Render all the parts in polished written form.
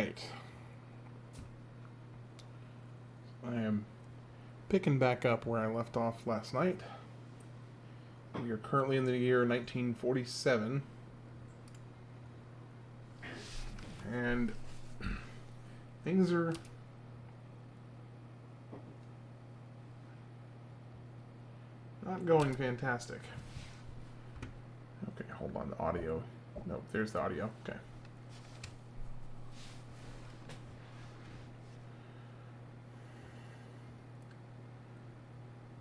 Alright. I am picking back up where I left off last night. We are currently in the year 1947. And things are not going fantastic. Okay, hold on, the audio. Nope, there's the audio. Okay.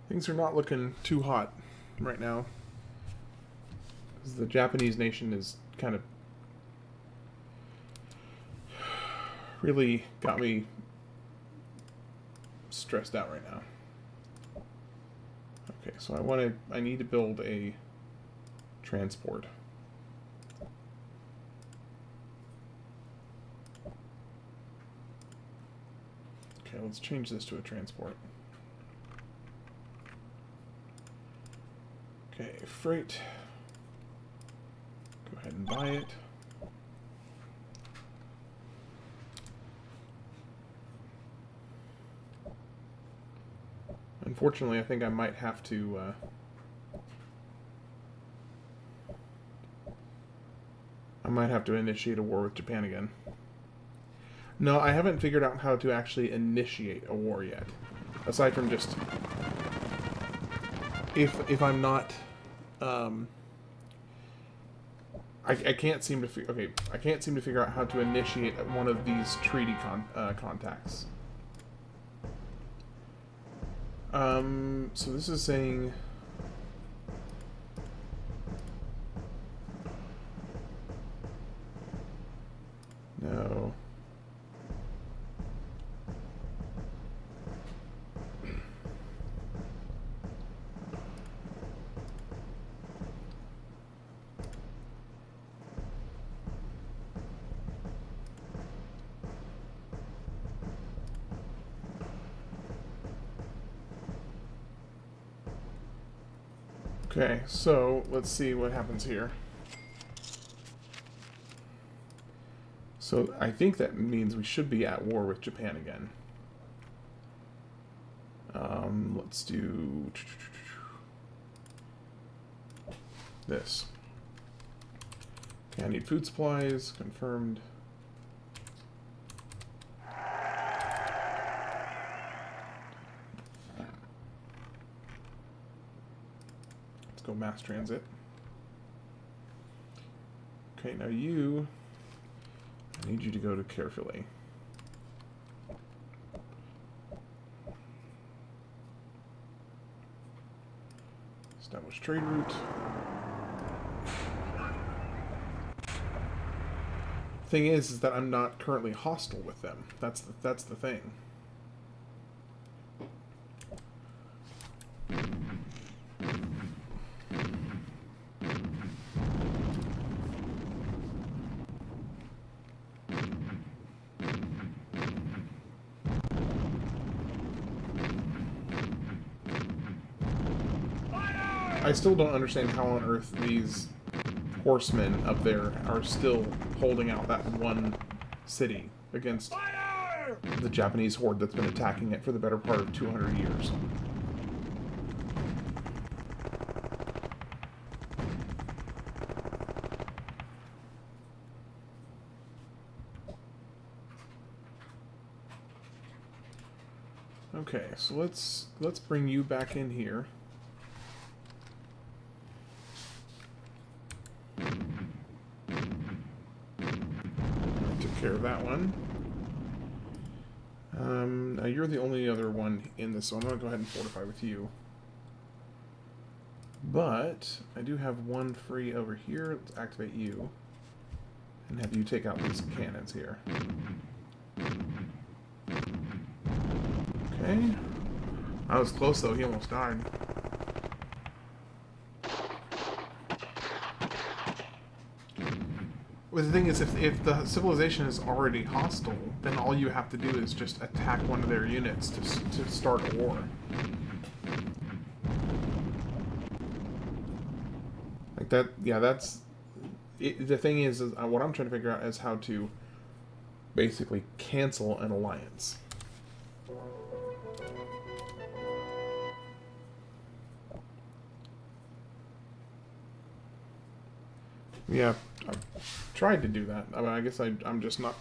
Things are not looking too hot right now, because the Japanese nation is kind of really got me stressed out right now. Okay, so I need to build a transport. Okay, let's change this to a transport. Okay, freight. Go ahead and buy it. Unfortunately, I think I might have to initiate a war with Japan again. No, I haven't figured out how to actually initiate a war yet. Aside from just if I'm not I can't seem to I can't seem to figure out how to initiate one of these treaty contacts. So this is saying no. Okay, so let's see what happens here. So I think that means we should be at war with Japan again. Let's do this. Okay, I need food supplies, confirmed. Go mass transit. Okay, now I need you to go to Carefully. Establish trade route. Thing is that I'm not currently hostile with them. That's the thing. I still don't understand how on earth these horsemen up there are still holding out that one city against the Japanese horde that's been attacking it for the better part of 200 years. Okay, so let's bring you back in here. Care of that one. Now you're the only other one in this, so I'm going to go ahead and fortify with you. But I do have one free over here. Let's activate you and have you take out these cannons here. Okay. I was close though, he almost died. Well, the thing is, if the civilization is already hostile, then all you have to do is just attack one of their units to start a war. Like that, yeah, that's... the thing is what I'm trying to figure out is how to basically cancel an alliance. Yeah, I've tried to do that. I mean, I guess I'm just not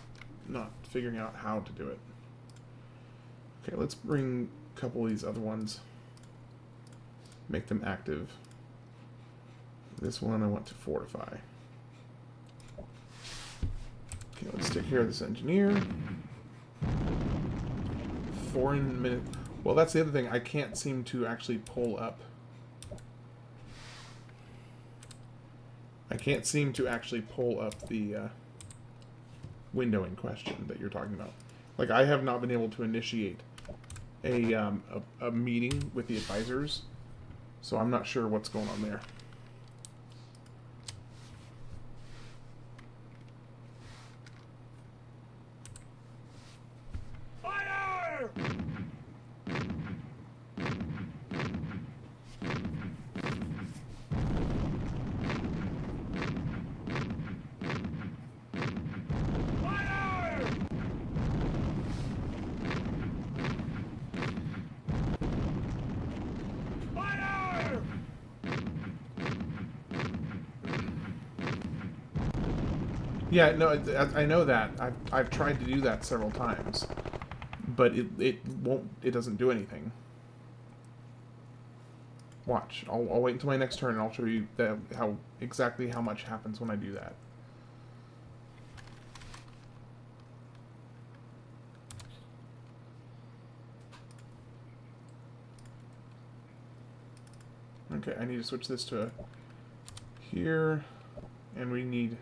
figuring out how to do it. Okay, let's bring a couple of these other ones. Make them active. This one I want to fortify. Okay, let's take care of this engineer. Foreign minute. Well, that's the other thing. I can't seem to actually pull up. I can't seem to actually pull up the window in question that you're talking about. Like, I have not been able to initiate a meeting with the advisors, so I'm not sure what's going on there. Fire! Yeah, no, I know that. I've tried to do that several times, but it doesn't do anything. Watch, I'll wait until my next turn and I'll show you exactly how much happens when I do that. Okay, I need to switch this to here, and we need.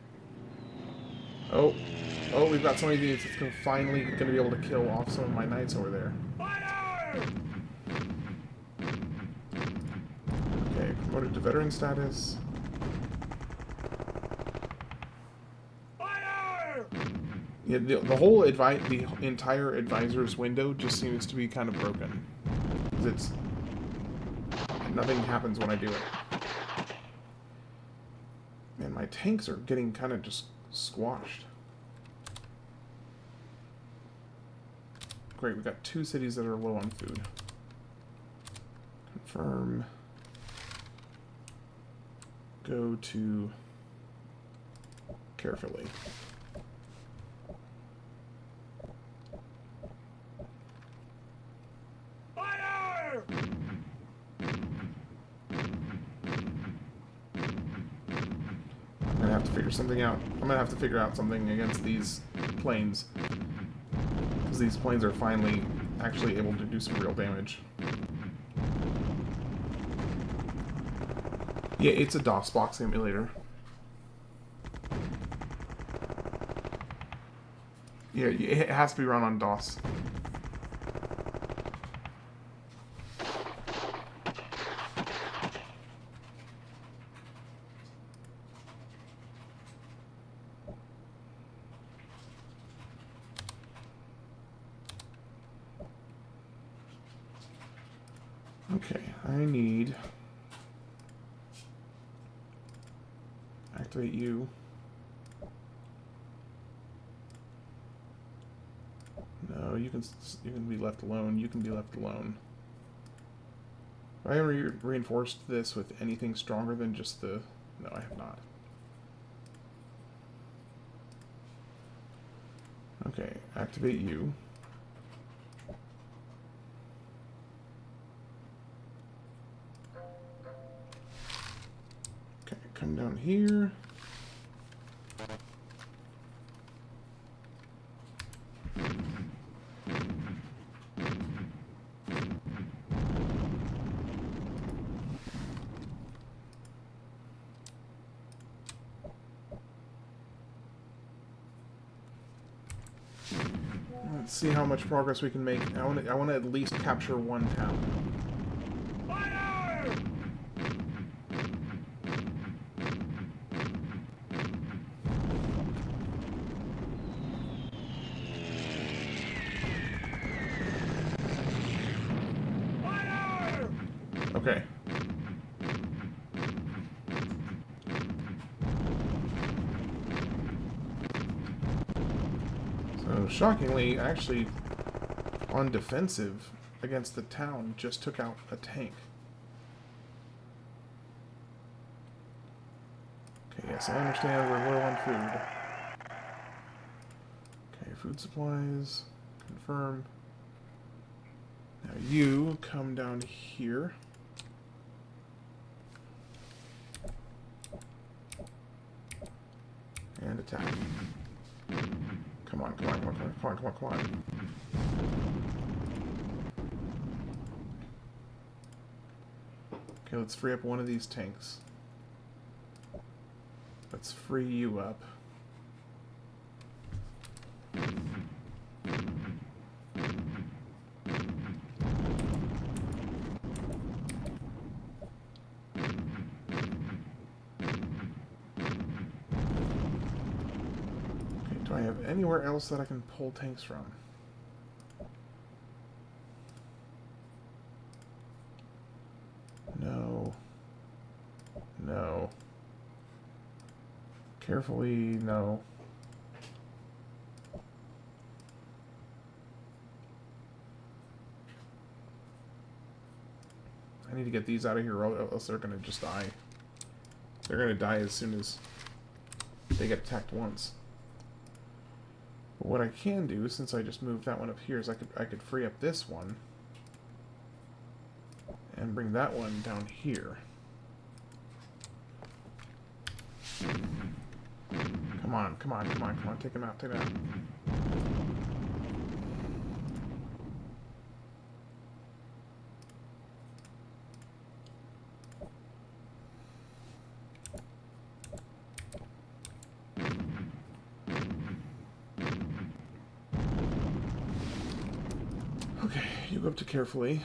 Oh, we've got so many units that's finally going to be able to kill off some of my knights over there. Fire! Okay, promoted to veteran status. Fire! Yeah, the entire advisor's window just seems to be kind of broken. 'Cause nothing happens when I do it. Man, my tanks are getting kind of just squashed. Great, we've got 2 cities that are low on food. Confirm. Go to carefully. Fire! I'm gonna have to figure something out. I'm gonna have to figure out something against these planes. Because these planes are finally actually able to do some real damage. Yeah, it's a DOS block simulator. Yeah, it has to be run on DOS. Okay, I need activate you. No, you can be left alone. You can be left alone. Have I ever reinforced this with anything stronger than just the? No, I have not. Okay, activate you. Okay, come down here. Let's see how much progress we can make. I want to at least capture 1 town. Fire! Fire! Okay. So shockingly, actually, on defensive against the town, just took out a tank. Okay, yes, I understand we're low on food. Okay, food supplies. Confirm. Now you come down here. And attack. Come on, come on, come on, come on, come on, come on, come on. Okay, let's free up one of these tanks. Let's free you up. Do I have anywhere else that I can pull tanks from? No. No. Carefully, no. I need to get these out of here or else they're gonna just die. They're gonna die as soon as they get attacked once. But what I can do, since I just moved that one up here, is I could free up this one and bring that one down here. Come on, come on, come on, come on, take him out, take him out. Okay, you go up to carefully.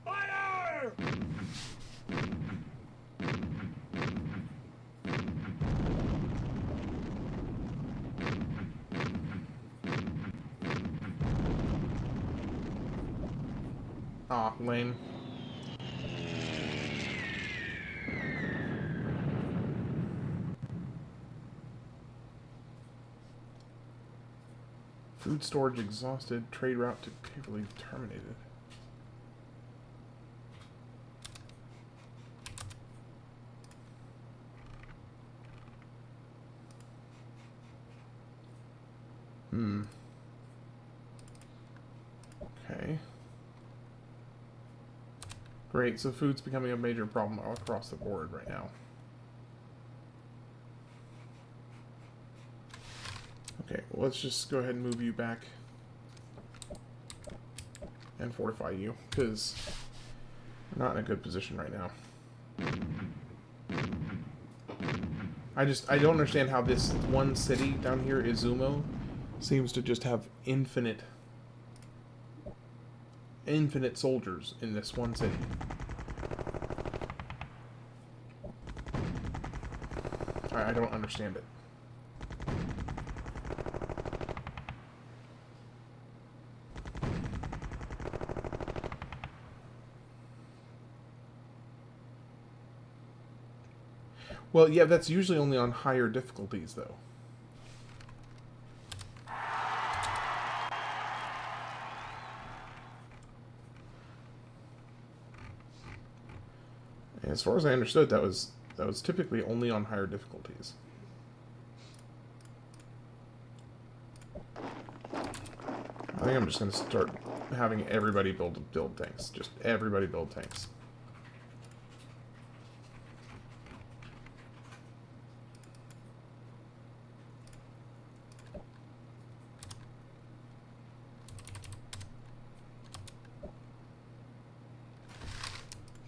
Fire! Ah, lame. Food storage exhausted. Trade route to Caverly terminated. Okay. Great, so food's becoming a major problem all across the board right now. Okay, well, let's just go ahead and move you back and fortify you, because we're not in a good position right now. I don't understand how this one city down here, Izumo, seems to just have infinite soldiers in this one city. I don't understand it. Well, yeah, that's usually only on higher difficulties, though. And as far as I understood, that was typically only on higher difficulties. I think I'm just going to start having everybody build tanks. Just everybody build tanks.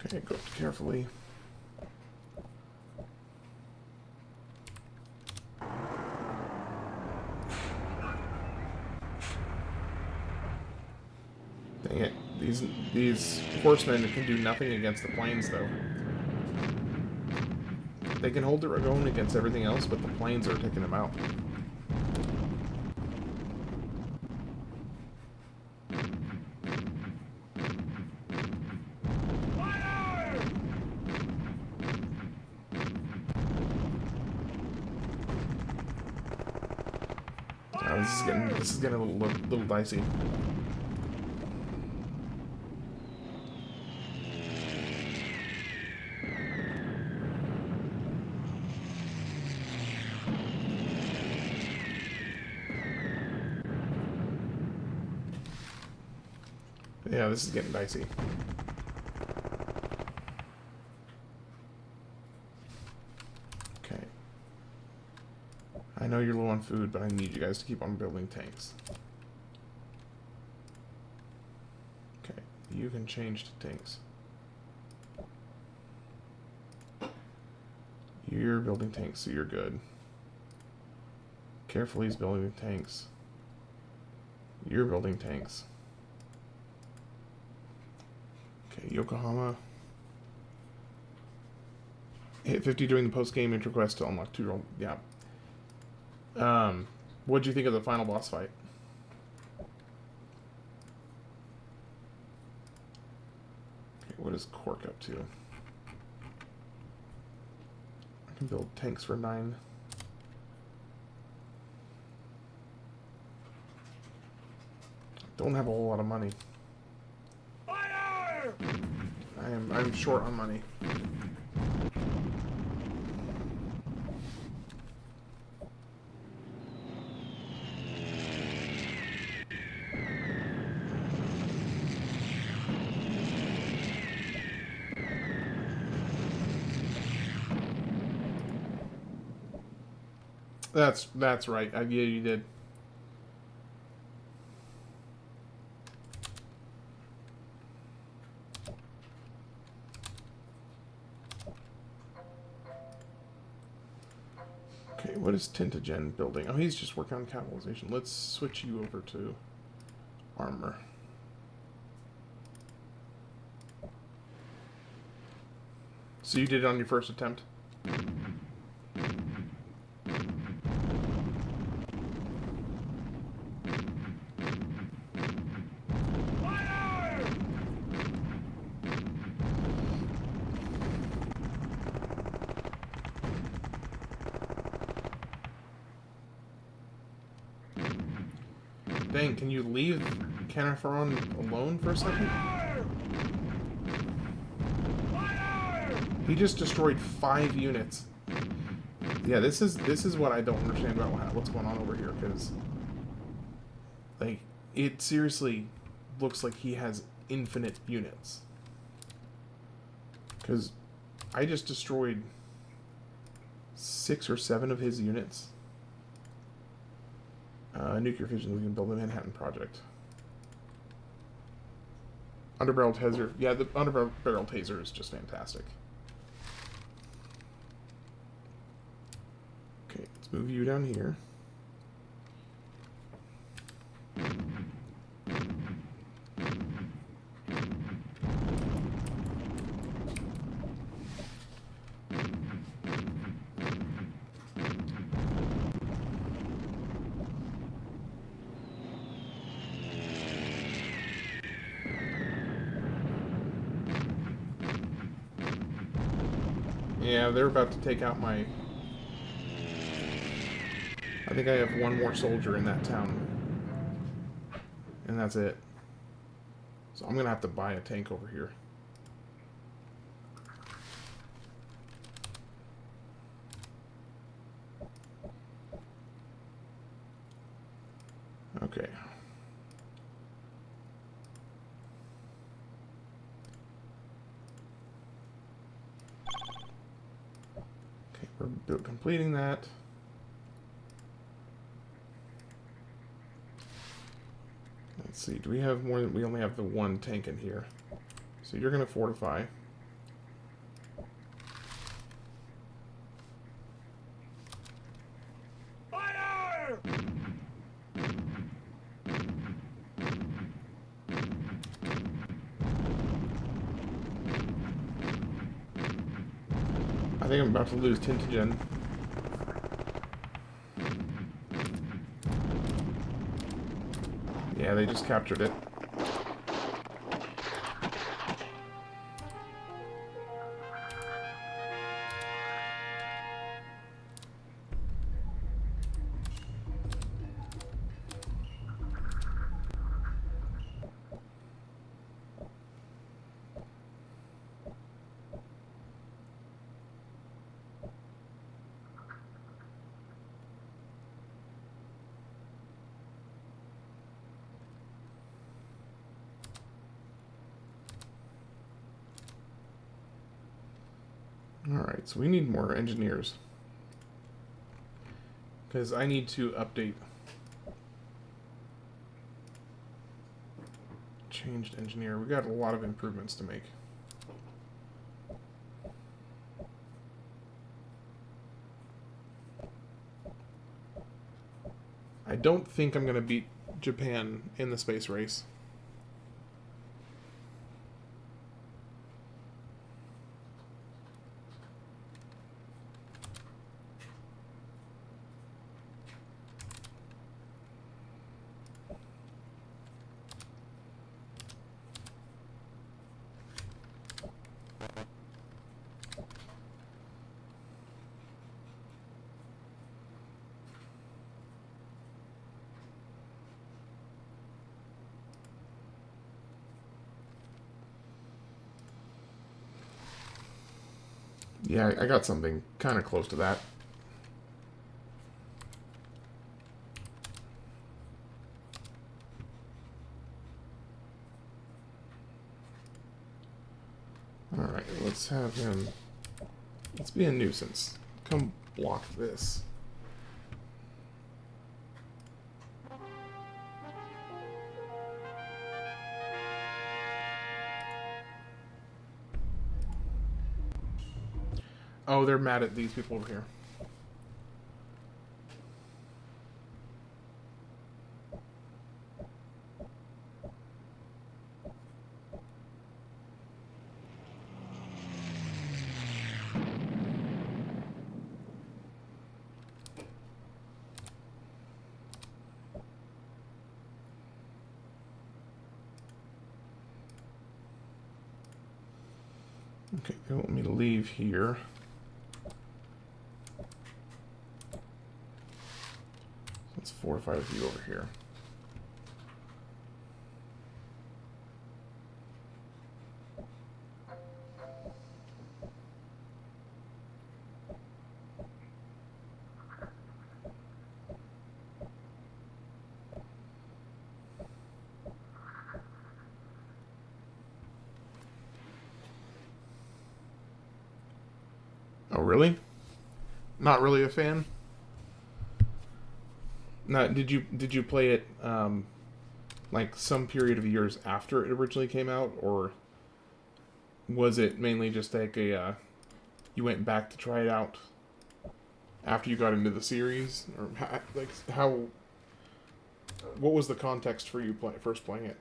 Okay, go up carefully. Dang it. These horsemen can do nothing against the planes, though. They can hold their own against everything else, but the planes are taking them out. this is getting a little dicey. Yeah, this is getting dicey. Okay. I know you're low on food, but I need you guys to keep on building tanks. Okay, you can change to tanks. You're building tanks, so you're good. Carefully, he's building tanks. You're building tanks. Okay, Yokohama. Hit 50 during the post-game intro quest to unlock 2 roll. Yeah. What'd you think of the final boss fight? Okay, what is Cork up to? I can build tanks for 9. Don't have a whole lot of money. Fire! I'm short on money. That's right. Yeah, you did. Okay, what is Tintagen building? Oh, he's just working on capitalization. Let's switch you over to armor. So you did it on your first attempt? Fire! Dang, can you leave Canafaron alone for a second? Fire! Fire! He just destroyed 5 units. Yeah, this is what I don't understand about what's going on over here, because like it seriously looks like he has infinite units. Because I just destroyed 6 or 7 of his units. Nuclear fission, we can build the Manhattan Project. Underbarrel taser. Yeah, the underbarrel taser is just fantastic. Okay, let's move you down here. Yeah, they're about to take out my... I think I have 1 more soldier in that town. And that's it. So I'm gonna have to buy a tank over here. Okay. We're completing that. Let's see, do we have more than... We only have the 1 tank in here. So you're going to fortify. Fire! I think I'm about to lose Tintagen. Yeah, they just captured it. Alright, so we need more engineers. Because I need to update. Changed engineer. We got a lot of improvements to make. I don't think I'm going to beat Japan in the space race. Yeah, I got something kind of close to that. Alright, let's have him... Let's be a nuisance. Come block this. Oh, they're mad at these people over here. Okay, they want me to leave here. Let's fortify with you over here. Oh, really? Not really a fan? Now, did you play it like some period of years after it originally came out, or was it mainly just like a you went back to try it out after you got into the series, or how? What was the context for you first playing it?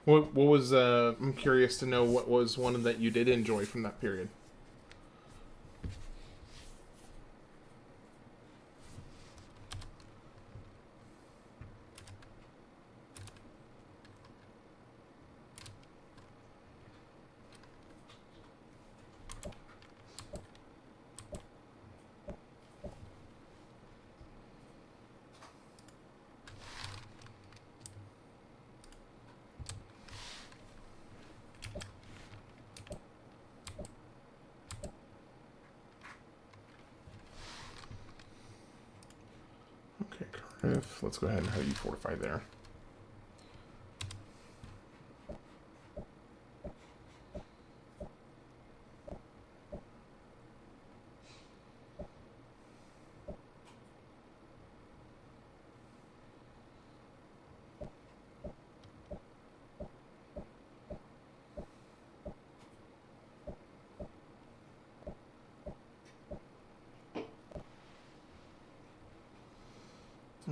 What was I'm curious to know what was one that you did enjoy from that period. Okay, Cardiff. Let's go ahead and have you fortify there.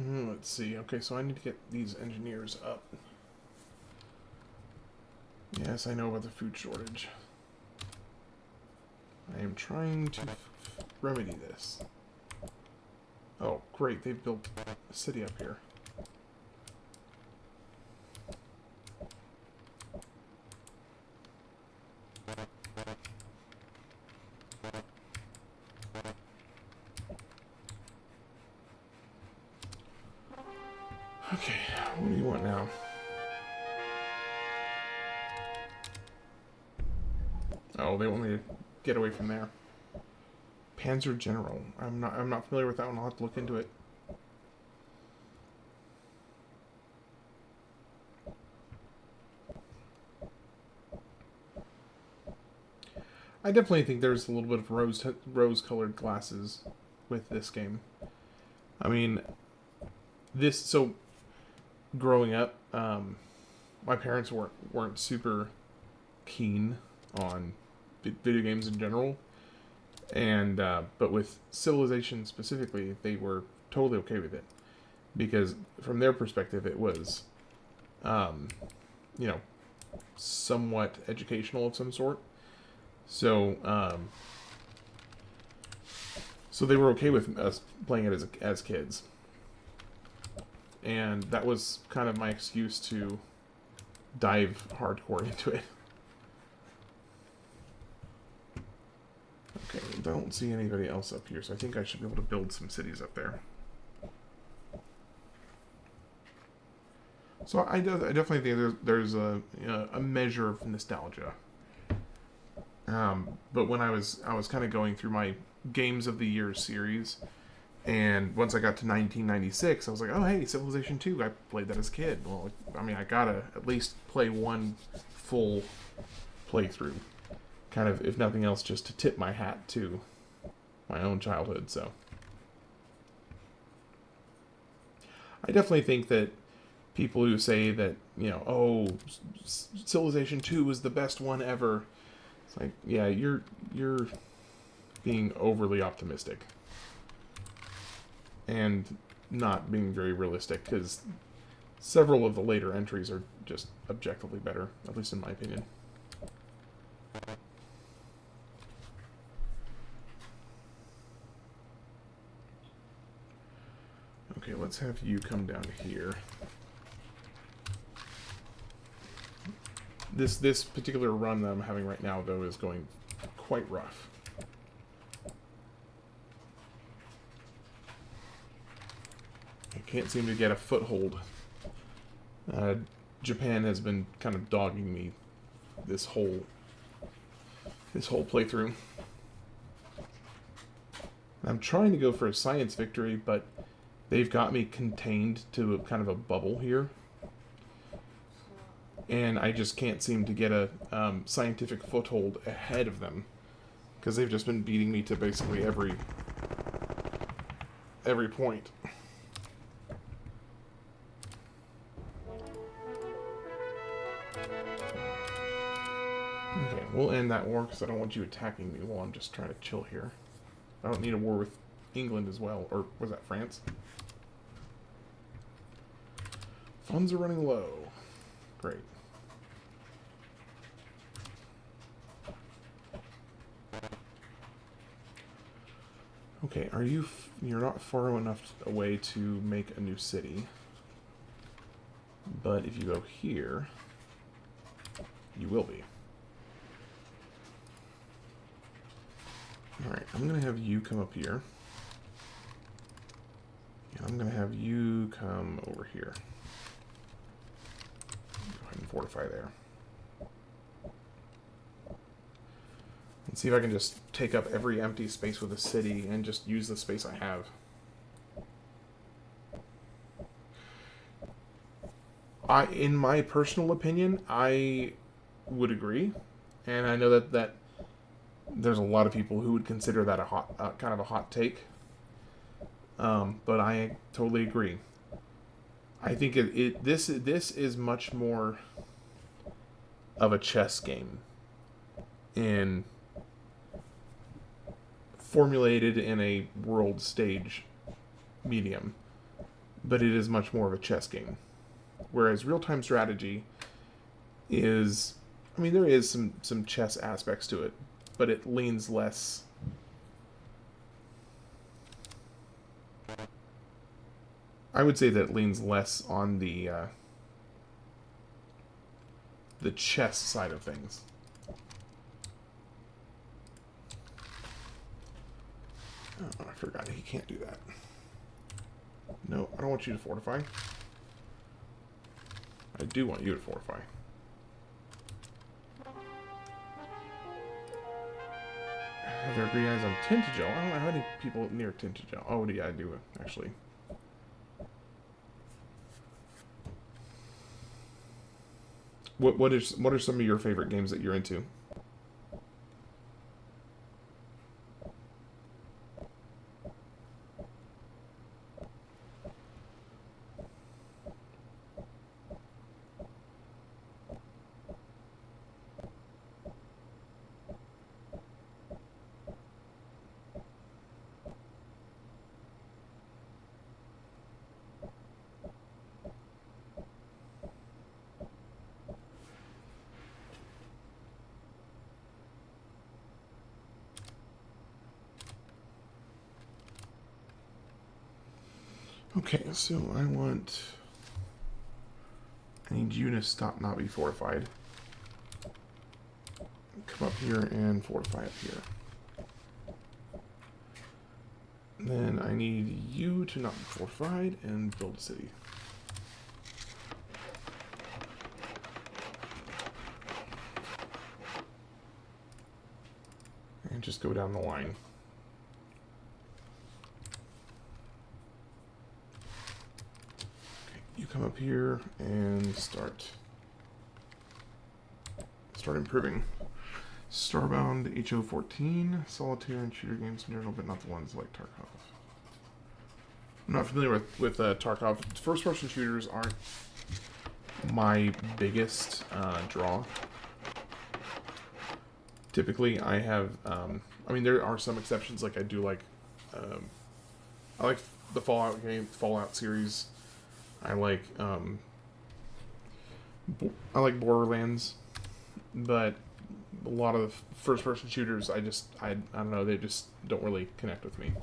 Let's see. Okay, so I need to get these engineers up. Yes, I know about the food shortage. I am trying to remedy this. Oh, great. They've built a city up here. What do you want now? Oh, they want me to get away from there. Panzer General. I'm not familiar with that one. I'll have to look into it. I definitely think there's a little bit of rose-colored glasses with this game. I mean, so growing up, my parents weren't super keen on video games in general, and but with Civilization specifically, they were totally okay with it because from their perspective, it was, you know, somewhat educational of some sort. So, so they were okay with us playing it as kids, and that was kind of my excuse to dive hardcore into it. Okay, I don't see anybody else up here, so I think I should be able to build some cities up there. So I definitely think there's a measure of nostalgia. But when I was kind of going through my Games of the Year series, and once I got to 1996, I was like, oh hey, Civilization 2, I played that as a kid. Well, I mean, I gotta at least play one full playthrough. Kind of, if nothing else, just to tip my hat to my own childhood, so. I definitely think that people who say that, you know, oh, Civilization 2 was the best one ever, it's like, yeah, you're being overly optimistic. And not being very realistic, because several of the later entries are just objectively better, at least in my opinion. Okay, let's have you come down here. This particular run that I'm having right now, though, is going quite rough. I can't seem to get a foothold. Japan has been kind of dogging me this whole playthrough. I'm trying to go for a science victory, but they've got me contained to kind of a bubble here. And I just can't seem to get a scientific foothold ahead of them, because they've just been beating me to basically every point. Okay, we'll end that war because I don't want you attacking me while I'm just trying to chill here. I don't need a war with England as well, or was that France? Funds are running low. Great. Okay, you're not far enough away to make a new city. But if you go here, you will be. Alright, I'm going to have you come up here. And I'm going to have you come over here. Go ahead and fortify there. And see if I can just take up every empty space with a city and just use the space I have. In my personal opinion, I would agree. And I know that there's a lot of people who would consider that a kind of a hot take. But I totally agree. I think this is much more of a chess game, in formulated in a world stage medium, but it is much more of a chess game. Whereas real-time strategy is, I mean, there is some chess aspects to it, but it leans less. I would say that it leans less on the chess side of things. Oh, I forgot he can't do that. No, I don't want you to fortify. I do want you to fortify. Have their green eyes on Tintagel. I don't know how many people near Tintagel. Oh, yeah, I do, actually. What are some of your favorite games that you're into? Okay, so I need you to stop not be fortified. Come up here and fortify up here. Then I need you to not be fortified and build a city. And just go down the line. You come up here and start improving. Starbound, HO14, solitaire and shooter games in general, but not the ones like Tarkov. I'm not familiar with Tarkov. First-person shooters aren't my biggest draw. Typically, I have. I mean, there are some exceptions. Like I do like. I like the Fallout series. I like Borderlands, but a lot of first-person shooters, I don't know, they just don't really connect with me.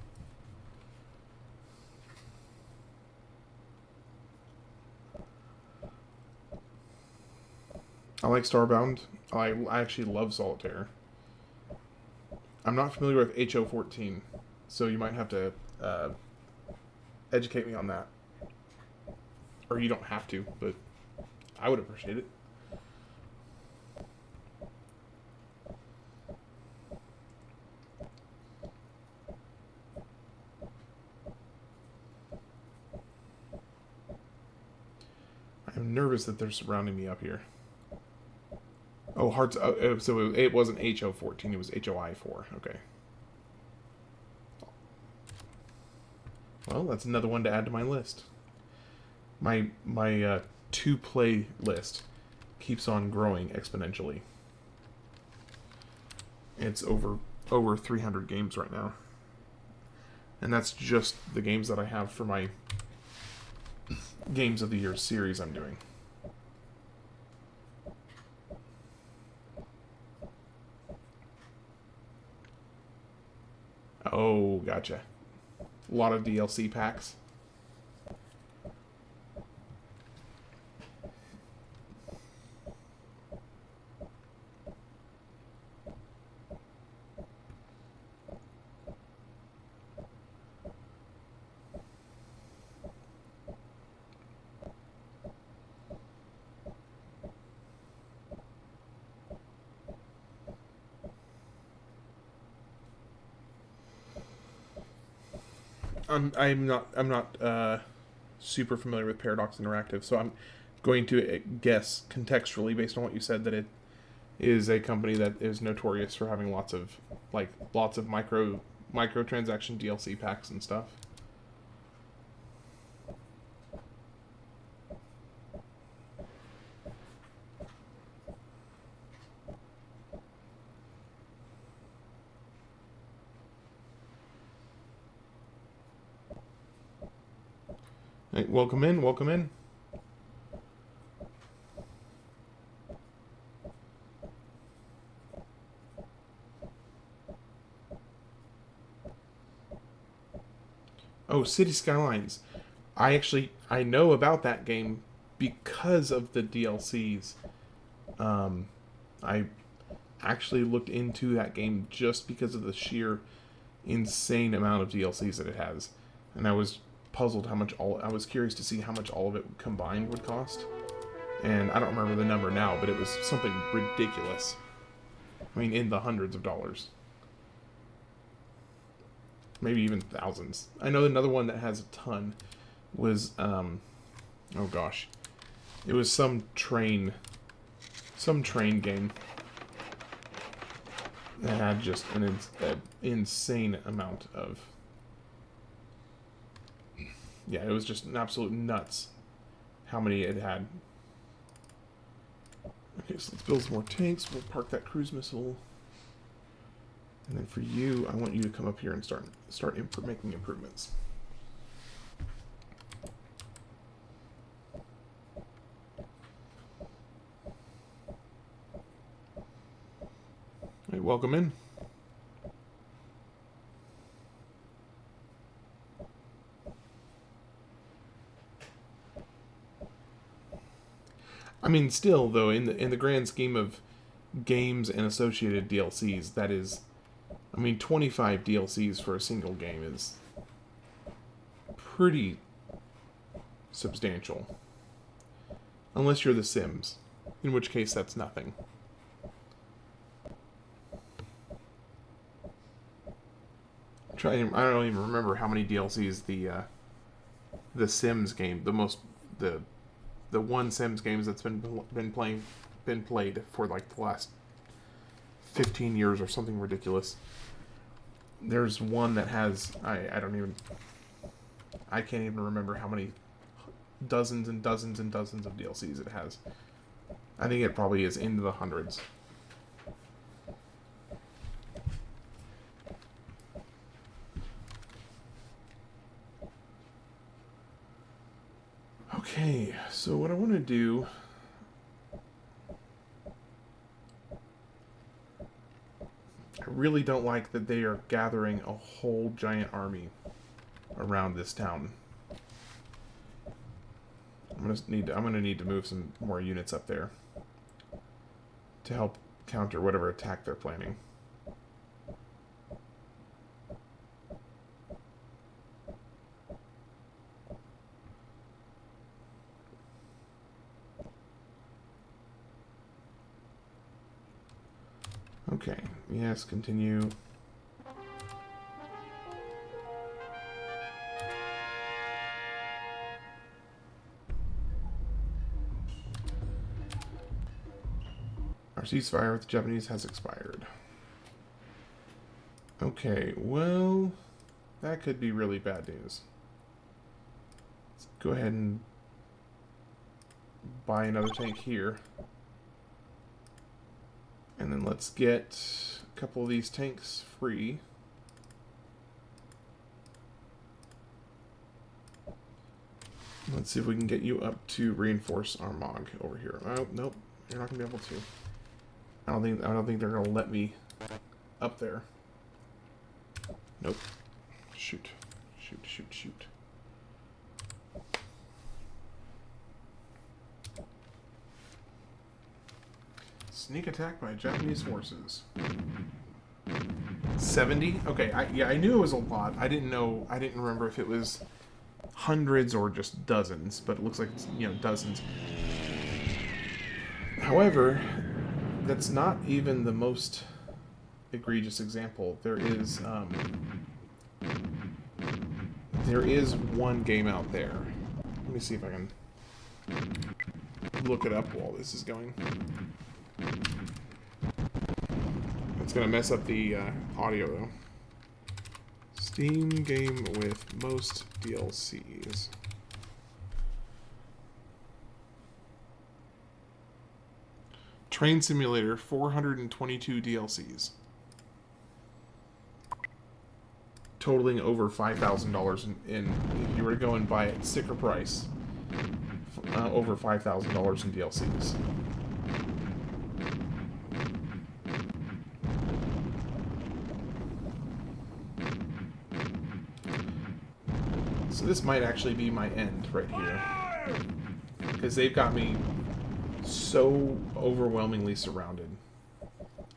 I like Starbound. I actually love Solitaire. I'm not familiar with HO14, so you might have to educate me on that. Or you don't have to, but I would appreciate it. I'm nervous that they're surrounding me up here. Oh, Hearts. So it wasn't HO14, it was HOI4. Okay. Well, that's another one to add to my list. My to-play list keeps on growing exponentially. It's over 300 games right now. And that's just the games that I have for my Games of the Year series I'm doing. Oh, gotcha. A lot of DLC packs. I'm not super familiar with Paradox Interactive, so I'm going to guess contextually based on what you said that it is a company that is notorious for having lots of microtransaction DLC packs and stuff. Hey, welcome in, welcome in. Oh, City Skylines. I know about that game because of the DLCs. I actually looked into that game just because of the sheer insane amount of DLCs that it has. And I was puzzled I was curious to see how much all of it combined would cost. And I don't remember the number now, but it was something ridiculous. I mean, in the hundreds of dollars. Maybe even thousands. I know another one that has a ton was, oh gosh. It was some train game that had just an insane amount of, yeah, it was just an absolute nuts how many it had. Okay, so let's build some more tanks. We'll park that cruise missile. And then for you, I want you to come up here and start making improvements. All right, welcome in. I mean, still though, in the grand scheme of games and associated DLCs, that is, I mean, 25 DLCs for a single game is pretty substantial. Unless you're The Sims, in which case that's nothing. I don't even remember how many DLCs the Sims game, the one Sims games that's been played for like the last 15 years or something ridiculous. There's one that has I can't even remember how many dozens and dozens and dozens of DLCs it has. I think it probably is into the hundreds. Okay, so what I want to do, I really don't like that they are gathering a whole giant army around this town. I'm gonna need to move some more units up there to help counter whatever attack they're planning. Okay, yes, continue. Our ceasefire with the Japanese has expired. Okay, well, that could be really bad news. Let's go ahead and buy another tank here. And then let's get a couple of these tanks free. Let's see if we can get you up to reinforce our MOG over here. Oh, nope, you're not gonna be able to. I don't think they're gonna let me up there. Nope. Shoot. Shoot, shoot, shoot. Sneak attack by Japanese forces. 70? Okay, I knew it was a lot. I didn't remember if it was hundreds or just dozens, but it looks like it's, dozens. However, that's not even the most egregious example. There is one game out there. Let me see if I can look it up while this is going. It's gonna mess up the audio though. Steam game with most DLCs. Train Simulator, 422 DLCs. Totaling over $5,000 in, if you were to go and buy it sticker price, over $5,000 in DLCs. So this might actually be my end right here, because they've got me so overwhelmingly surrounded.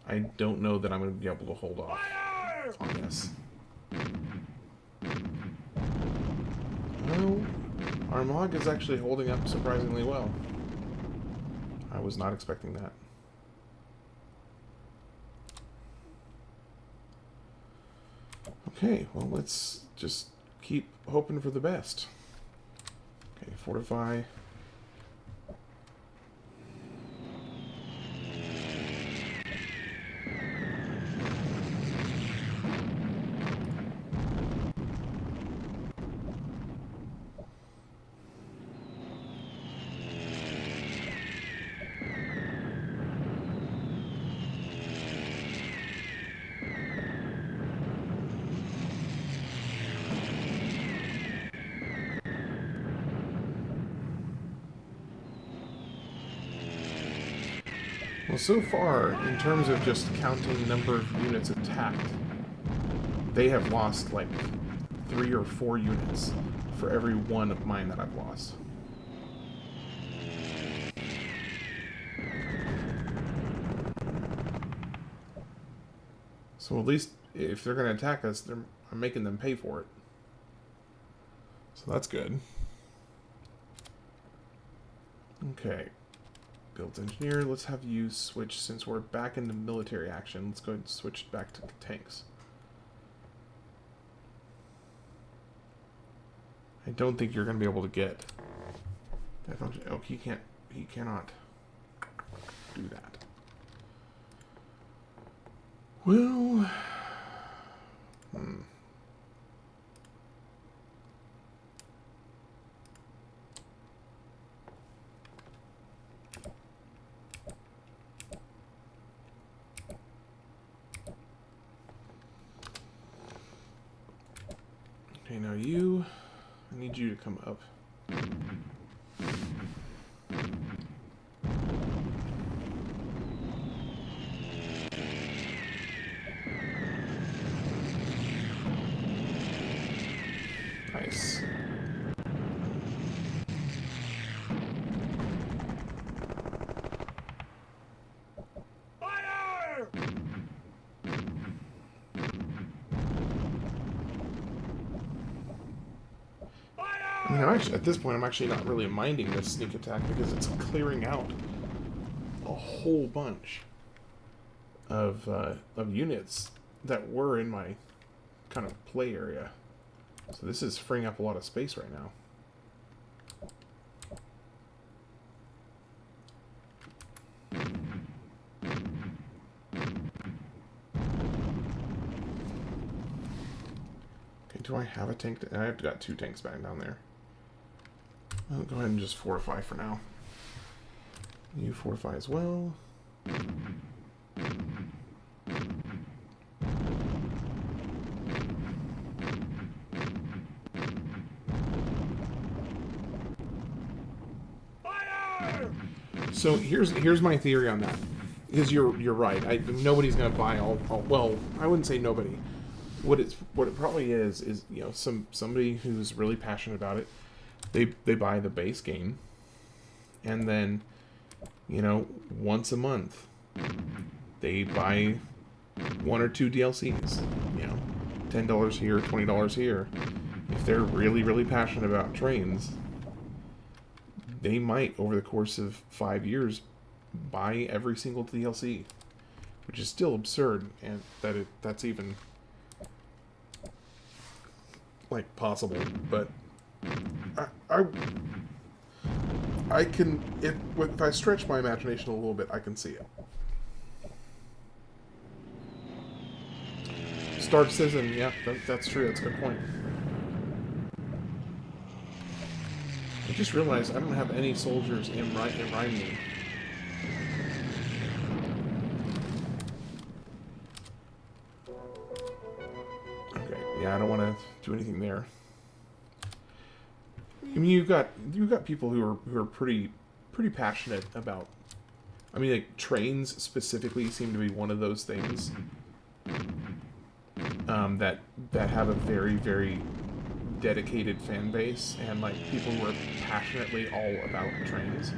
I don't know that I'm going to be able to hold off on this. Well, our MOG is actually holding up surprisingly well. I was not expecting that. Okay, well, let's just keep hoping for the best. Okay, fortify. Well, so far, in terms of just counting number of units attacked, they have lost like 3 or 4 units for every one of mine that I've lost. So at least if they're going to attack us, I'm making them pay for it. So that's good. Okay. Build engineer, let's have you switch, since we're back into military action, let's go ahead and switch back to tanks. I don't think you're going to be able to get that function. Oh, he cannot do that. Well, okay, now I need you to come up. Nice. Fire! I mean, at this point, I'm actually not really minding this sneak attack because it's clearing out a whole bunch of units that were in my kind of play area. So this is freeing up a lot of space right now. Okay, do I have a tank? I've got 2 tanks back down there. I'll go ahead and just fortify for now. You fortify as well. So here's my theory on that. Because you're right. Nobody's gonna buy all. Well, I wouldn't say nobody. What it probably is you know somebody who's really passionate about it. They buy the base game, and then you know once a month they buy 1 or 2 DLCs. You know, $10 here, $20 here. If they're really passionate about trains, they might, over the course of 5 years, buy every single DLC, which is still absurd, and that's even like possible. But I can if I stretch my imagination a little bit, I can see it. Stark Citizen, yeah, that's true. That's a good point. I just realized I don't have any soldiers in Rhymney. Okay, yeah, I don't want to do anything there. I mean, you've got people who are pretty passionate about. I mean, like trains specifically seem to be one of those things that have a very dedicated fan base, and like people who are passionately all about trains.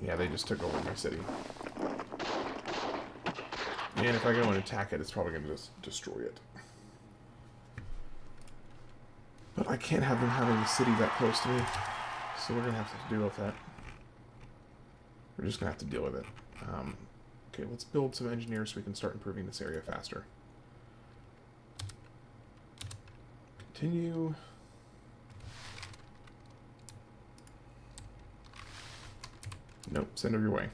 Yeah, they just took over my city. And if I go and attack it, it's probably going to just destroy it. But I can't have them having a city that close to me. So we're going to have to deal with that. We're just going to have to deal with it. Okay, let's build some engineers so we can start improving this area faster. Continue. Nope, send her your way.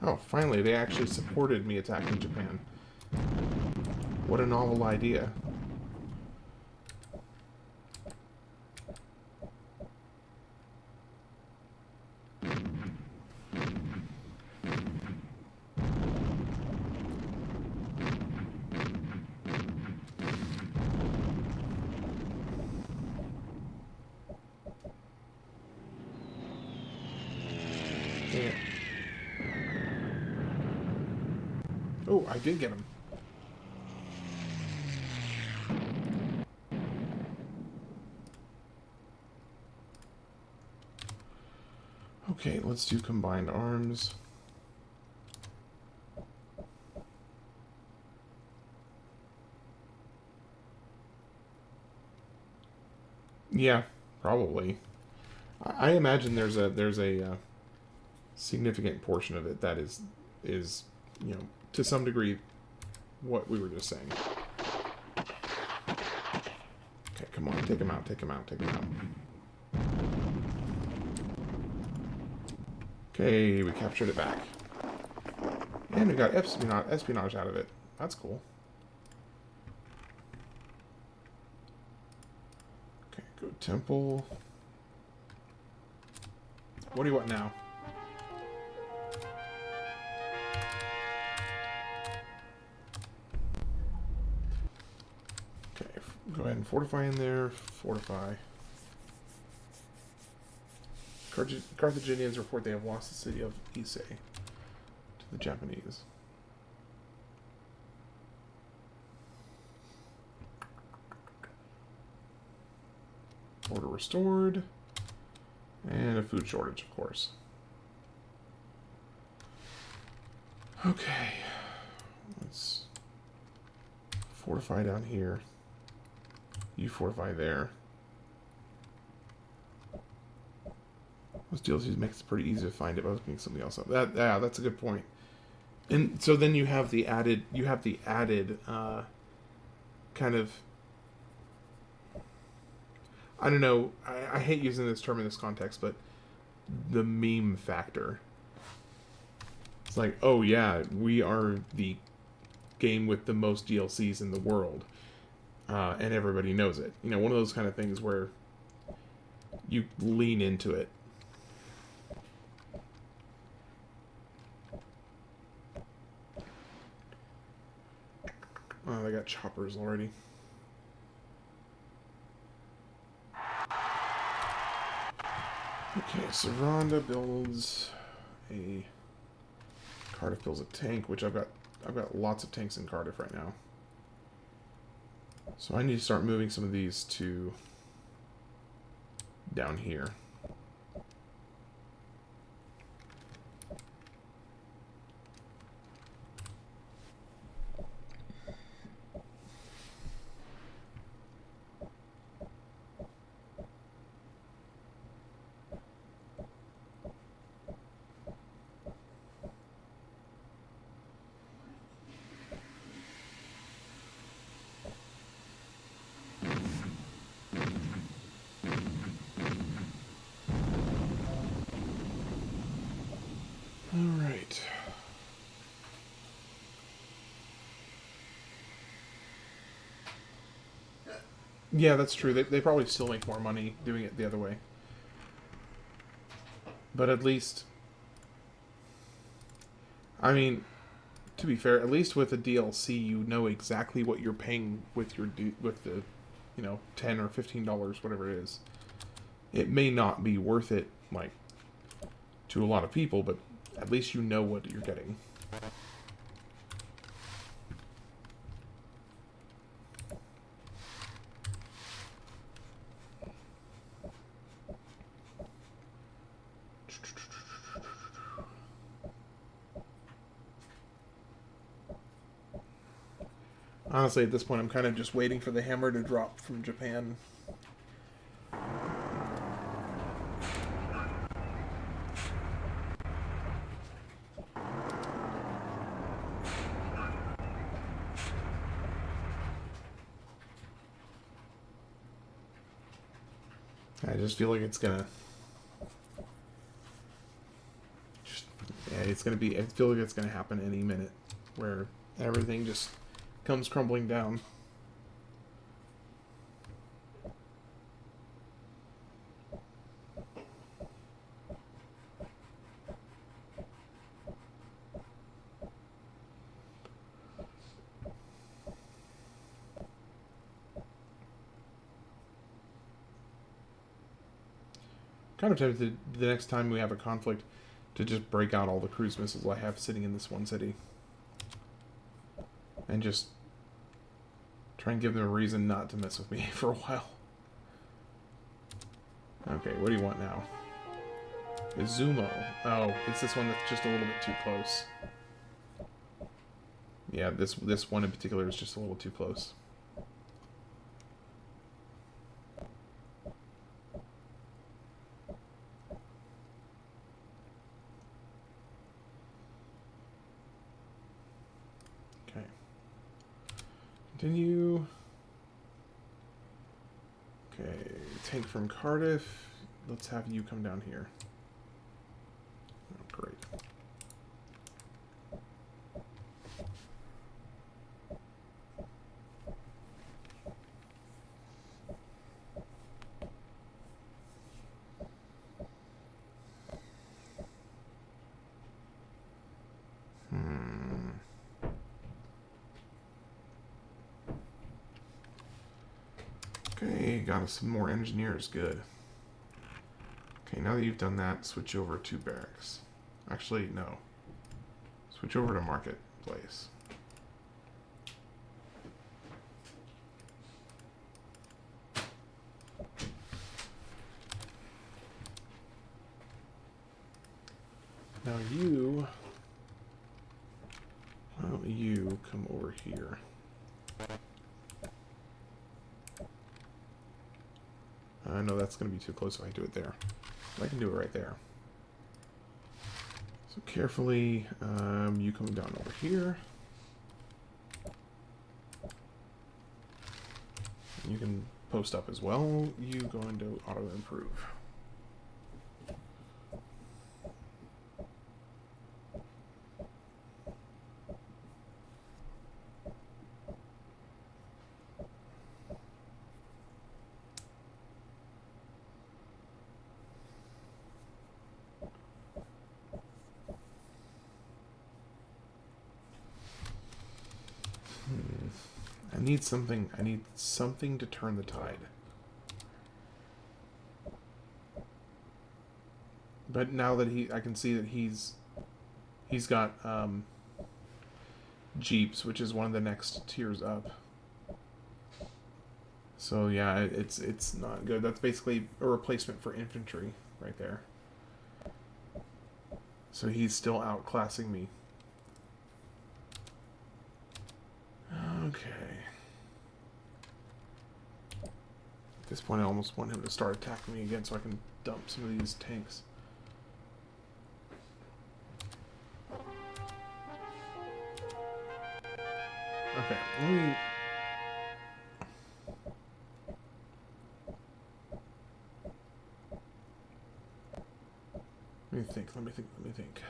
Oh, finally, they actually supported me attacking Japan. What a novel idea. Yeah. Oh, I did get him. Okay, let's do combined arms. Yeah, probably. I imagine there's a significant portion of it that is you know, to some degree what we were just saying. Okay, come on, take him out, take him out, take him out. Okay, we captured it back. And we got espionage out of it. That's cool. Okay, go temple. What do you want now? Okay, go ahead and fortify in there. Fortify. Carthaginians report they have lost the city of Ise to the Japanese. Order restored. And a food shortage, of course. Okay. Let's fortify down here. You fortify there. Those DLCs makes it pretty easy to find it, but I was picking something else up. Yeah, that's a good point. And so then you have the added kind of, I don't know, I hate using this term in this context, but the meme factor. It's like, oh yeah, we are the game with the most DLCs in the world, and everybody knows it. You know, one of those kind of things where you lean into it. Oh, they got choppers already. Okay, Saranda builds a... Cardiff builds a tank, which I've got lots of tanks in Cardiff right now. So I need to start moving some of these to down here. Alright. Yeah, that's true. They probably still make more money doing it the other way. But at least... I mean, to be fair, at least with a DLC, you know exactly what you're paying with with the, you know, $10 or $15, whatever it is. It may not be worth it, like, to a lot of people, but at least you know what you're getting. Honestly, at this point, I'm kind of just waiting for the hammer to drop from Japan. I just feel like it's gonna. Yeah, it's gonna be. I feel like it's gonna happen any minute, where everything just comes crumbling down. Kind of tempted the next time we have a conflict to just break out all the cruise missiles I have sitting in this one city. And just try and give them a reason not to mess with me for a while. Okay, what do you want now? Izumo. Oh, it's this one that's just a little bit too close. Yeah, this one in particular is just a little too close. Okay. Continue. Okay, tank from Cardiff. Let's have you come down here. Oh, great. Okay, got us some more engineers. Good. Okay, now that you've done that, switch over to barracks. Actually, no. Switch over to marketplace. Now you... Why don't you come over here? I know that's going to be too close if I do it there. I can do it right there. So carefully, you coming down over here. You can post up as well. You go into auto improve. I need something to turn the tide. But now that I can see that he's got jeeps, which is one of the next tiers up. So yeah, it's not good. That's basically a replacement for infantry right there. So he's still outclassing me. Okay. At this point, I almost want him to start attacking me again so I can dump some of these tanks. Okay, let me think.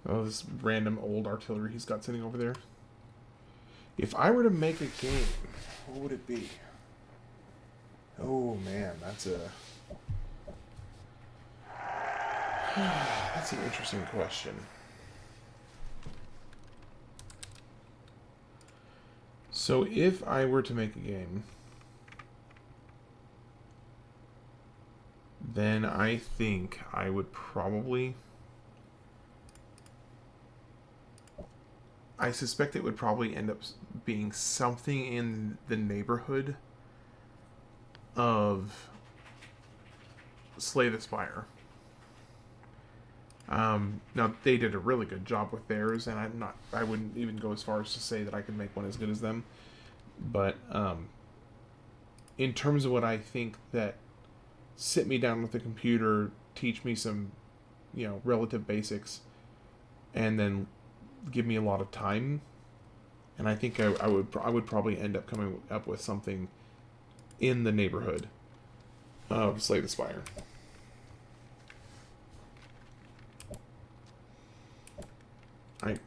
Oh, this random old artillery he's got sitting over there. If I were to make a game, what would it be? Oh man, that's an interesting question. So if I were to make a game, then I think I would probably... I suspect it would probably end up being something in the neighborhood of Slay the Spire. Now they did a really good job with theirs, and I wouldn't even go as far as to say that I could make one as good as them. But in terms of what I think that sit me down with the computer, teach me some, relative basics, and then give me a lot of time and I think I would probably end up coming up with something in the neighborhood of Slay the Spire.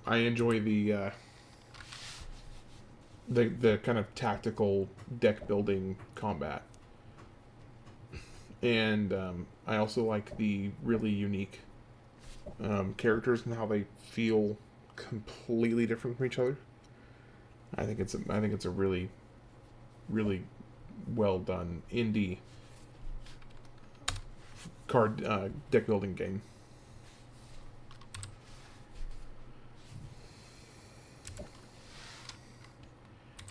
I enjoy the kind of tactical deck building combat, and I also like the really unique characters and how they feel completely different from each other. I think it's a really, really well done indie card deck building game.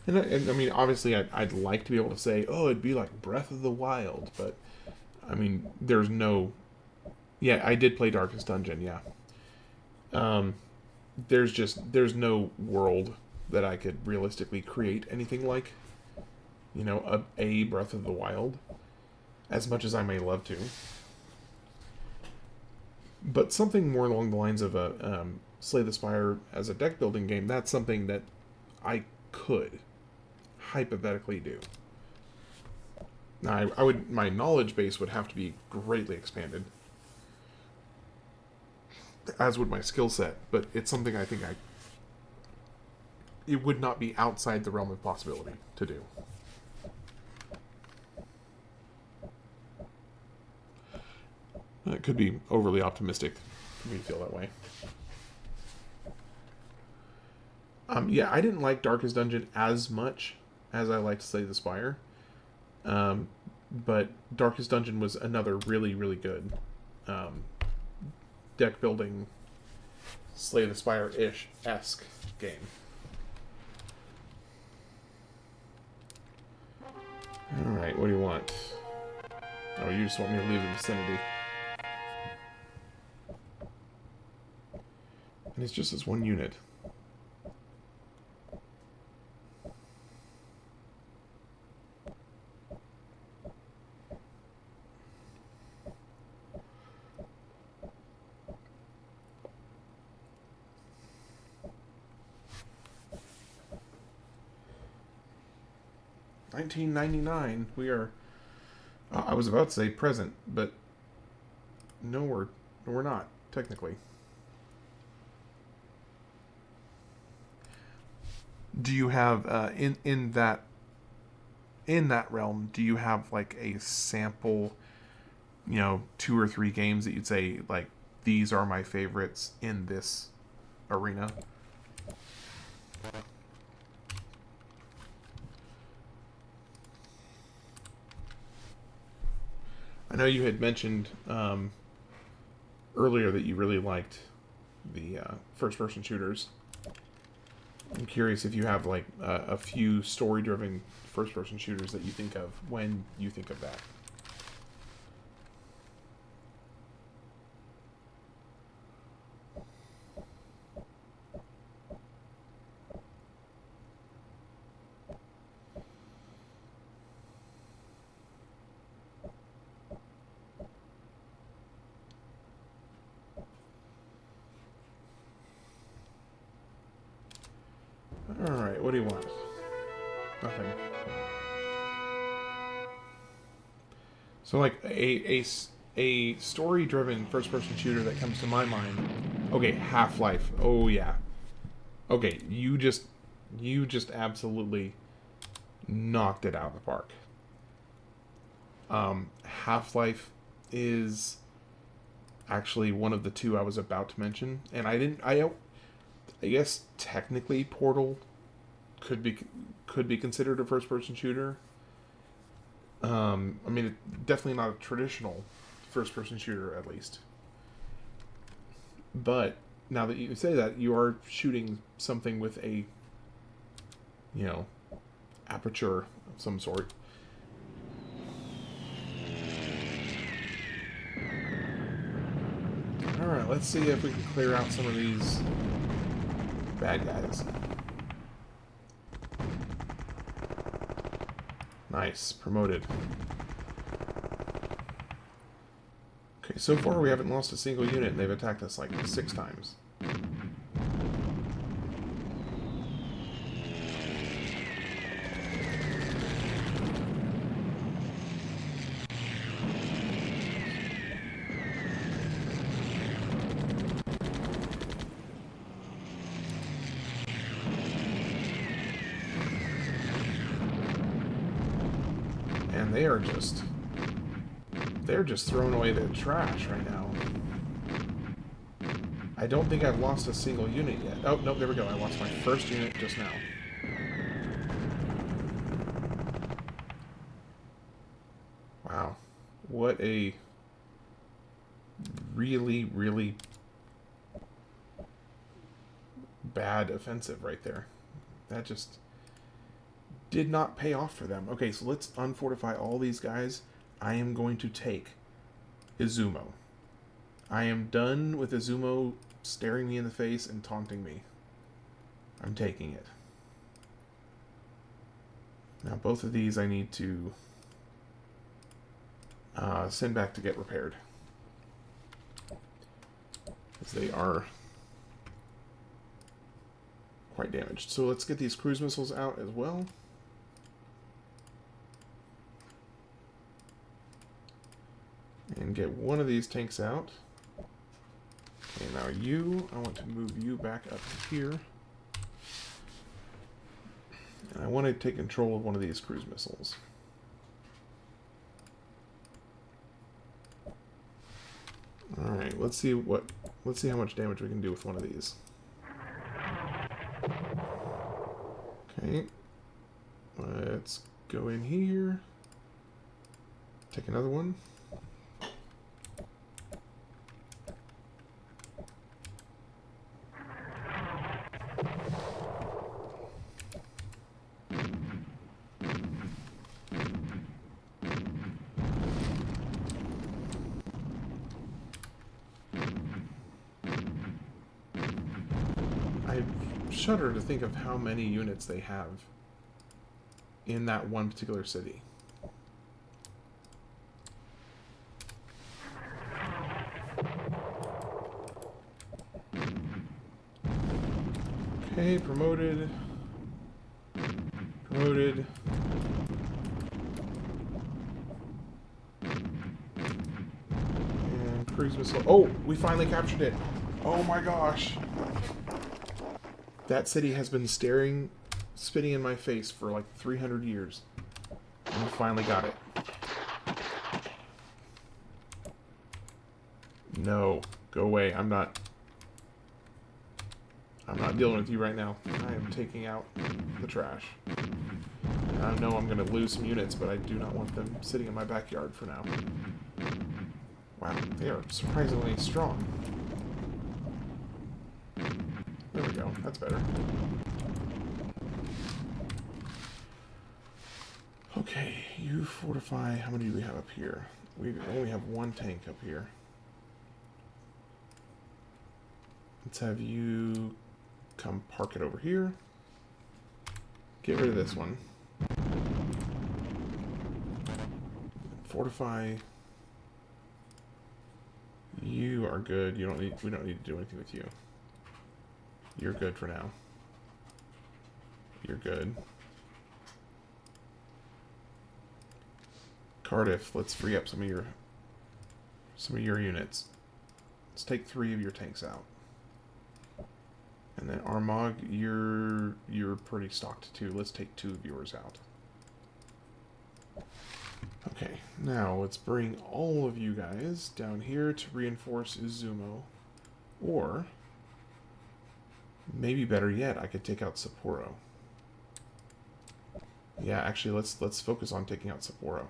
And I mean, obviously, I'd like to be able to say, oh, it'd be like Breath of the Wild, but I mean, there's no. Yeah, I did play Darkest Dungeon. Yeah. There's no world that I could realistically create anything like, you know, a Breath of the Wild, as much as I may love to. But something more along the lines of a Slay the Spire as a deck building game, that's something that I could hypothetically do. Now, my knowledge base would have to be greatly expanded, as would my skill set, but it's something I think it would not be outside the realm of possibility to do. It could be overly optimistic for me to feel that way. Yeah, I didn't like Darkest Dungeon as much as I liked Slay the Spire. But Darkest Dungeon was another really, really good deck building Slay the Spire-ish-esque game. Alright, what do you want? Oh, you just want me to leave the vicinity. And it's just this one unit. $19.99. We are. I was about to say present, but no, we're not technically. Do you have in that realm? Do you have like a sample, 2 or 3 games that you'd say like these are my favorites in this arena? I know you had mentioned earlier that you really liked the first-person shooters. I'm curious if you have like a few story-driven first-person shooters that you think of when you think of that. Alright, what do you want? Nothing. So, like, a story-driven first-person shooter that comes to my mind... Okay, Half-Life. Oh, yeah. Okay, you just absolutely knocked it out of the park. Half-Life is actually one of the 2 I was about to mention. And I guess technically Portal could be considered a first-person shooter. I mean, definitely not a traditional first-person shooter, at least. But now that you say that, you are shooting something with a, aperture of some sort. Alright, let's see if we can clear out some of these bad guys. Nice. Promoted. Okay, so far we haven't lost a single unit and they've attacked us like 6 times. Man, they are just... They're just throwing away the trash right now. I don't think I've lost a single unit yet. Oh, no, there we go. I lost my first unit just now. Wow. What a really, really bad offensive right there. That just did not pay off for them. Okay, so let's unfortify all these guys. I am going to take Izumo. I am done with Izumo staring me in the face and taunting me. I'm taking it. Now both of these I need to send back to get repaired. Because they are quite damaged. So let's get these cruise missiles out as well. And get one of these tanks out. Okay, now you, I want to move you back up here. And I want to take control of one of these cruise missiles. Alright, let's see how much damage we can do with one of these. Okay. Let's go in here. Take another one. I shudder to think of how many units they have in that one particular city. Okay, promoted. Promoted. And cruise missile. Oh, we finally captured it. Oh my gosh. That city has been spitting in my face for like 300 years. And we finally got it. No, go away. I'm not dealing with you right now. I am taking out the trash. I know I'm going to lose some units, but I do not want them sitting in my backyard for now. Wow, they are surprisingly strong. There we go. That's better. Okay, you fortify. How many do we have up here? We only have one tank up here. Let's have you come park it over here. Get rid of this one. Fortify. You are good. We don't need to do anything with you. You're good for now. You're good. Cardiff, let's free up some of your units. Let's take 3 of your tanks out. And then Armagh, you're pretty stocked too. Let's take 2 of yours out. Okay, now let's bring all of you guys down here to reinforce Izumo. Or maybe better yet, I could take out Sapporo. Yeah, actually let's focus on taking out Sapporo.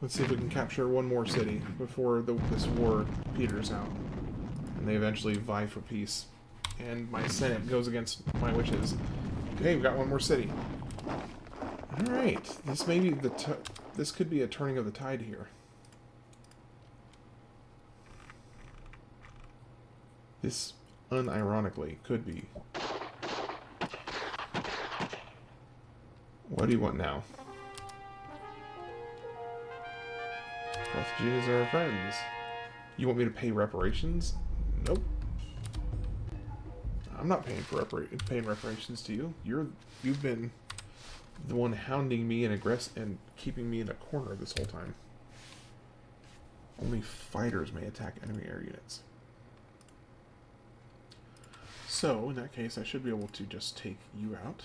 Let's see if we can capture one more city before this war peters out. And they eventually vie for peace. And my Senate goes against my wishes. Okay, we've got one more city. Alright, this may be this could be a turning of the tide here. This, unironically, could be. What do you want now? Carthaginians are our friends. You want me to pay reparations? Nope. I'm not paying for paying reparations to you. You've been the one hounding me and keeping me in a corner this whole time. Only fighters may attack enemy air units. So, in that case, I should be able to just take you out.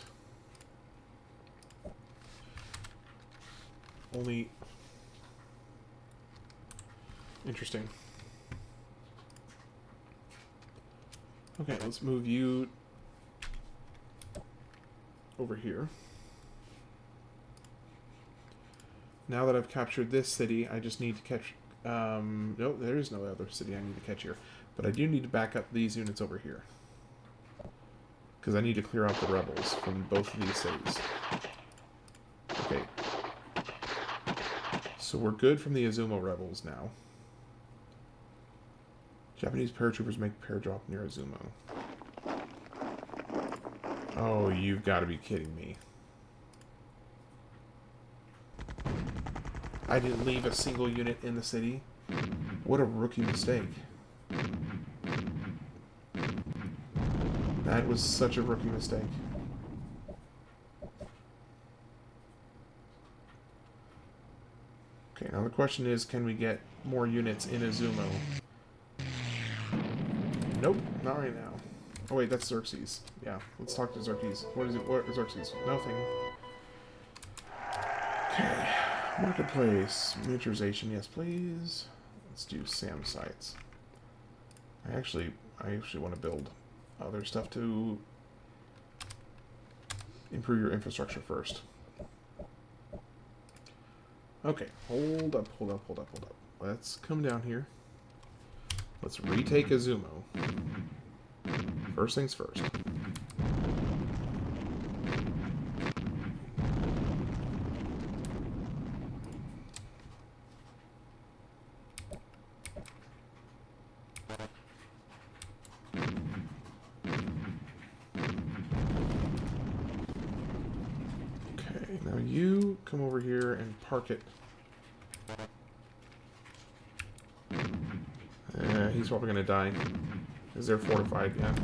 Only... Interesting. Okay, let's move you over here. Now that I've captured this city, I just need to catch... no, there is no other city I need to catch here. But I do need to back up these units over here. Because I need to clear out the rebels from both of these cities. Okay. So we're good from the Azuma rebels now. Japanese paratroopers make paradrop near Azuma. Oh, you've got to be kidding me. I didn't leave a single unit in the city? What a rookie mistake. That was such a rookie mistake. Okay, now the question is, can we get more units in Azuma? Nope, not right now. Oh wait, that's Xerxes. Yeah, let's talk to Xerxes. What is it? What is Xerxes? Nothing. Okay. Marketplace. Miniaturization, yes please. Let's do SAM sites. I actually want to build other stuff to improve your infrastructure first. Okay, hold up. Let's come down here. Let's retake Azuma. First things first. Okay, now you come over here and park it. He's probably gonna die. Because they're fortified, yeah.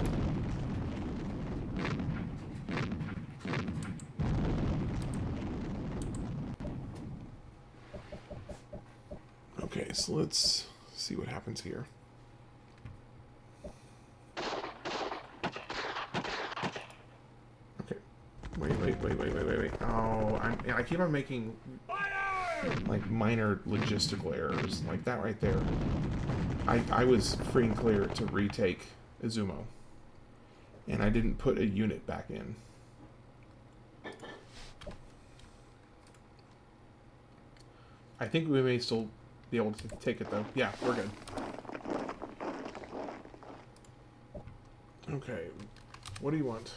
Okay, so let's see what happens here. Okay. Wait. Oh, I keep on making like minor logistical errors. Like that right there. I was free and clear to retake Azuma. And I didn't put a unit back in. I think we may still be able to take it though. Yeah, we're good. Okay. What do you want?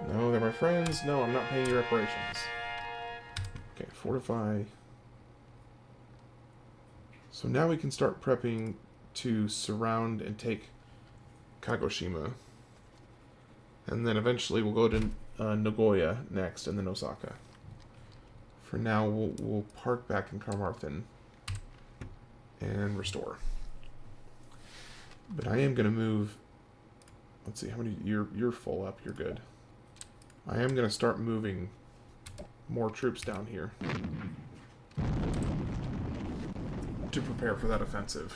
No, they're my friends. No, I'm not paying you reparations. Okay, fortify. So now we can start prepping to surround and take Kagoshima. And then eventually we'll go to Nagoya next, and then Osaka. For now, we'll park back in Carmarthen and restore. But I am going to move... Let's see, how many... You're full up, you're good. I am going to start moving more troops down here to prepare for that offensive.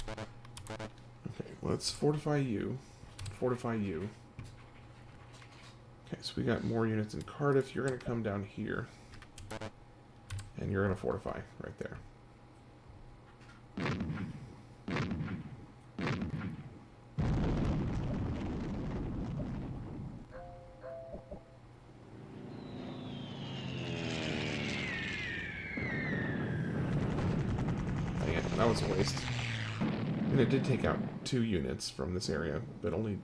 Okay, let's fortify you. Fortify you. Okay, so we got more units in Cardiff. You're going to come down here. And you're going to fortify right there. That was a waste. And it did take out 2 units from this area, but only...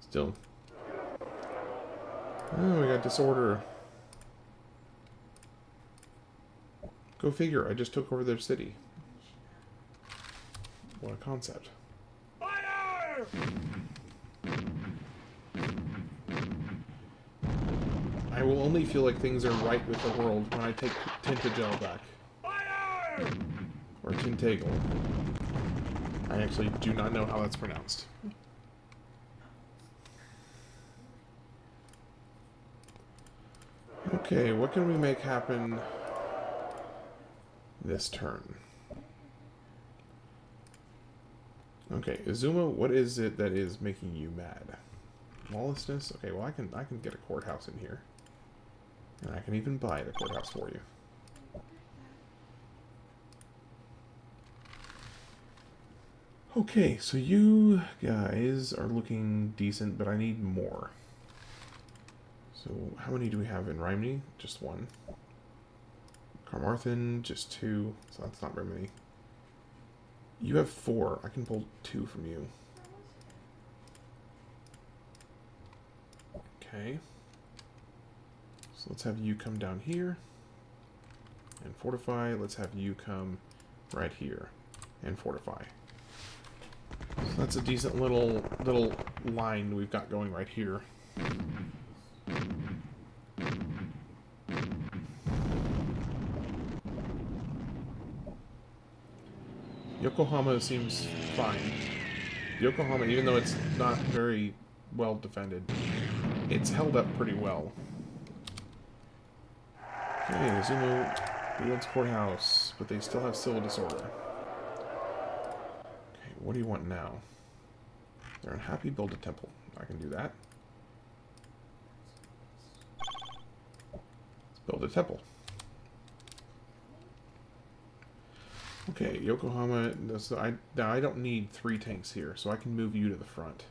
Still. Oh, we got disorder. Go figure, I just took over their city. What a concept. Fire! I will only feel like things are right with the world when I take Tintagel back. Fire! Or Tintagel. I actually do not know how that's pronounced. Okay, what can we make happen this turn? Okay, Izuma, what is it that is making you mad? Lawlessness? Okay, well I can get a courthouse in here. And I can even buy the courthouse for you. Okay, so you guys are looking decent, but I need more. So how many do we have in Rhymney? Just one. Carmarthen, just two. So that's not very many. You have 4. I can pull 2 from you. Okay. So let's have you come down here and fortify. Let's have you come right here and fortify. So that's a decent little line we've got going right here. Yokohama seems fine. Yokohama, even though it's not very well defended, it's held up pretty well. Okay, Izumo rebuilds courthouse, but they still have civil disorder. Okay, what do you want now? They're unhappy, build a temple. I can do that. Let's build a temple. Okay, Yokohama, so I don't need 3 tanks here, so I can move you to the front.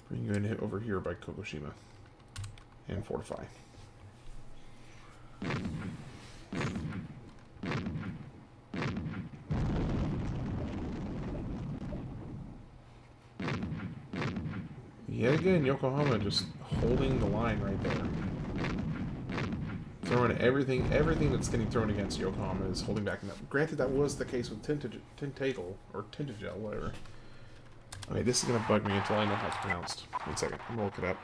Bring you in over here by Kokushima. And fortify. Yet again, Yokohama just holding the line right there. Throwing everything that's getting thrown against Yokohama is holding back. Now, granted, that was the case with Tintagel, or Tintagel, whatever. Okay, this is going to bug me until I know how it's pronounced. 1 second, I'm going to look it up.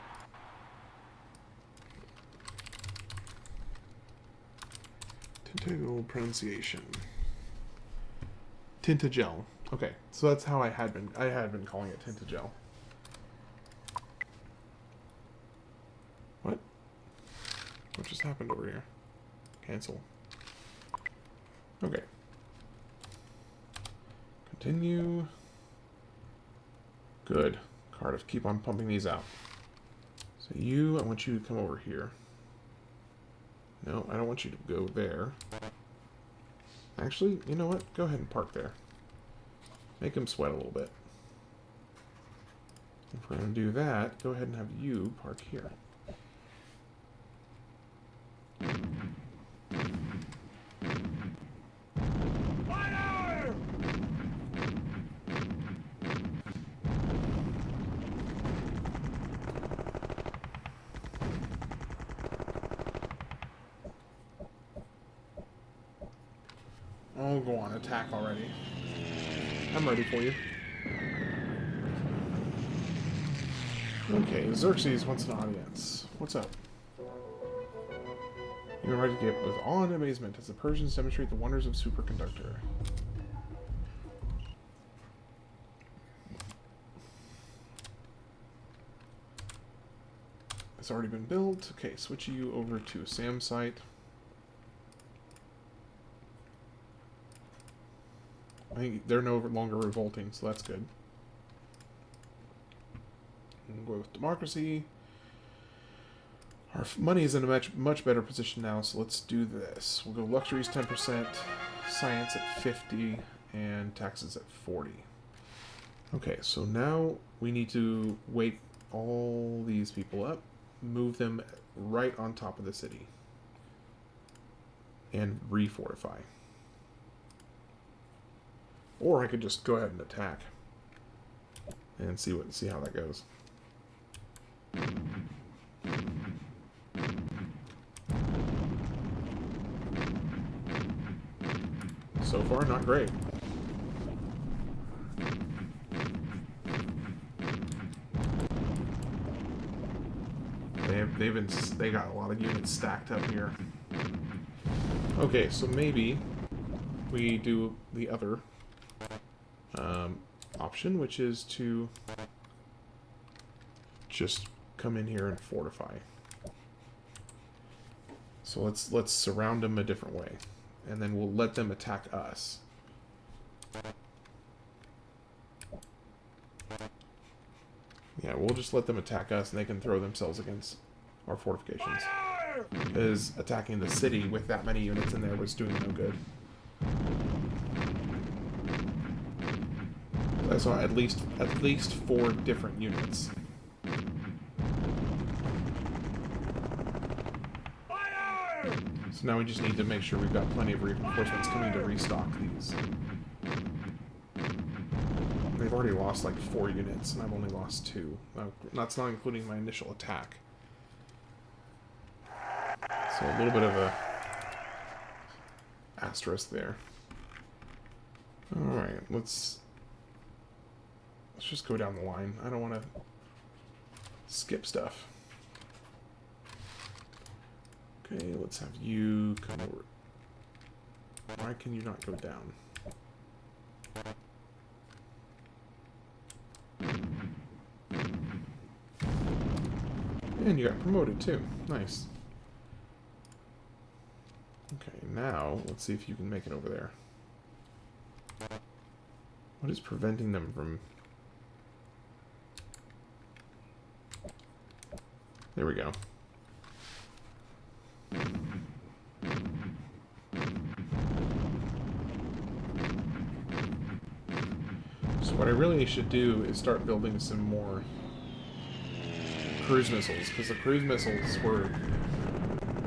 Tintagel pronunciation. Tintagel. Okay, so that's how I had been calling it Tintagel. What? What just happened over here? Cancel. Okay. Continue. Good. Cardiff, keep on pumping these out. So you, I want you to come over here. No, I don't want you to go there. Actually, you know what? Go ahead and park there. Make him sweat a little bit. If we're going to do that, go ahead and have you park here. Fire! Oh, go on, attack already. I'm ready for you. Okay, Xerxes wants an audience. What's up? You're ready to get with awe and amazement as the Persians demonstrate the wonders of superconductor. It's already been built. Okay, switch you over to Sam's site. I think they're no longer revolting, so that's good. We'll go with democracy. Our money is in a much better position now, so let's do this. We'll go luxuries 10%, science at 50, and taxes at 40. Okay, so now we need to wake all these people up, move them right on top of the city, and refortify. Or I could just go ahead and attack and see how that goes. So far, not great. They got a lot of units stacked up here. Okay, so maybe we do the other option, which is to just come in here and fortify. So let's surround them a different way, and then we'll let them attack us. Yeah, we'll just let them attack us, and they can throw themselves against our fortifications. Because attacking the city with that many units in there was doing no good. I saw at least 4 different units. So now we just need to make sure we've got plenty of reinforcements coming to restock these. They've already lost like 4 units, and I've only lost 2. That's not including my initial attack. So a little bit of a asterisk there. Alright, let's just go down the line. I don't want to skip stuff. Okay, let's have you come over. Why can you not go down? And you got promoted too. Nice. Okay, now let's see if you can make it over there. What is preventing them from... There we go. So what I really should do is start building some more cruise missiles, because the cruise missiles were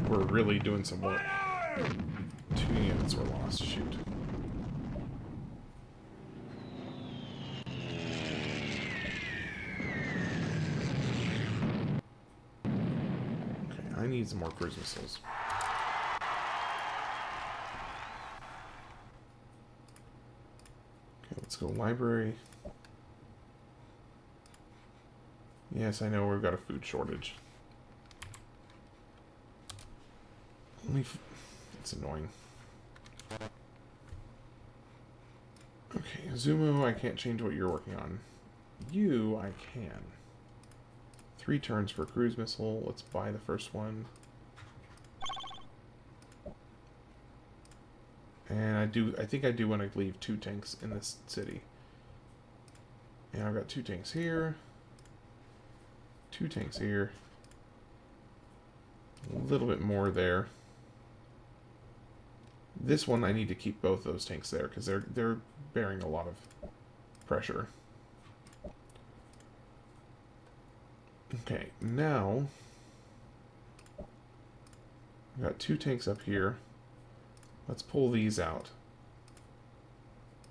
really doing some work. 2 units were lost. Shoot. Okay, I need some more cruise missiles. Okay, let's go library. Yes, I know we've got a food shortage. It's annoying. Okay, Zumo, I can't change what you're working on. You, I can. 3 turns for cruise missile. Let's buy the first one. And I think I do want to leave 2 tanks in this city. And I've got 2 tanks here. 2 tanks here. A little bit more there. This one I need to keep both those tanks there because they're bearing a lot of pressure. Okay, now I've got 2 tanks up here. Let's pull these out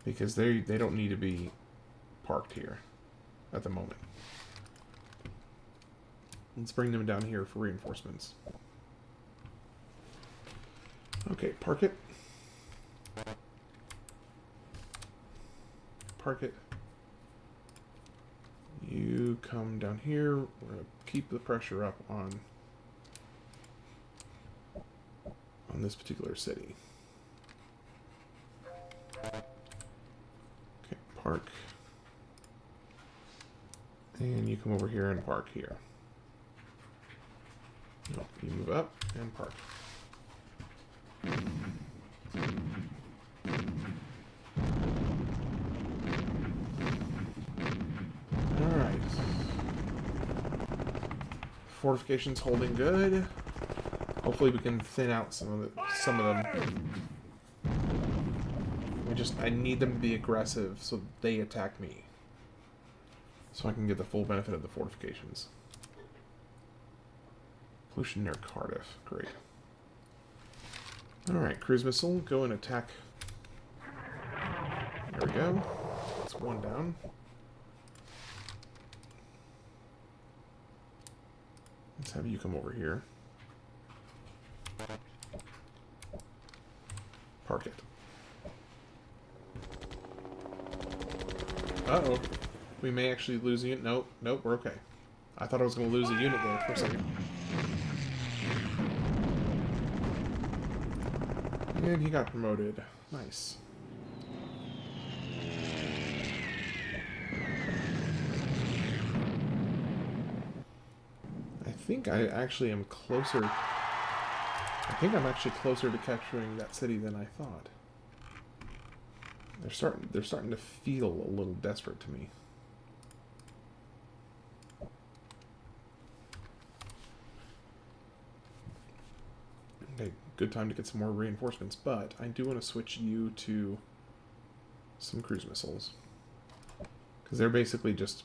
because they don't need to be parked here at the moment. Let's bring them down here for reinforcements. Okay, park it. Park it. You come down here. We're going to keep the pressure up on this particular city. Okay, park. And you come over here and park here. No, you move up and park. Alright. Fortifications holding good. Hopefully we can thin out some of them. I need them to be aggressive so they attack me. So I can get the full benefit of the fortifications. Pollution near Cardiff. Great. Alright, cruise missile, go and attack. There we go. That's 1 down. Let's have you come over here. Park it. Uh-oh. We may actually lose a unit. Nope, nope, we're okay. I thought I was going to lose a unit there for a second. And he got promoted. Nice. I think I actually am closer I think I'm actually closer to capturing that city than I thought. They're starting to feel a little desperate to me. Okay, good time to get some more reinforcements, but I do want to switch you to some cruise missiles. Because they're basically just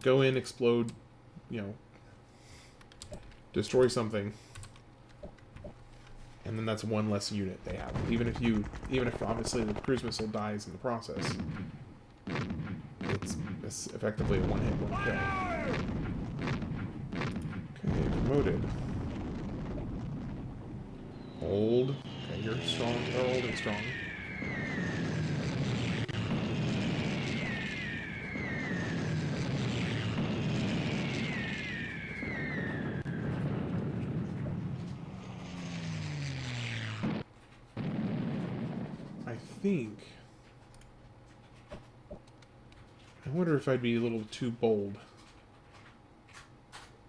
go in, explode, you know, destroy something, and then that's one less unit they have. Even if obviously the cruise missile dies in the process, it's effectively a one-hit, one kill. Okay, promoted. Hold. Okay, you're strong. You're old and strong. I wonder if I'd be a little too bold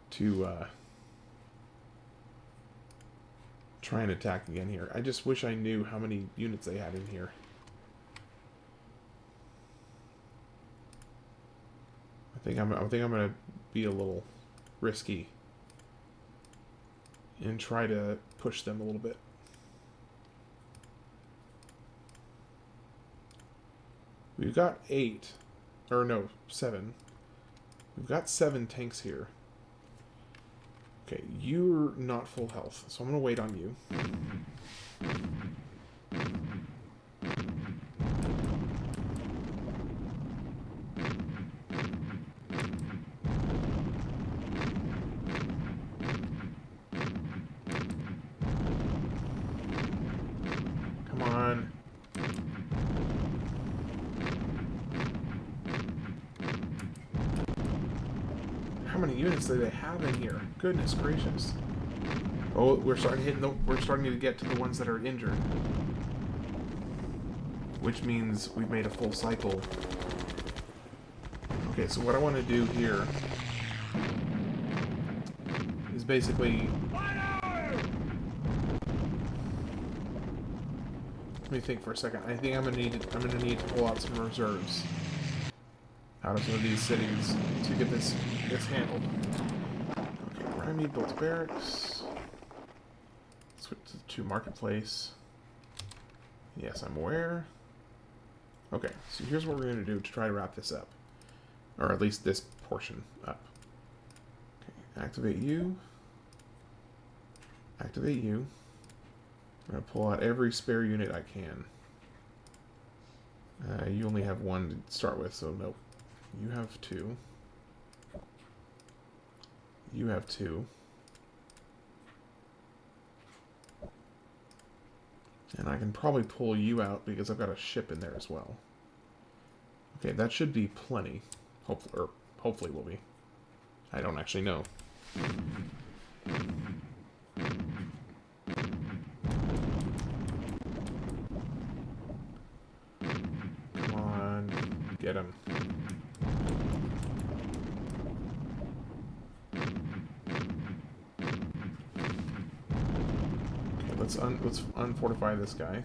to try and attack again here. I just wish I knew how many units they had in here. I think I'm gonna be a little risky and try to push them a little bit. We've got 8, or no, 7. We've got 7 tanks here. Okay, you're not full health, so I'm gonna wait on you. Come on. How many units do they have in here? Goodness gracious. Oh, we're starting to get to the ones that are injured. Which means we've made a full cycle. Okay, so what I want to do here is basically... Let me think for a second. I think I'm gonna need to pull out some reserves out of some of these cities to get this handled. Okay, Rymede built barracks. Switch to marketplace. Yes, I'm aware. Okay, so here's what we're going to do to try to wrap this up. Or at least this portion up. Okay, activate you. Activate you. I'm going to pull out every spare unit I can. You only have 1 to start with, so nope. You have 2. You have 2. And I can probably pull you out because I've got a ship in there as well. Okay, that should be plenty. Hopefully will be. I don't actually know. Come on, get him. Let's unfortify this guy.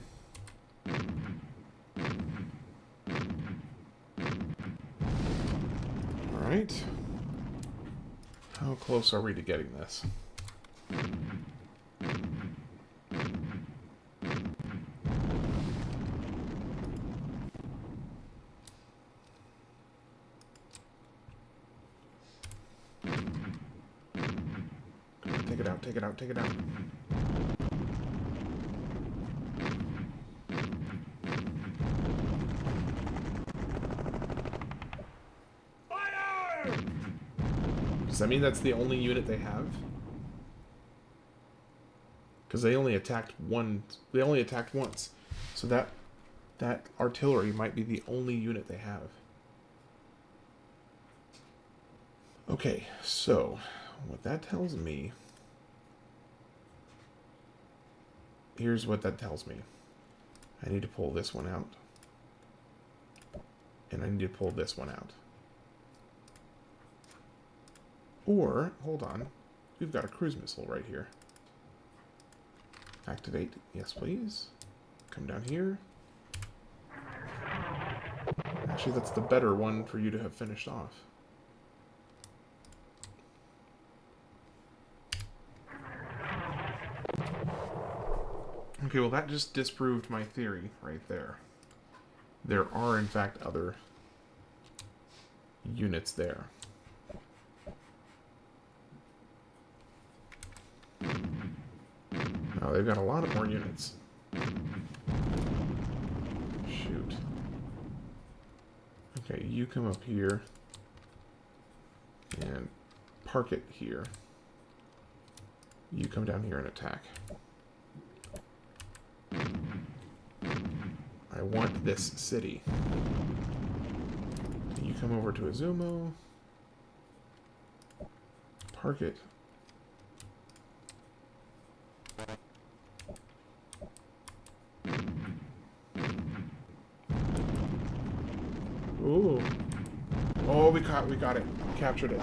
Alright. How close are we to getting this? Take it out, take it out, take it out. Does that mean that's the only unit they have? Because they only attacked one. They only attacked once, so that artillery might be the only unit they have. Okay, so what that tells me. Here's what that tells me. I need to pull this one out, and I need to pull this one out. Or, hold on, we've got a cruise missile right here. Activate. Yes, please. Come down here. Actually, that's the better one for you to have finished off. Okay, well that just disproved my theory right there. There are, in fact, other units there. Oh, they've got a lot of more units. Shoot. Okay, you come up here and park it here. You come down here and attack. I want this city. You come over to Izumo. Park it. Ooh. Oh, we got it. We captured it.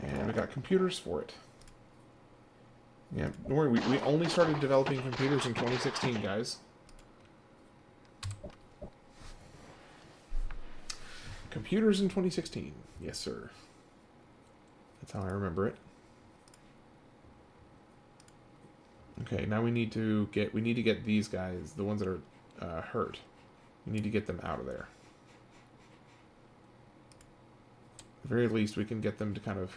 And we got computers for it. Yeah, don't worry, we only started developing computers in 2016, guys. Computers in 2016. Yes, sir. That's how I remember it. Okay, now we need to get these guys, the ones that are hurt. We need to get them out of there. At the very least, we can get them to kind of...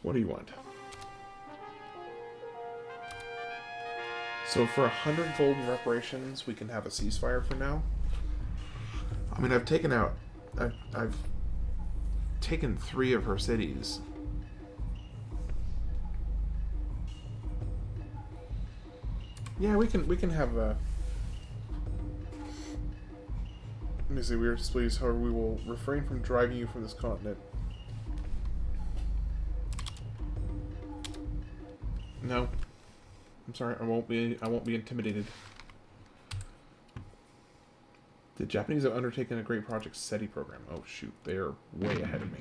What do you want? So for 100 gold reparations, we can have a ceasefire for now. I mean, I've taken 3 of her cities. Yeah, we can have a... Let me see, we are displeased, however we will refrain from driving you from this continent. No. I'm sorry, I won't be intimidated. The Japanese have undertaken a great project SETI program. Oh shoot, they are way ahead of me.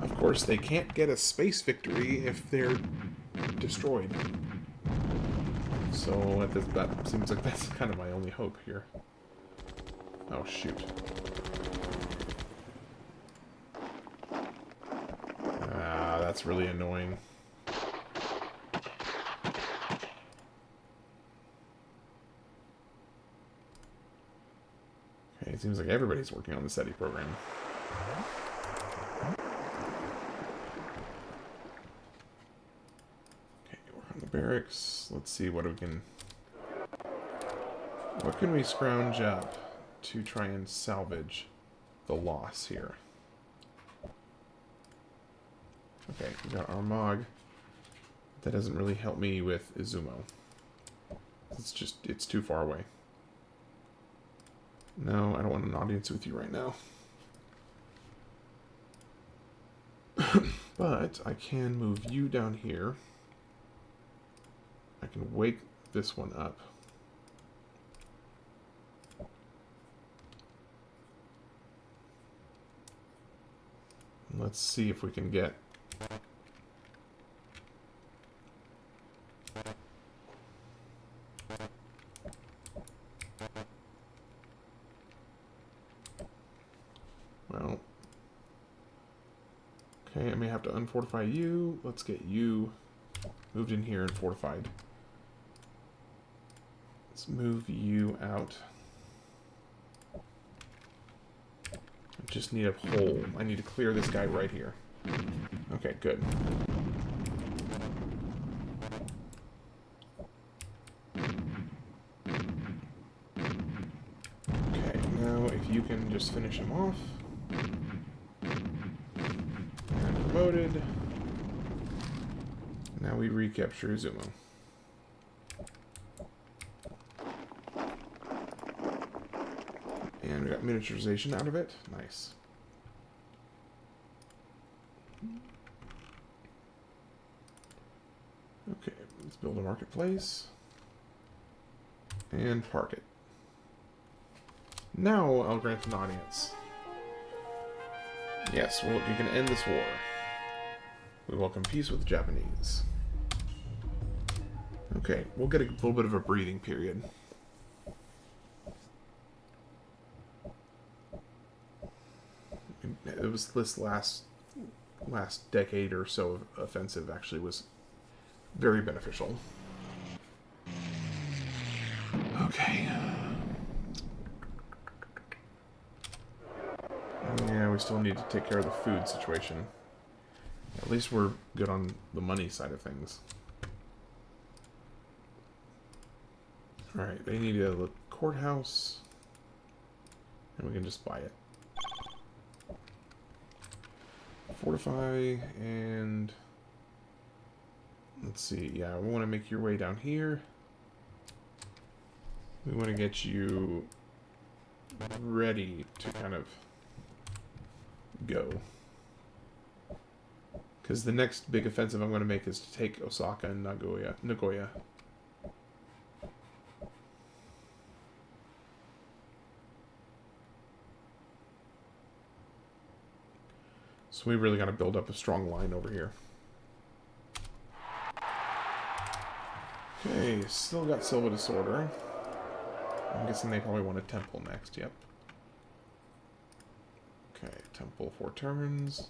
Of course, they can't get a space victory if they're destroyed. So that seems like that's kind of my only hope here. Oh shoot. Ah, that's really annoying. Okay, it seems like everybody's working on the SETI program. Okay, we're on the barracks. Let's see what can we scrounge up to try and salvage the loss here. Okay, we got Armagh. That doesn't really help me with Izumo. It's too far away. No, I don't want an audience with you right now. But I can move you down here. I can wake this one up. Let's see if we can get... Well... Okay, I may have to unfortify you. Let's get you moved in here and fortified. Let's move you out. I just need a hole. I need to clear this guy right here. Okay, good. Okay, now if you can just finish him off. And promoted. Now we recapture Izumo. And we got miniaturization out of it. Nice. Okay, let's build a marketplace. And park it. Now I'll grant an audience. Yes, well, you can end this war. We welcome peace with the Japanese. Okay, we'll get a little bit of a breathing period. It was this last decade or so of offensive actually was very beneficial. Okay. Yeah, we still need to take care of the food situation. At least we're good on the money side of things. Alright, they need a courthouse. And we can just buy it. Fortify, and... let's see, yeah, we want to make your way down here. We want to get you ready to kind of go. Because the next big offensive I'm going to make is to take Osaka and Nagoya. So we really got to build up a strong line over here. Okay, still got Silva Disorder. I'm guessing they probably want a temple next, yep. Okay, temple 4 turns.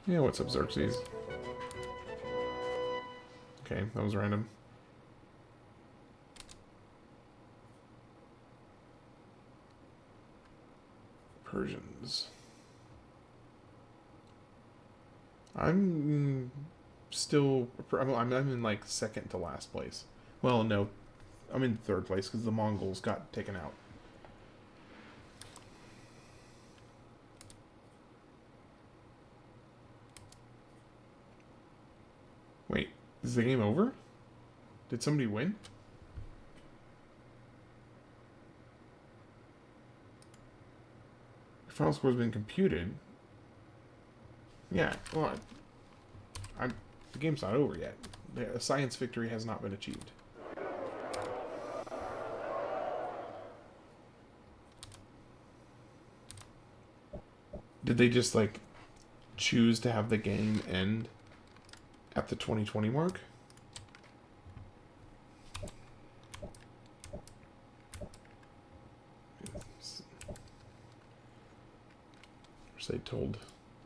Yeah, what's up, Xerxes? Okay, that was random. Persians. I'm still... I'm in, like, second to last place. Well, no. I'm in third place because the Mongols got taken out. Wait, is the game over? Did somebody win? Your final score has been computed. Yeah, well, the game's not over yet. A science victory has not been achieved. Did they just, like, choose to have the game end at the 2020 mark?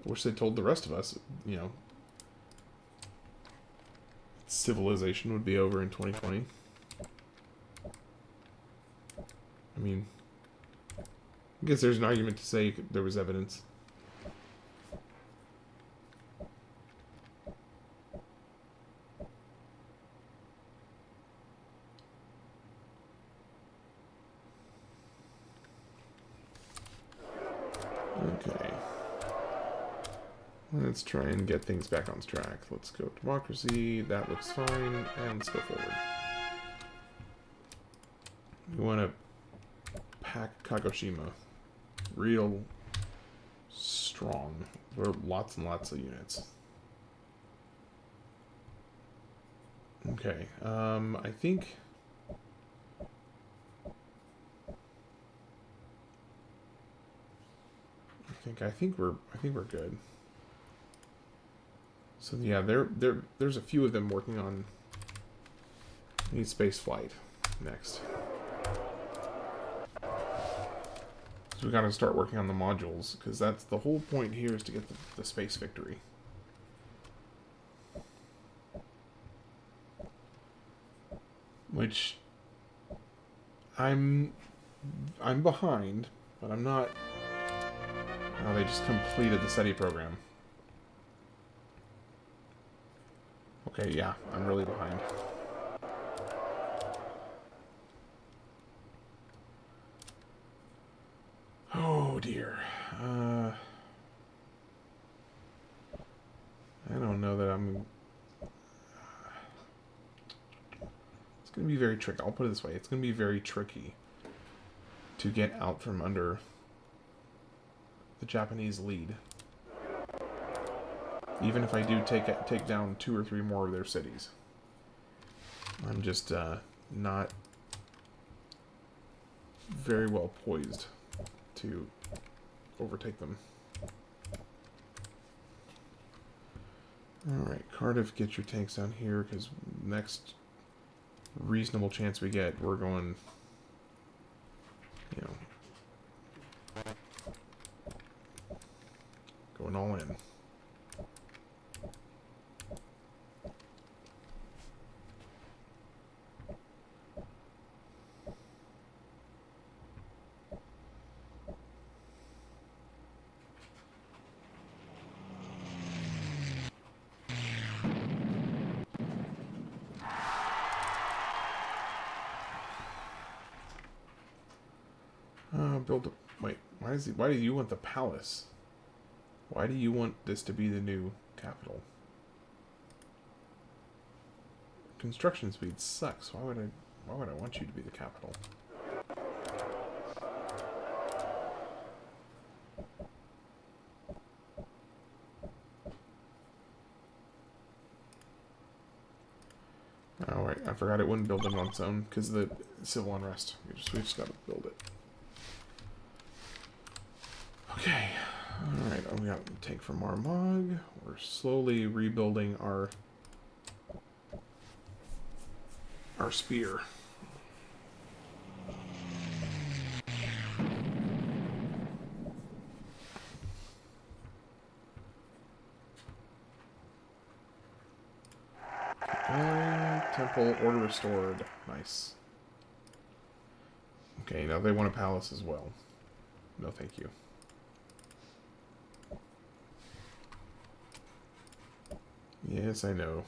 Wish they told the rest of us, you know, civilization would be over in 2020. I mean, I guess there's an argument to say there was evidence. Okay. Let's try and get things back on track. Let's go democracy. That looks fine. And let's go forward. We want to pack Kagoshima real strong. There are lots and lots of units. Okay. I think we're good. So yeah, there's a few of them working on. I need space flight next. So we gotta start working on the modules, because that's the whole point here, is to get the space victory. Which I'm behind, but I'm not. Oh, they just completed the SETI program. Okay, yeah, I'm really behind. Oh dear. I don't know that I'm... Let's going to be very tricky. I'll put it this way. It's going to be very tricky to get out from under the Japanese lead. Even if I do take down 2 or 3 more of their cities. I'm just not very well poised to overtake them. Alright, Cardiff, get your tanks down here, because next reasonable chance we get, we're going, you know, going all in. Build a... Wait, why do you want the palace? Why do you want this to be the new capital? Construction speed sucks. Why would I want you to be the capital? Oh wait, I forgot it wouldn't build it on its own because of the civil unrest. We just got to build it. Okay, alright, we got a tank from Armagh. We're slowly rebuilding our spear. Temple, order restored. Nice. Okay, now they want a palace as well. No, thank you. Yes, I know.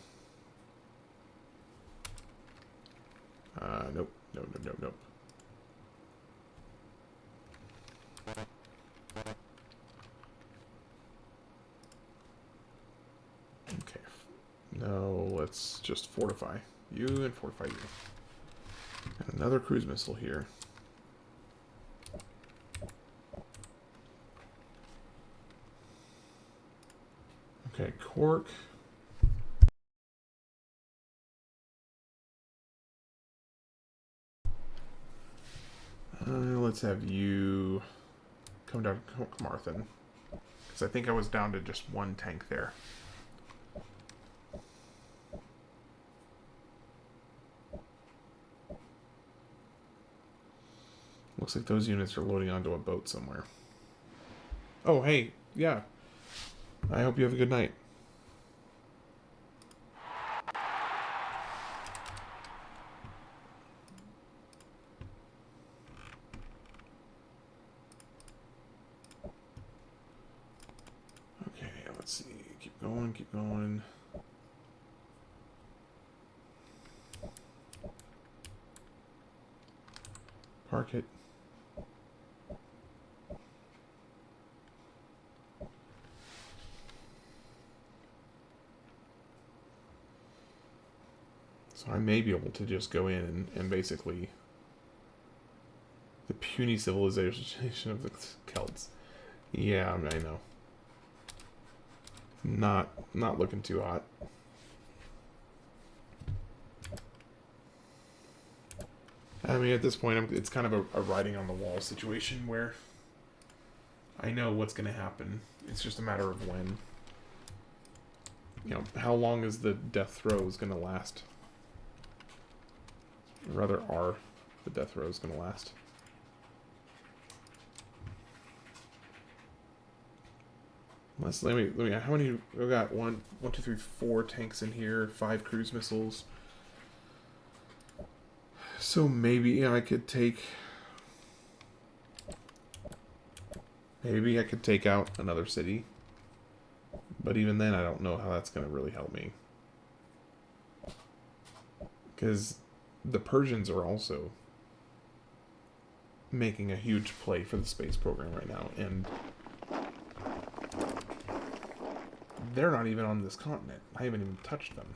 Nope. Nope. Okay. No, let's just fortify you and fortify you. And another cruise missile here. Okay, Cork. Let's have you come down to Carmarthen. Because I think I was down to just 1 tank there. Looks like those units are loading onto a boat somewhere. Oh, hey, yeah. I hope you have a good night. Okay, let's see. Keep going. Park it. So I may be able to just go in and basically the puny civilization of the Celts. Yeah, I know. Not looking too hot. I mean, at this point, it's kind of a writing on the wall situation where I know what's going to happen. It's just a matter of when. You know, how long is the death throes going to last? Or rather, are the death throes going to last? Let me. How many? We've got 1, 2, 3, 4 tanks in here, 5 cruise missiles. So maybe I could take. Maybe I could take out another city. But even then, I don't know how that's going to really help me. Because the Persians are also making a huge play for the space program right now. And they're not even on this continent. I haven't even touched them.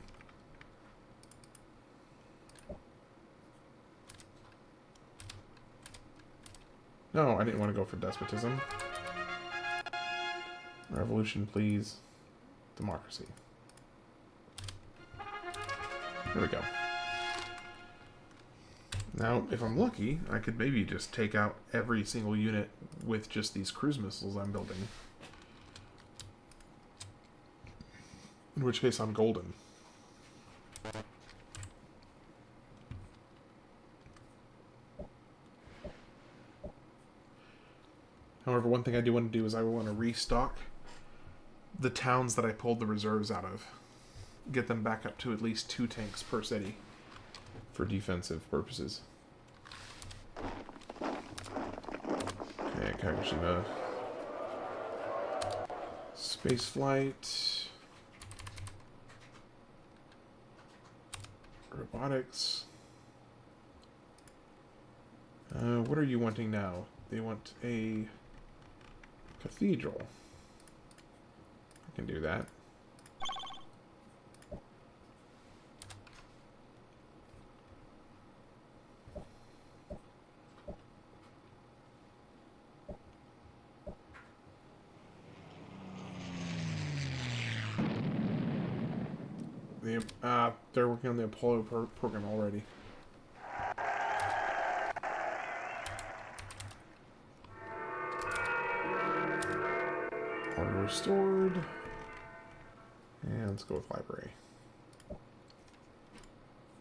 No, I didn't want to go for despotism. Revolution, please. Democracy. There we go. Now, if I'm lucky, I could maybe just take out every single unit with just these cruise missiles I'm building. In which case, I'm golden. However, one thing I do want to do is I want to restock the towns that I pulled the reserves out of. Get them back up to at least 2 tanks per city for defensive purposes. Okay, Kagoshima. Space flight. Robotics. What are you wanting now? They want a cathedral. I can do that. They're working on the Apollo program already. Order restored. And let's go with library.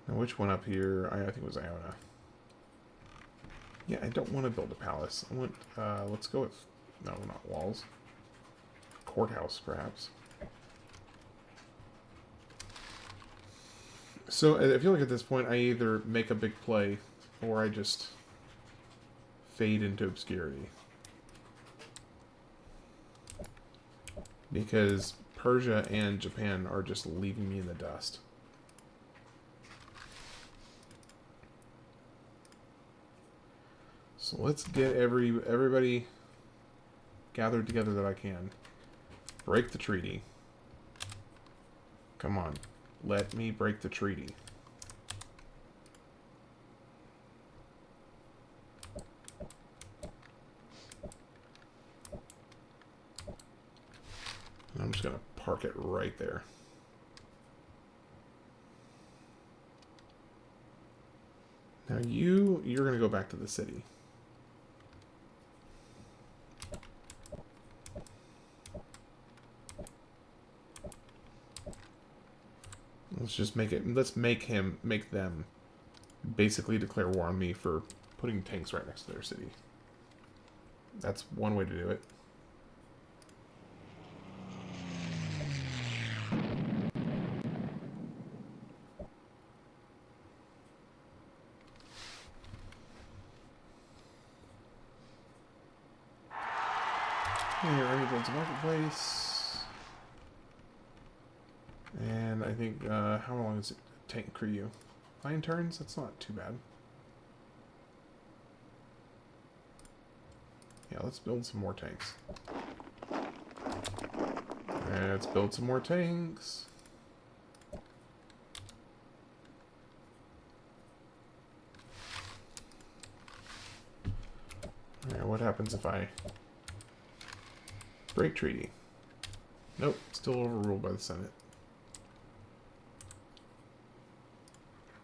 Now, which one up here? I think it was Iona. Yeah, I don't want to build a palace. I want, let's go with, no, not walls. Courthouse, perhaps. So, I feel like at this point, I either make a big play, or I just fade into obscurity. Because Persia and Japan are just leaving me in the dust. So let's get everybody gathered together that I can. Break the treaty. Come on. Let me break the treaty. I'm just going to park it right there. Now you're going to go back to the city. Let's make them basically declare war on me for putting tanks right next to their city. That's one way to do it. Here, Army builds a marketplace. And I think, how long does it tank crew you? 9 turns? That's not too bad. Yeah, let's build some more tanks. Let's build some more tanks. Alright, what happens if I break treaty? Nope, still overruled by the Senate.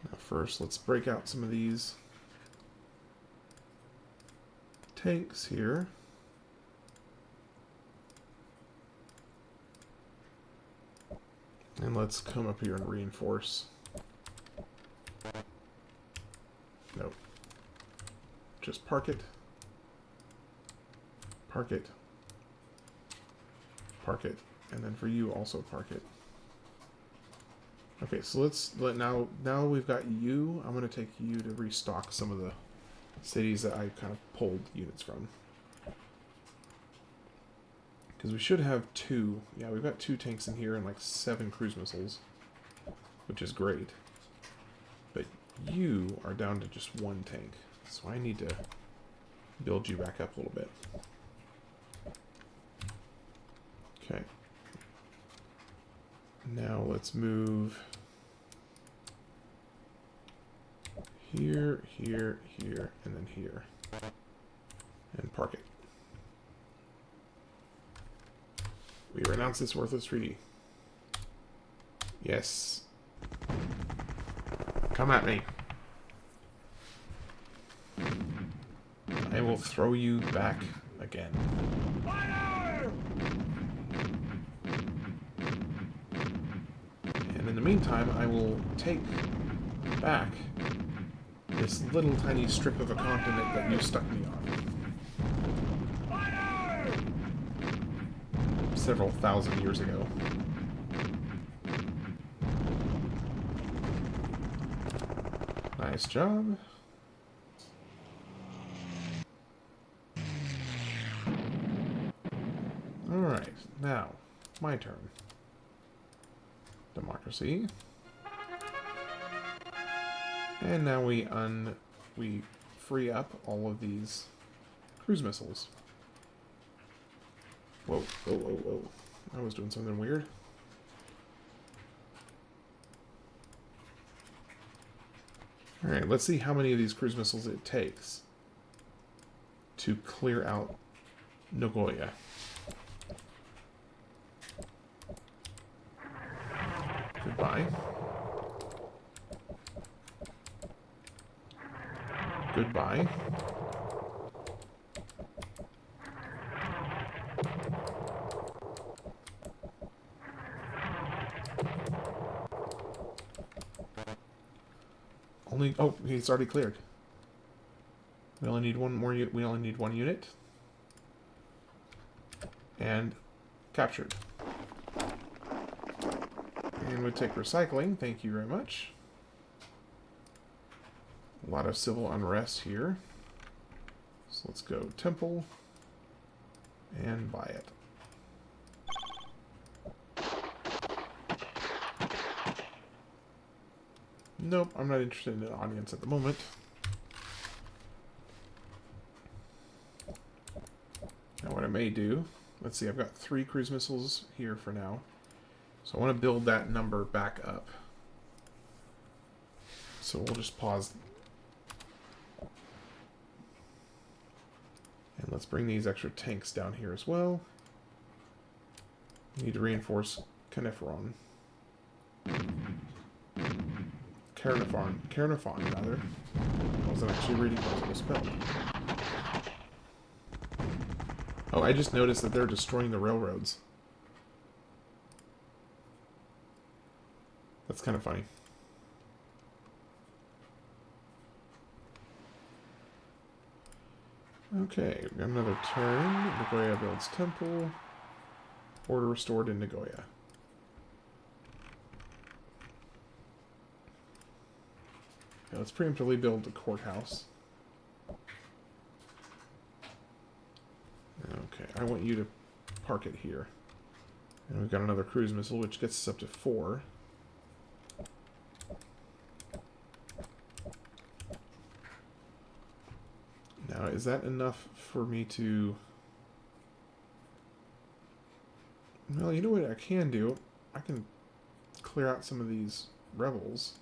Now first, let's break out some of these tanks here. And let's come up here and reinforce. Nope. Just park it. Park it. Park it. And then for you, also park it. Okay, so now we've got you. I'm going to take you to restock some of the cities that I kind of pulled units from. Because we should have 2. Yeah, we've got 2 tanks in here and like 7 cruise missiles. Which is great. But you are down to just 1 tank. So I need to build you back up a little bit. Okay. Now let's move here, here, here, and then here. And park it. We renounce this worthless treaty. Yes. Come at me. I will throw you back again. Fire! And in the meantime, I will take back this little tiny strip of a continent that you stuck me on Fire! several thousand years ago. Nice job. Alright, now, my turn. Democracy. And now we free up all of these cruise missiles. Whoa, whoa, whoa, whoa. I was doing something weird. Alright, let's see how many of these cruise missiles it takes to clear out Nagoya. Goodbye. Goodbye. Oh, he's already cleared. We only need one more. We only need one unit. And captured. And we take recycling. Thank you very much. A lot of civil unrest here. So let's go temple and buy it. Nope, I'm not interested in an audience at the moment. Now what I may do, let's see, I've got 3 cruise missiles here for now. So I want to build that number back up. So we'll just pause. And let's bring these extra tanks down here as well. Need to reinforce Caernarfon. Caernarfon, rather. I wasn't actually reading how it was spelled. Oh, I just noticed that they're destroying the railroads. That's kind of funny. Okay, we got another turn. Nagoya builds temple. Order restored in Nagoya. Okay, let's preemptively build the courthouse. Okay, I want you to park it here. And we've got another cruise missile, which gets us up to 4. Now, is that enough for me to... Well, you know what I can do? I can clear out some of these rebels.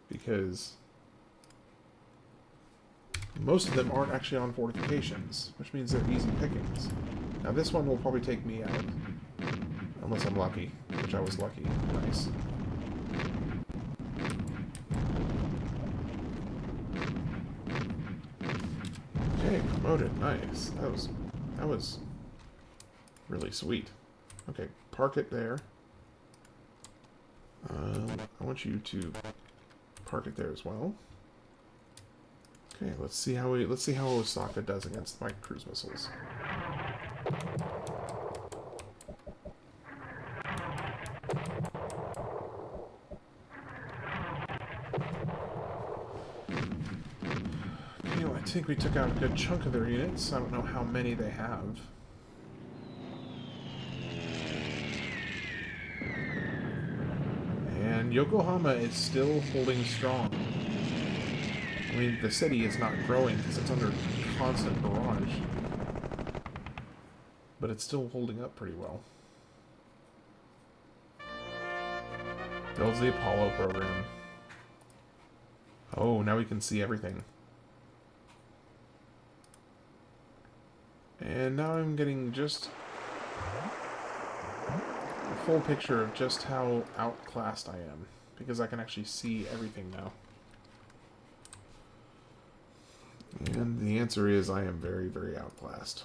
Because most of them aren't actually on fortifications, which means they're easy pickings. Now this one will probably take me out. Unless I'm lucky, which I was lucky. Nice. Okay, promoted. Nice. That was really sweet. Okay, park it there. I want you to park it there as well. Okay, let's see how Osaka does against my cruise missiles. Okay, well, I think we took out a good chunk of their units. I don't know how many they have. And Yokohama is still holding strong. I mean, the city is not growing because it's under constant barrage. But it's still holding up pretty well. Builds the Apollo program. Oh, now we can see everything. And now I'm getting just a full picture of just how outclassed I am. Because I can actually see everything now. And the answer is I am very, very outclassed.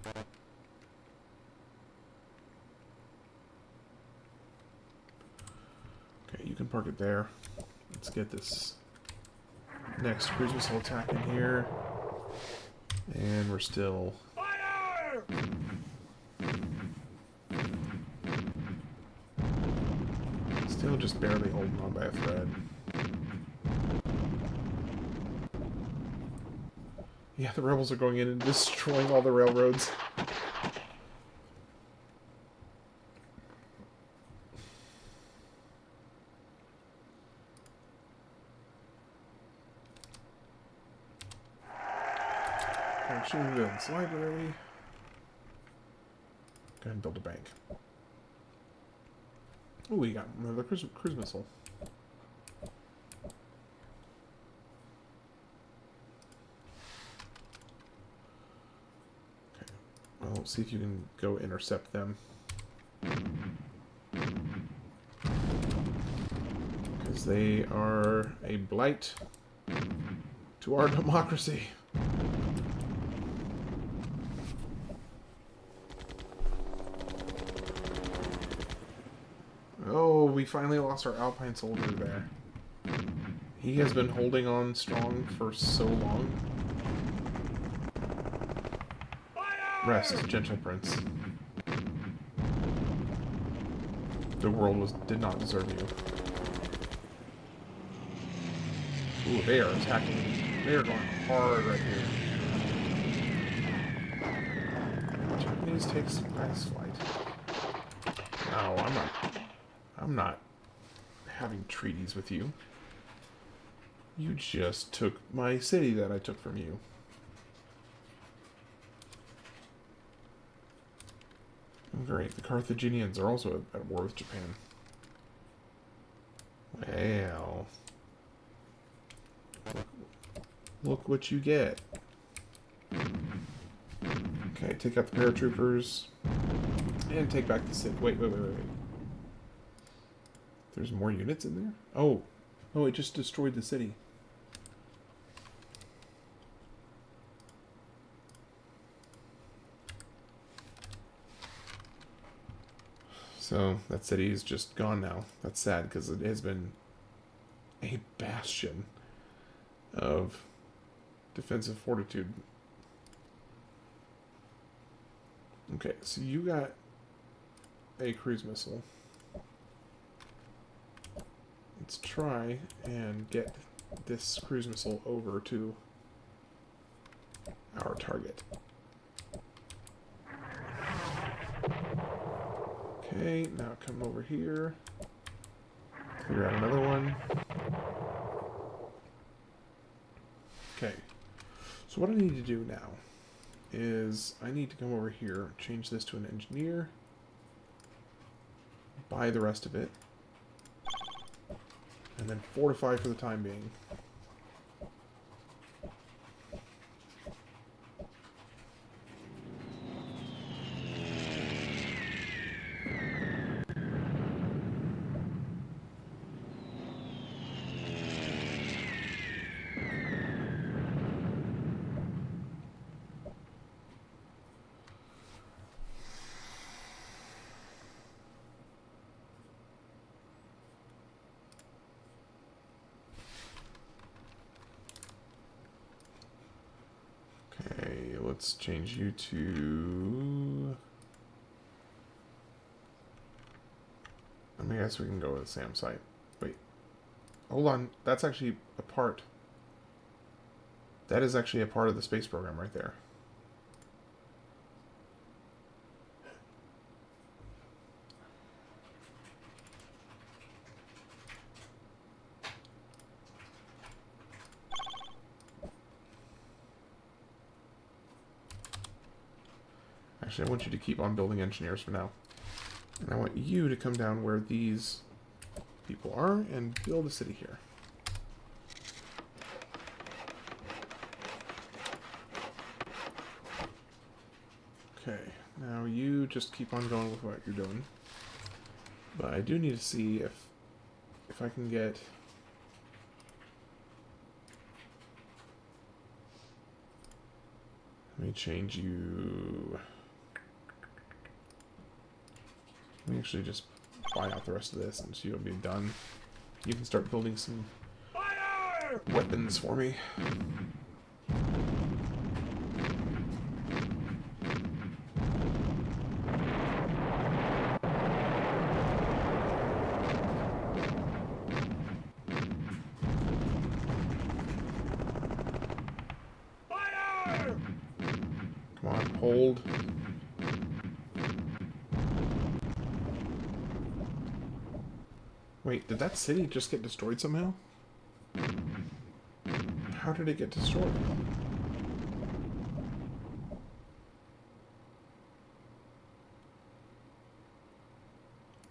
Okay, you can park it there. Let's get this next cruise missile attack in here. And we're still... Fire! Still just barely holding on by a thread. Yeah, the rebels are going in and destroying all the railroads. Machine builds library. Go ahead and build a bank. Oh, we got another cruise missile. Okay. Well, see if you can go intercept them. Because they are a blight to our democracy. Oh, we finally lost our Alpine soldier there. He has been holding on strong for so long. Rest, gentle prince. The world did not deserve you. Ooh, they are attacking. They are going hard right here. Japanese takes class flight. No, I'm not having treaties with you. You just took my city that I took from you. Great, the Carthaginians are also at war with Japan. Well, look what you get. Okay, take out the paratroopers and take back the city. Wait. There's more units in there? Oh, it just destroyed the city. So that city is just gone now. That's sad because it has been a bastion of defensive fortitude. Okay, so you got a cruise missile. Let's try and get this cruise missile over to our target. Okay, now come over here. Figure out another one. Okay, so what I need to do now is I need to come over here, change this to an engineer, buy the rest of it, and then fortify for the time being. Okay, let's change you to... I guess we can go with the SAM site. Wait. Hold on. That's actually a part. That is actually a part of the space program right there. Actually, I want you to keep on building engineers for now. And I want you to come down where these people are and build a city here. you just keep on going with what you're doing. But I do need to see if I can get... Let me change you... Let me actually just buy out the rest of this and you'll be done. You can start building some Fire! weapons for me. Fire! Come on, hold. Wait, did that city just get destroyed somehow? How did it get destroyed?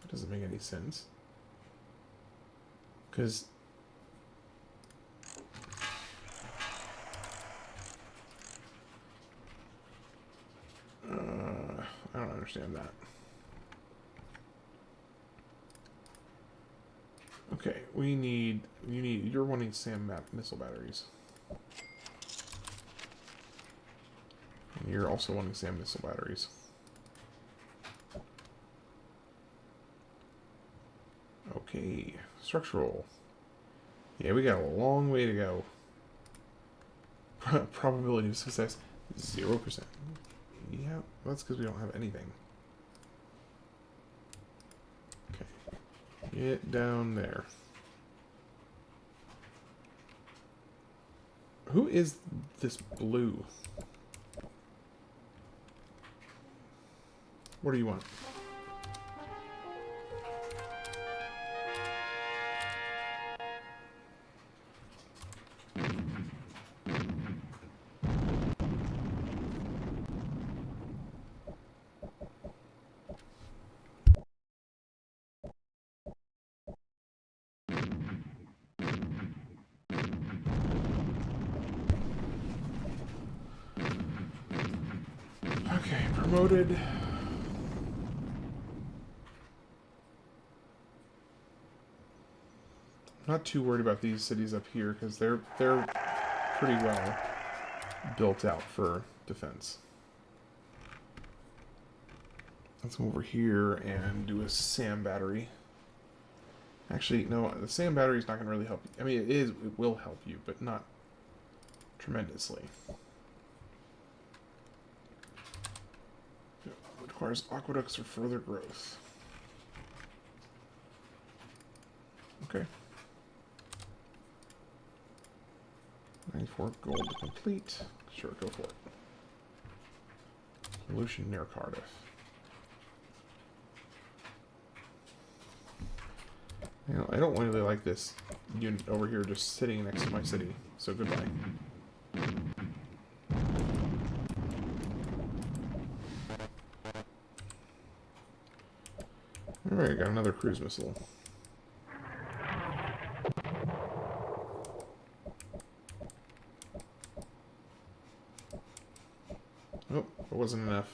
That doesn't make any sense. Because... I don't understand that. Okay, you're wanting SAM missile batteries. And you're also wanting SAM missile batteries. Okay, structural. Yeah, we got a long way to go. Probability of success, 0%. Yeah, that's because we don't have anything. Okay, get down there. Who is this blue? What do you want? Okay, promoted. I'm not too worried about these cities up here because they're pretty well built out for defense. Let's come over here and do a SAM battery. Actually, no, the SAM battery is not going to really help you. I mean, it will help you, but not tremendously. It requires aqueducts for further growth. Okay. 94 gold to complete. Sure, go for it. Solution near Cardiff. You know, I don't really like this unit over here just sitting next to my city, so goodbye. Alright, got another cruise missile. Oh, it wasn't enough.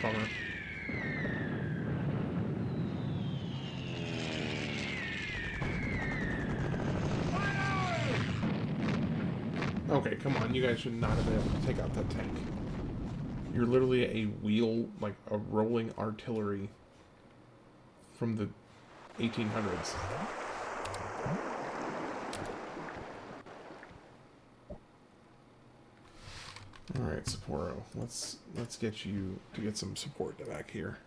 Bummer. Okay, come on. You guys should not have been able to take out that tank. You're literally a wheel, like a rolling artillery from the 1800s. Alright, Sapporo. Let's get you to get some support back here.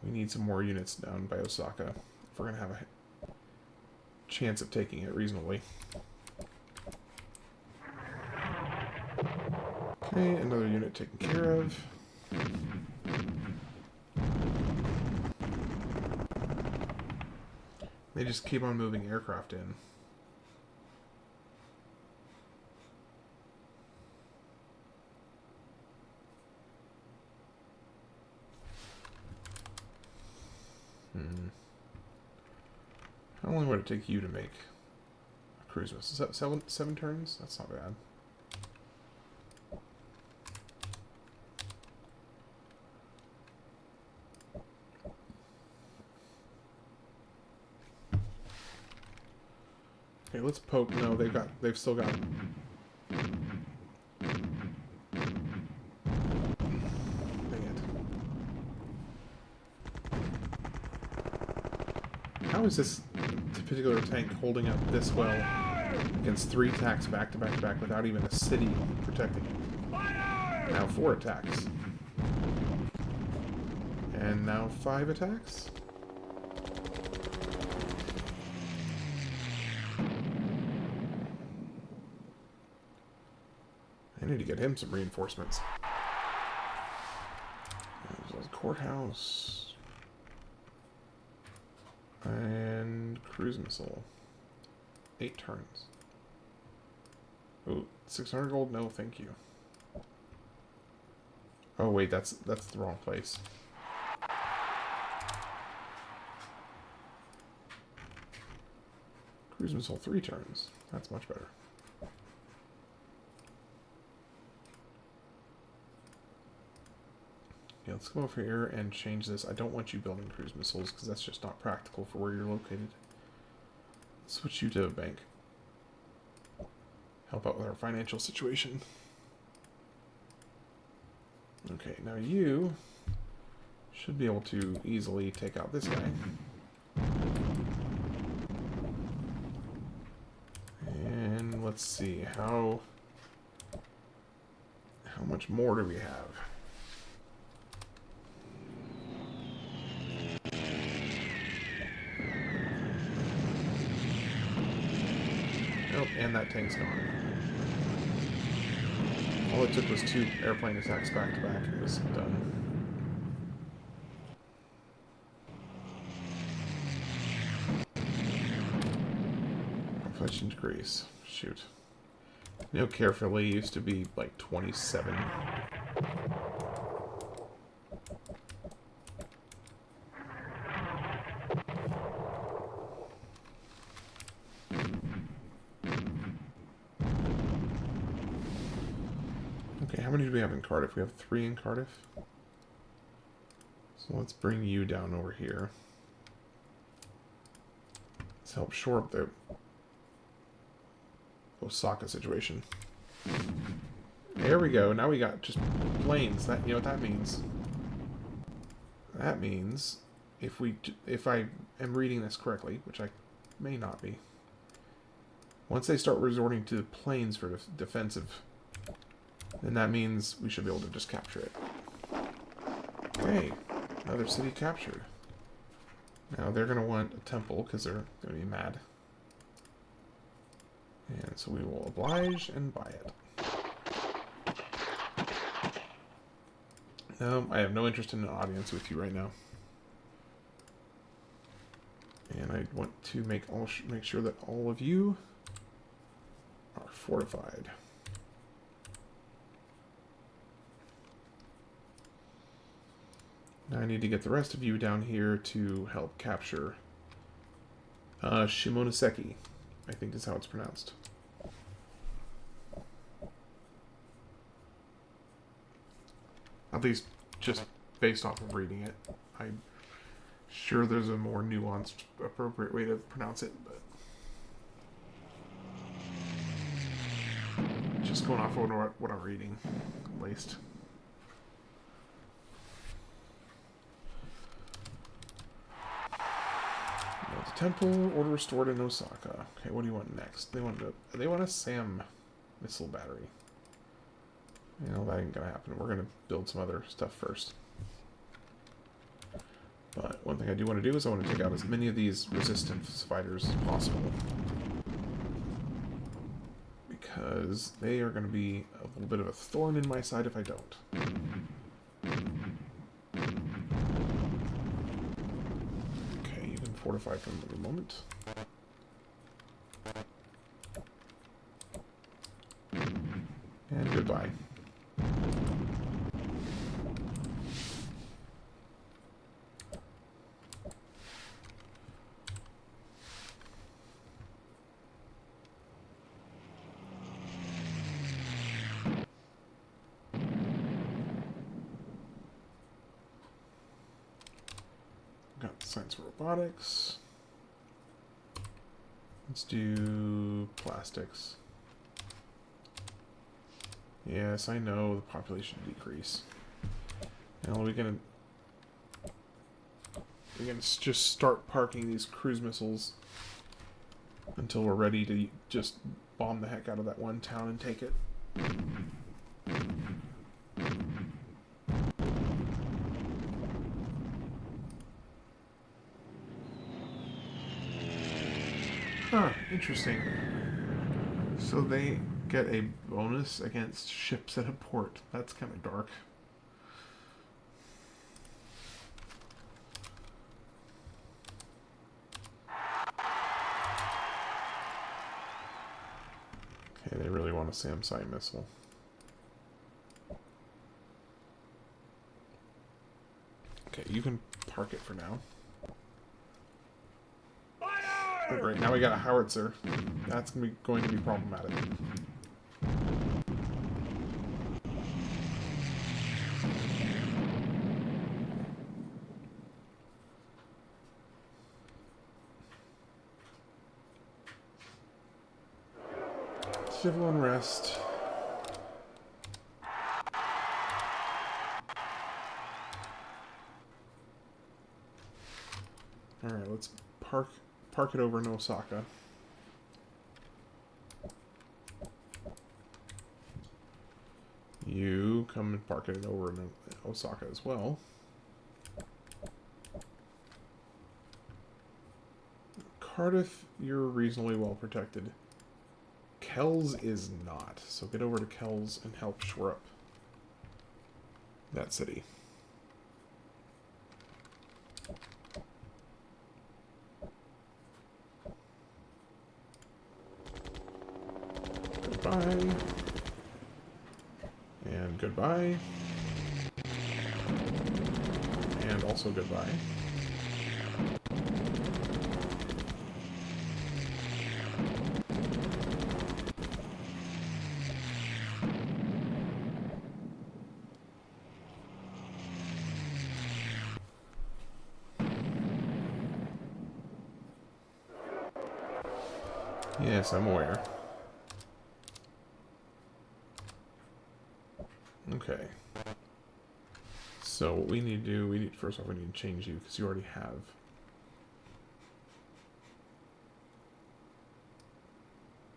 We need some more units down by Osaka if we're going to have a chance of taking it reasonably. Okay, another unit taken care of. They just keep on moving aircraft in. How long would it take you to make a cruise missile? Seven turns? That's not bad. Okay, let's poke. No, they've still got. How is this particular tank holding up this well against 3 attacks back to back to back without even a city protecting it? Now 4 attacks. And now 5 attacks? I need to get him some reinforcements. There's a courthouse. And cruise missile. 8 turns. Ooh, 600 gold? No, thank you. Oh wait, that's the wrong place. Cruise missile 3 turns. That's much better. Yeah, let's come over here and change this. I don't want you building cruise missiles because that's just not practical for where you're located. Switch you to a bank. Help out with our financial situation. Okay, now you should be able to easily take out this guy. And let's see, how much more do we have? Nope, and that tank's gone. All it took was 2 airplane attacks back to back and it was done. Population decrease. Shoot. You know, carefully used to be like 27. Okay, how many do we have in Cardiff? We have 3 in Cardiff. So let's bring you down over here. Let's help shore up the Osaka situation. There we go. Now we got just planes. That, you know what that means? That means if I am reading this correctly, which I may not be. Once they start resorting to planes for defensive, then that means we should be able to just capture it. Okay, another city captured. Now they're going to want a temple because they're going to be mad. And so we will oblige and buy it. I have no interest in an audience with you right now. And I want to make sure that all of you are fortified. Now I need to get the rest of you down here to help capture Shimonoseki, I think is how it's pronounced. At least just based off of reading it. I'm sure there's a more nuanced, appropriate way to pronounce it, but just going off of what I'm reading, at least. Temple, order restored in Osaka. Okay, what do you want next? They want a SAM missile battery. You know, that ain't gonna happen. We're gonna build some other stuff first. But one thing I do want to do is I want to take out as many of these resistance fighters as possible. Because they are going to be a little bit of a thorn in my side if I don't. Fortified for the moment. And goodbye. science and robotics. Let's do plastics. Yes, I know the population decrease. And we're gonna just start parking these cruise missiles until we're ready to just bomb the heck out of that one town and take it. Huh, interesting. So they get a bonus against ships at a port. That's kind of dark. Okay, they really want a SAM-SI missile. Okay, you can park it for now. Oh, great, now we got a howitzer. That's going to be problematic. Civil unrest. Alright, let's park it over in Osaka. You come and park it over in Osaka as well. Cardiff, you're reasonably well protected. Kells is not, so get over to Kells and help shore up that city. Goodbye. And goodbye. And also goodbye. Yes, I'm aware. Okay. So what we need to do, first off we need to change you because you already have.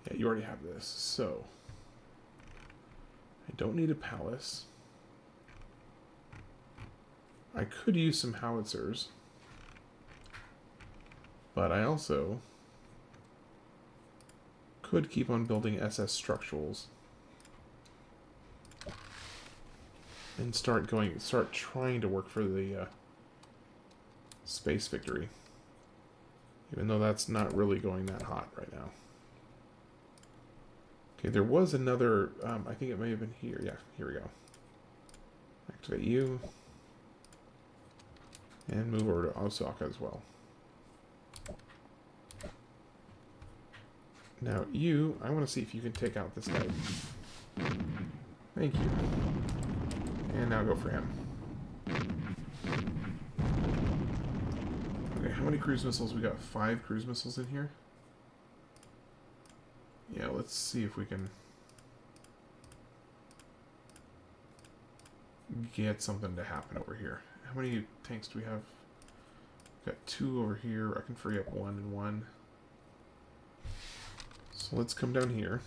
Yeah, you already have this. So I don't need a palace. I could use some howitzers, but I also could keep on building SS structurals and start trying to work for the space victory, even though that's not really going that hot right now. Okay, there was another, I think it may have been here. Yeah, here we go. Activate you and move over to Osaka as well. Now you, I want to see if you can take out this guy. Thank you. And now go for him. Okay, how many cruise missiles? We got 5 cruise missiles in here. Yeah, let's see if we can get something to happen over here. How many tanks do we have? We've got 2 over here. I can free up 1 and 1. So let's come down here.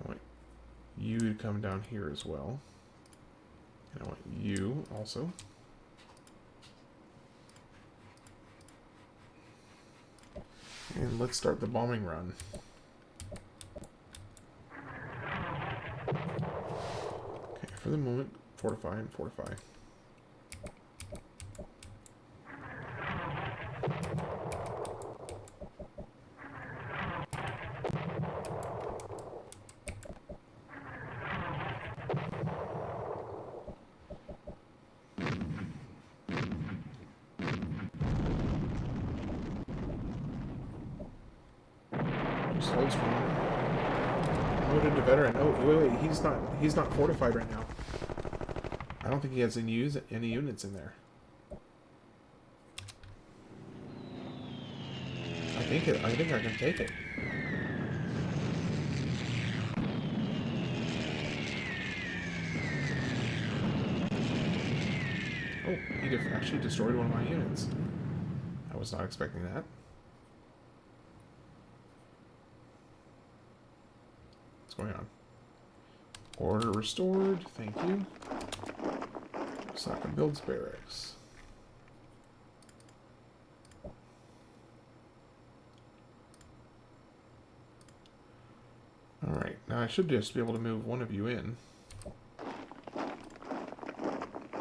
I want you to come down here as well. And I want you also. And let's start the bombing run. Okay, for the moment, fortify and fortify. Just hold strong. Promoted to veteran. Oh, wait, he's not fortified right now. I don't think he has any units in there. I think I can take it. Oh, he actually destroyed one of my units. I was not expecting that. What's going on? Order restored. Thank you. Saka builds barracks. Alright, now I should just be able to move one of you in.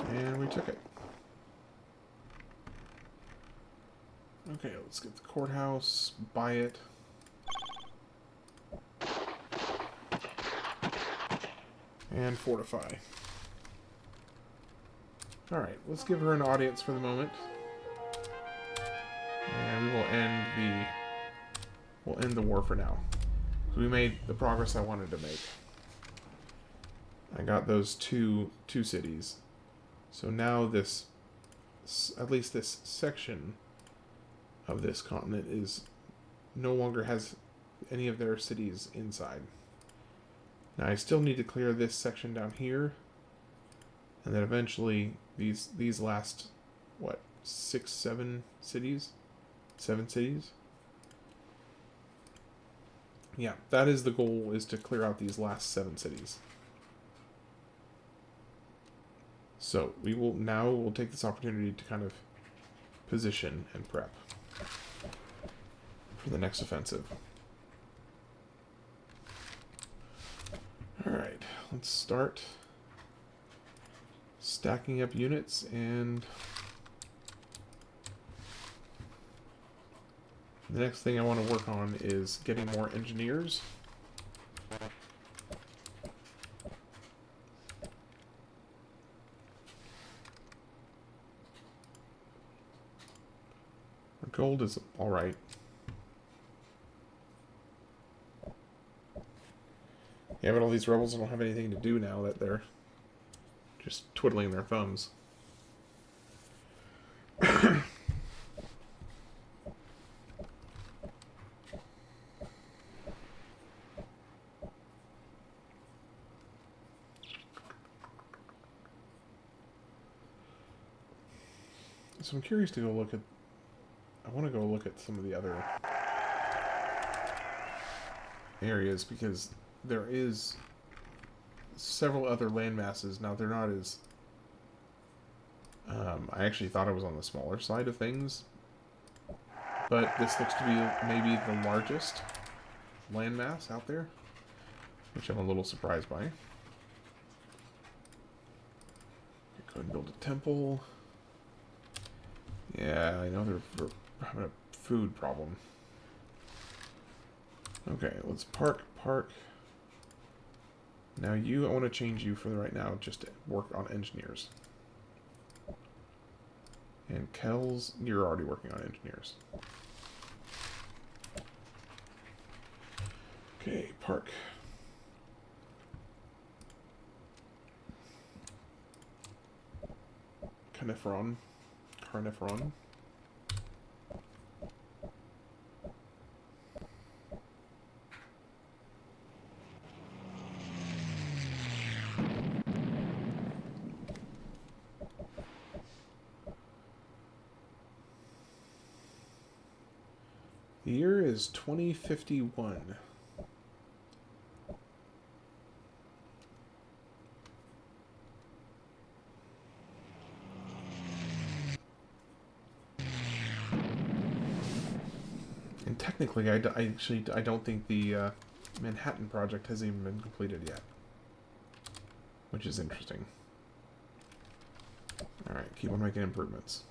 And we took it. Okay, let's get the courthouse, buy it. And fortify. Alright, let's give her an audience for the moment. And we will end the war for now. So we made the progress I wanted to make. I got those two cities. So now this, at least this section of this continent is no longer has any of their cities inside. Now I still need to clear this section down here, and then eventually these last, what, 7 cities? 7 cities? Yeah, that is the goal, is to clear out these last 7 cities. So we'll take this opportunity to kind of position and prep for the next offensive. Alright, let's start stacking up units, and the next thing I want to work on is getting more engineers. Our gold is alright. Yeah, but all these rebels don't have anything to do now that they're just twiddling their thumbs. So I'm curious to go look at... I want to go look at some of the other areas, because there is several other land masses. Now, they're not as... I actually thought I was on the smaller side of things, but this looks to be maybe the largest landmass out there, which I'm a little surprised by. Go ahead and build a temple. Yeah, I know they're having a food problem. Okay, let's park. Now I want to change you for right now, just to work on engineers. And Kells, you're already working on engineers. Okay, park. Carnifron. The year is 2051. And technically, I don't think the Manhattan Project has even been completed yet, which is interesting. Alright, keep on making improvements.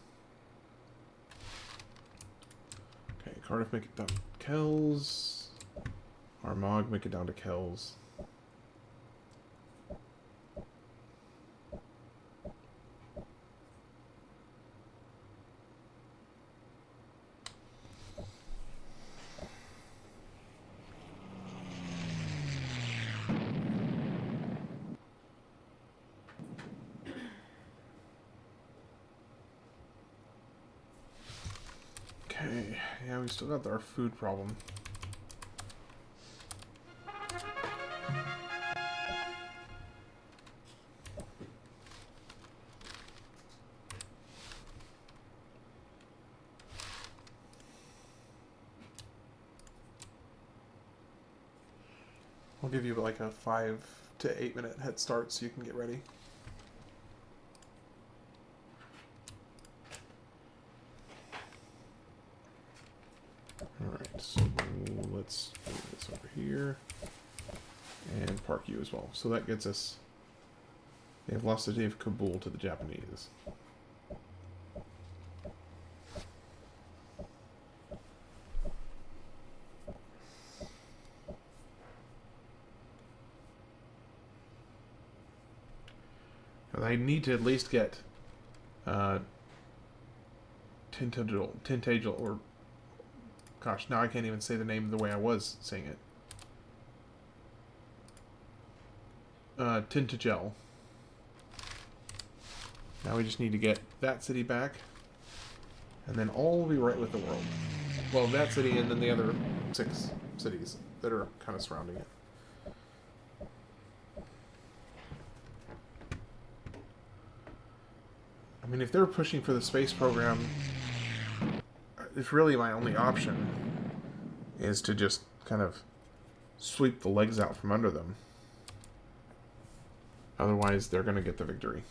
Okay, Cardiff, make it down to Kells. Armagh, make it down to Kells. Okay, yeah, we still got our food problem. I'll give you like a 5 to 8 minute head start so you can get ready. Alright, so let's move this over here and park you as well. So that gets us. They have lost the city of Kabul to the Japanese. I need to at least get Tintagel, or gosh, now I can't even say the name the way I was saying it. Tintagel. Now we just need to get that city back, and then all will be right with the world. Well, that city and then the other 6 cities that are kind of surrounding it. I mean, if they're pushing for the space program, it's really my only option is to just kind of sweep the legs out from under them. Otherwise, they're going to get the victory.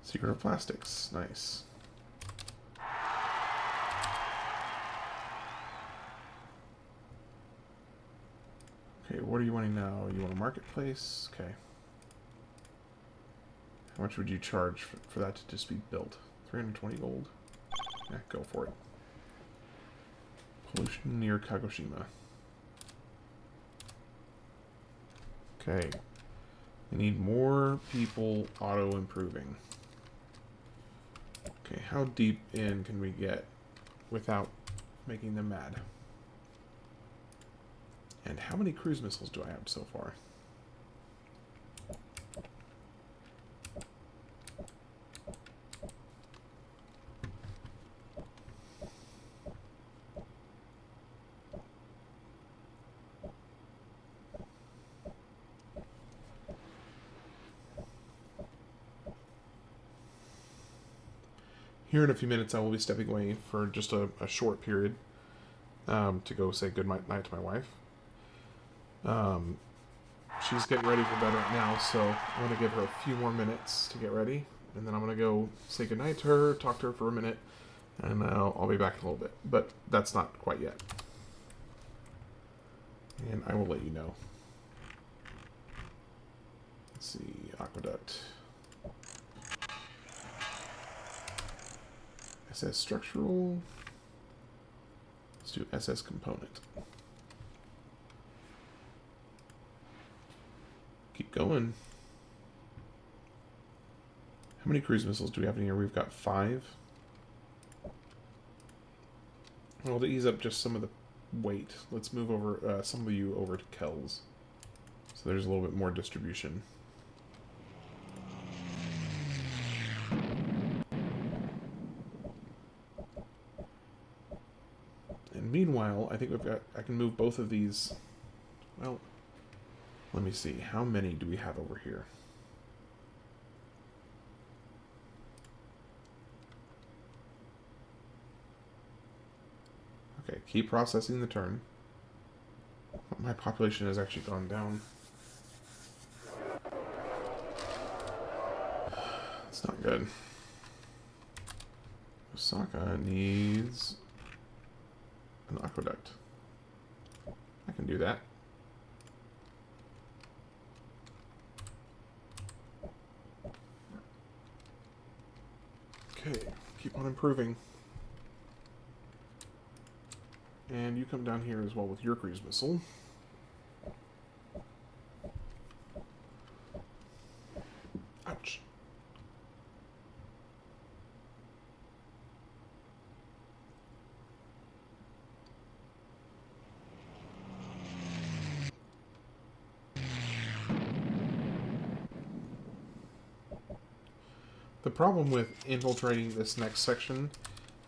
Secret of Plastics. Nice. Okay, what are you wanting now? You want a marketplace? Okay. How much would you charge for that to just be built? 320 gold? Yeah, go for it. Pollution near Kagoshima. Okay. We need more people auto-improving. Okay, how deep in can we get without making them mad? And how many cruise missiles do I have so far? Here in a few minutes, I will be stepping away for just a short period to go say good night to my wife. She's getting ready for bed right now, so I'm going to give her a few more minutes to get ready. And then I'm going to go say good night to her, talk to her for a minute, and I'll be back in a little bit. But that's not quite yet. And I will let you know. Let's see, Aqueduct. SS Structural. Let's do SS Component. Keep going. How many cruise missiles do we have in here? We've got 5. Well, to ease up just some of the weight, let's move over some of you over to Kells. So there's a little bit more distribution. And meanwhile, I think I can move both of these. Well, let me see. How many do we have over here? Okay, keep processing the turn. My population has actually gone down. That's not good. Osaka needs an aqueduct. I can do that. Okay, keep on improving. And you come down here as well with your cruise missile. The problem with infiltrating this next section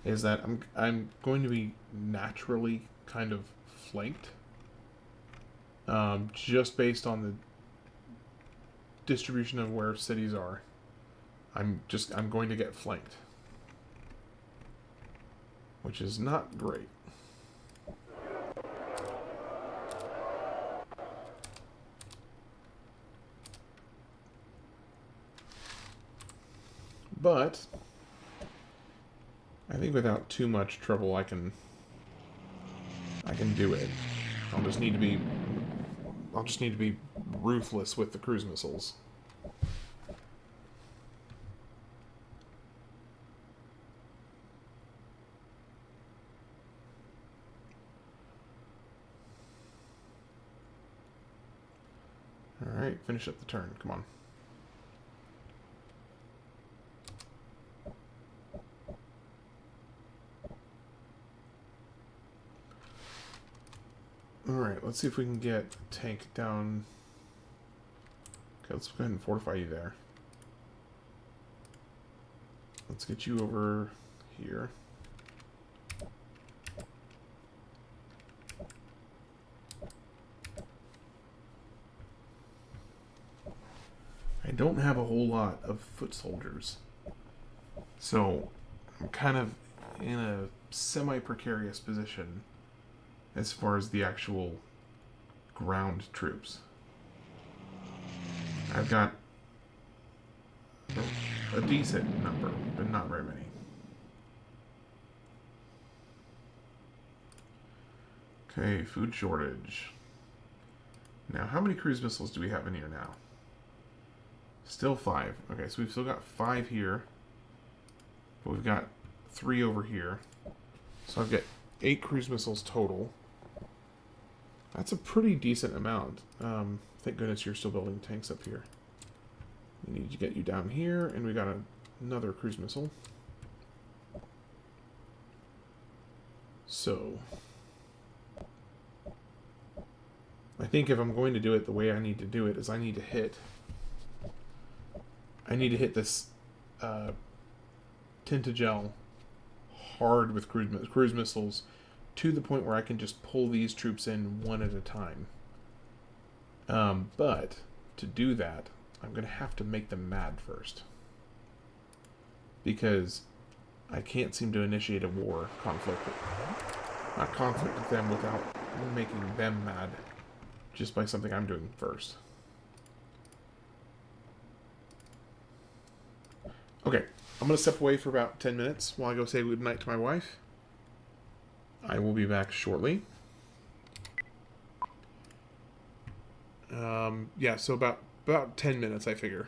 is that I'm going to be naturally kind of flanked, just based on the distribution of where cities are. I'm going to get flanked, which is not great. But I think without too much trouble I can do it. I'll just need to be ruthless with the cruise missiles. Alright, finish up the turn. Come on. Alright, let's see if we can get a tank down. Okay, let's go ahead and fortify you there. Let's get you over here. I don't have a whole lot of foot soldiers, so I'm kind of in a semi-precarious position as far as the actual ground troops. I've got a decent number, but not very many. Okay, food shortage. Now, how many cruise missiles do we have in here now? Still 5. Okay, so we've still got 5 here. But we've got 3 over here. So I've got 8 cruise missiles total. That's a pretty decent amount. Thank goodness you're still building tanks up here. We need to get you down here, and we got another cruise missile. So I think if I'm going to do it the way I need to do it is I need to hit this Tintagel hard with cruise missiles to the point where I can just pull these troops in one at a time. But to do that, I'm going to have to make them mad first. Because I can't seem to initiate a conflict with them without making them mad just by something I'm doing first. Okay, I'm going to step away for about 10 minutes while I go say goodnight to my wife. I will be back shortly. Yeah, so about 10 minutes, I figure.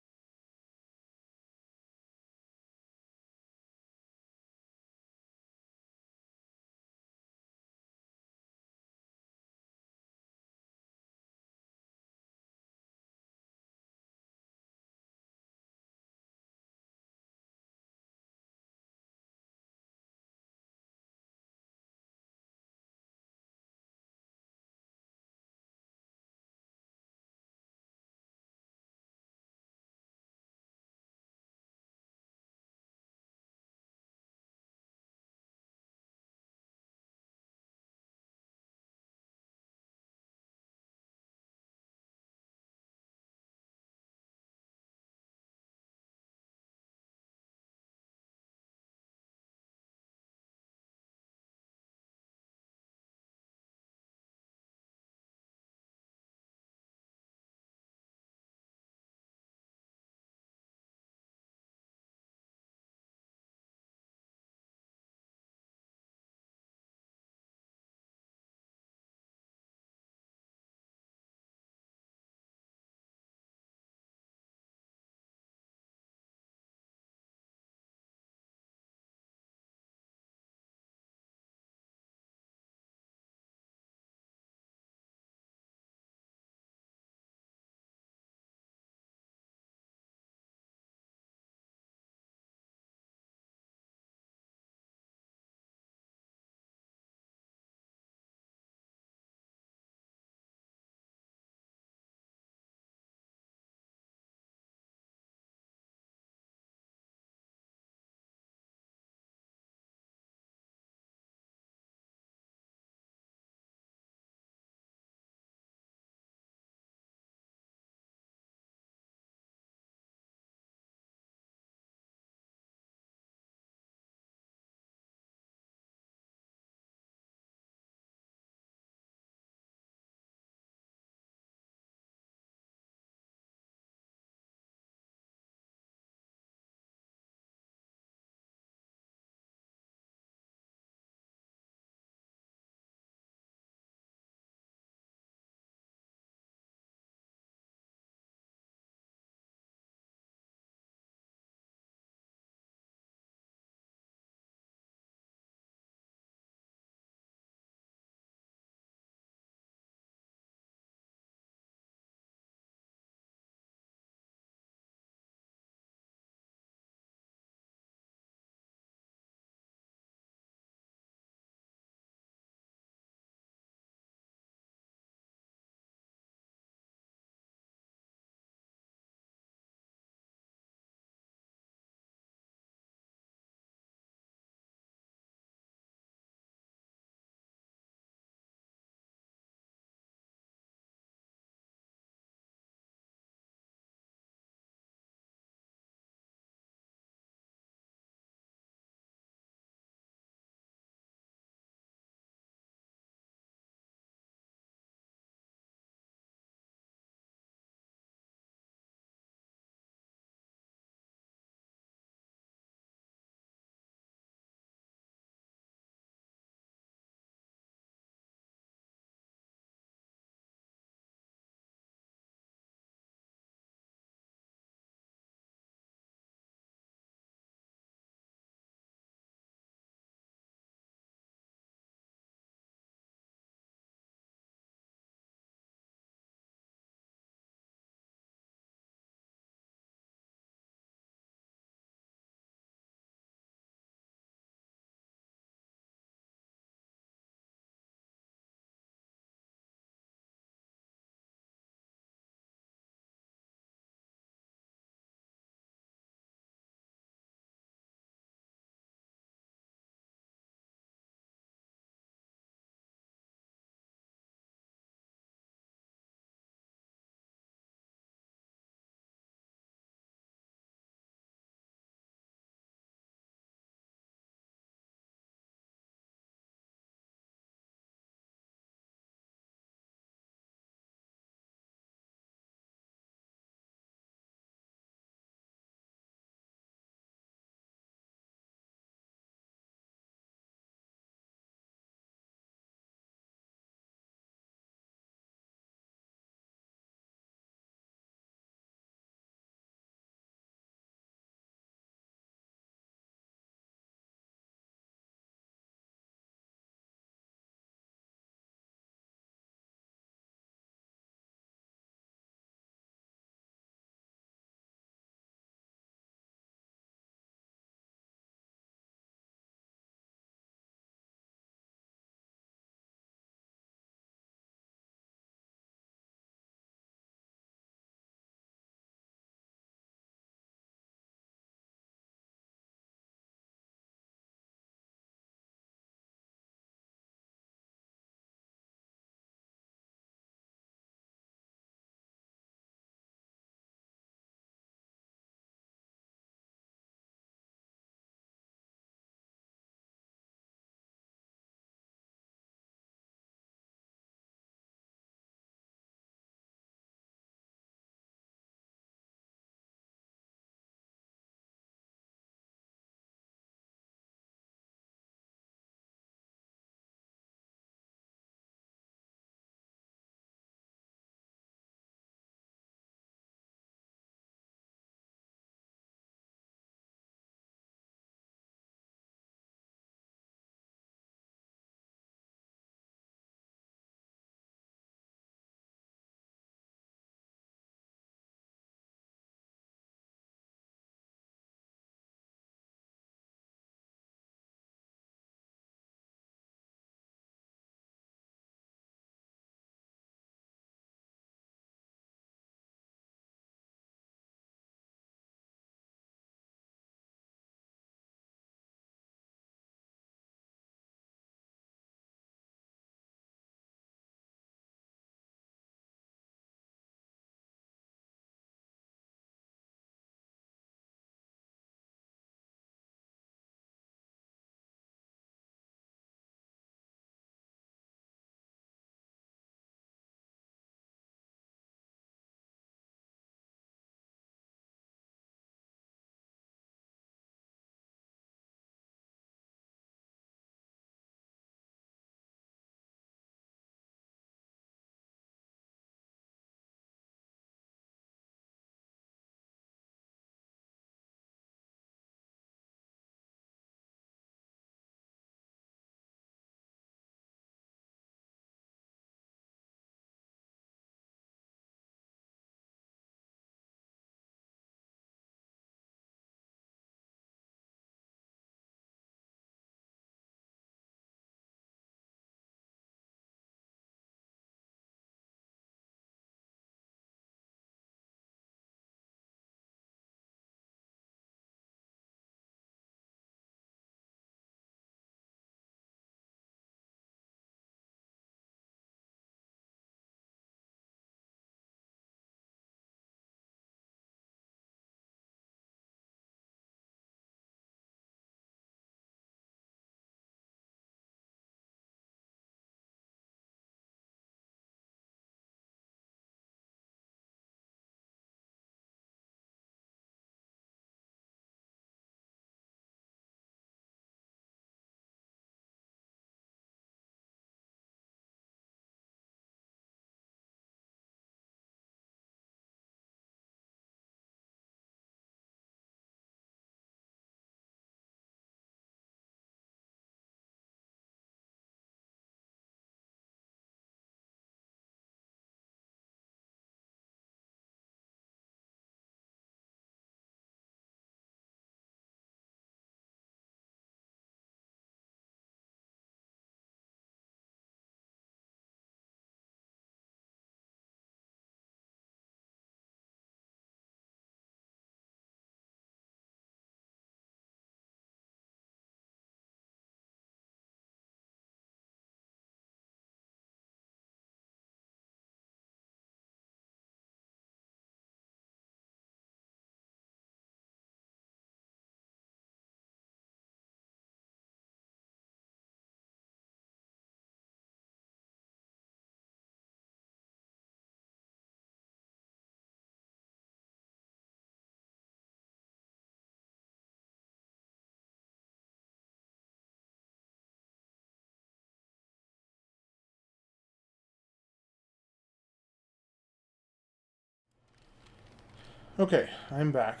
Okay, I'm back.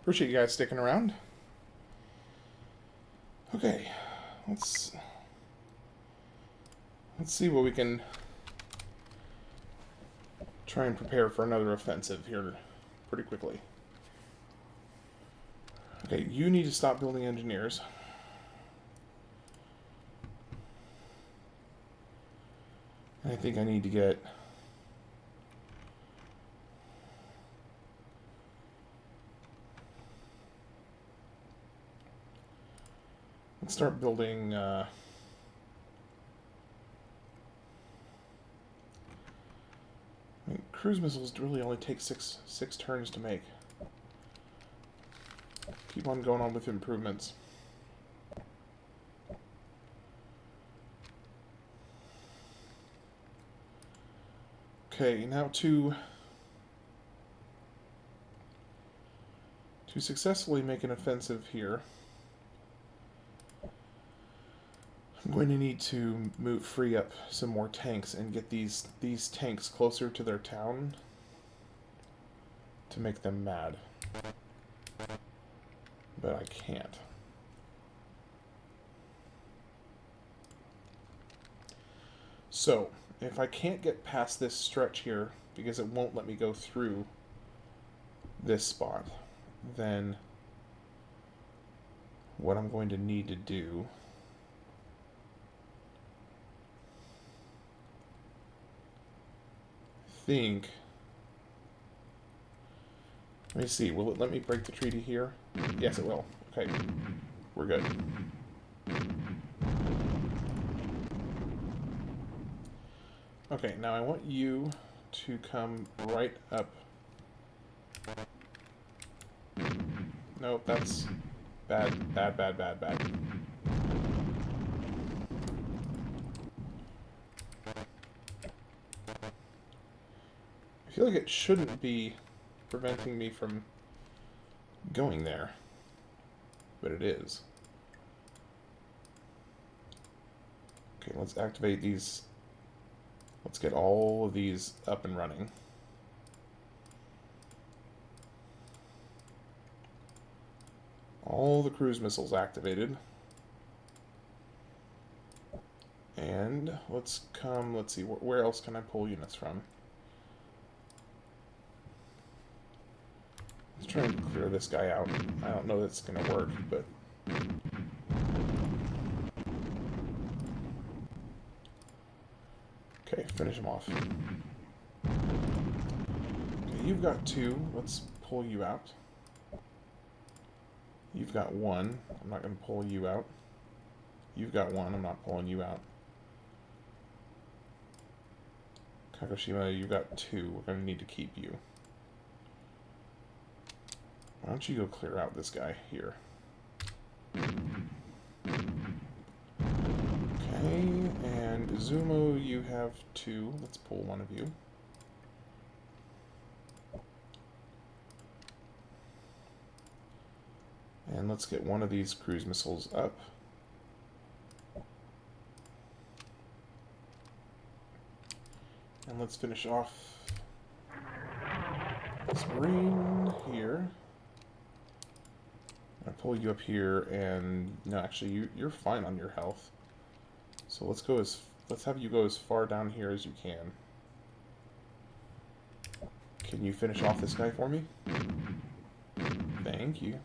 Appreciate you guys sticking around. Okay, let's see what we can try and prepare for another offensive here pretty quickly. Okay, you need to stop building engineers. I think I need to get... Let's start building... I mean, cruise missiles really only take six turns to make. Keep on going on with improvements. Okay, now to successfully make an offensive here, I'm going to need to free up some more tanks and get these tanks closer to their town to make them mad. But I can't. So, if I can't get past this stretch here, because it won't let me go through this spot, then what I'm going to need to do think... Let me see, will it let me break the treaty here? Yes, it will. Okay, we're good. Okay, now I want you to come right up. Nope, that's bad, bad, bad, bad, bad. I feel like it shouldn't be preventing me from going there, but it is. Okay, let's activate these. Let's get all of these up and running. All the cruise missiles activated. And let's see, where else can I pull units from? Let's try and clear this guy out. I don't know that it's going to work, but... Okay, finish him off. Okay, you've got 2. Let's pull you out. You've got 1. I'm not going to pull you out. You've got 1. I'm not pulling you out. Kagoshima, you've got 2. We're going to need to keep you. Why don't you go clear out this guy here? Okay, and Izumo, you have 2. Let's pull one of you. And let's get one of these cruise missiles up. And let's finish off this marine here. I pull you up here, and no, actually, you're fine on your health. So let's have you go as far down here as you can. Can you finish off this guy for me? Thank you.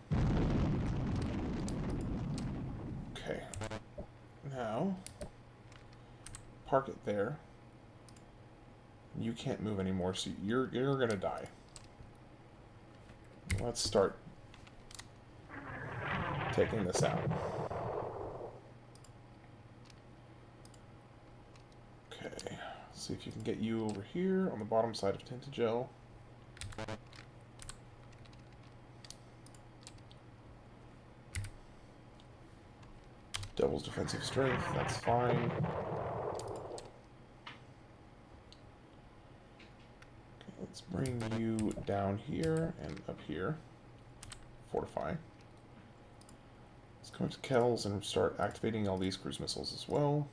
Okay. Now, park it there. You can't move anymore, so you're gonna die. Let's start taking this out. Okay, see if you can get you over here on the bottom side of Tintagel. Doubles defensive strength, that's fine. Okay, let's bring you down here and up here. Fortify. Let's go to Kells and start activating all these cruise missiles as well.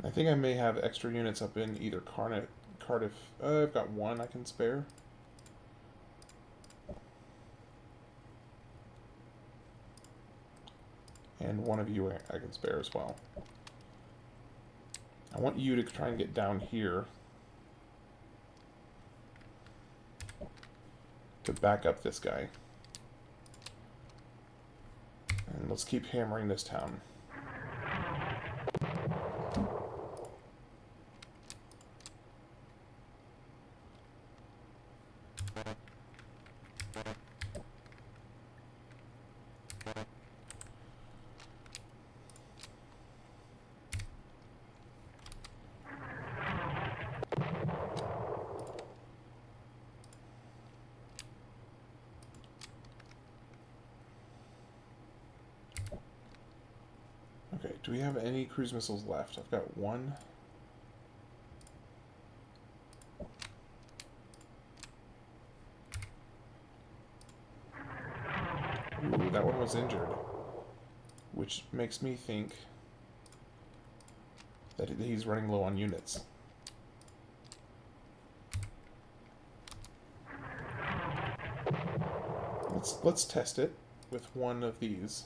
I think I may have extra units up in either Cardiff. I've got one I can spare. And one of you I can spare as well. I want you to try and get down here to back up this guy. And let's keep hammering this town. Okay, do we have any cruise missiles left? I've got one. Ooh, that one was injured. Which makes me think that he's running low on units. Let's test it with one of these.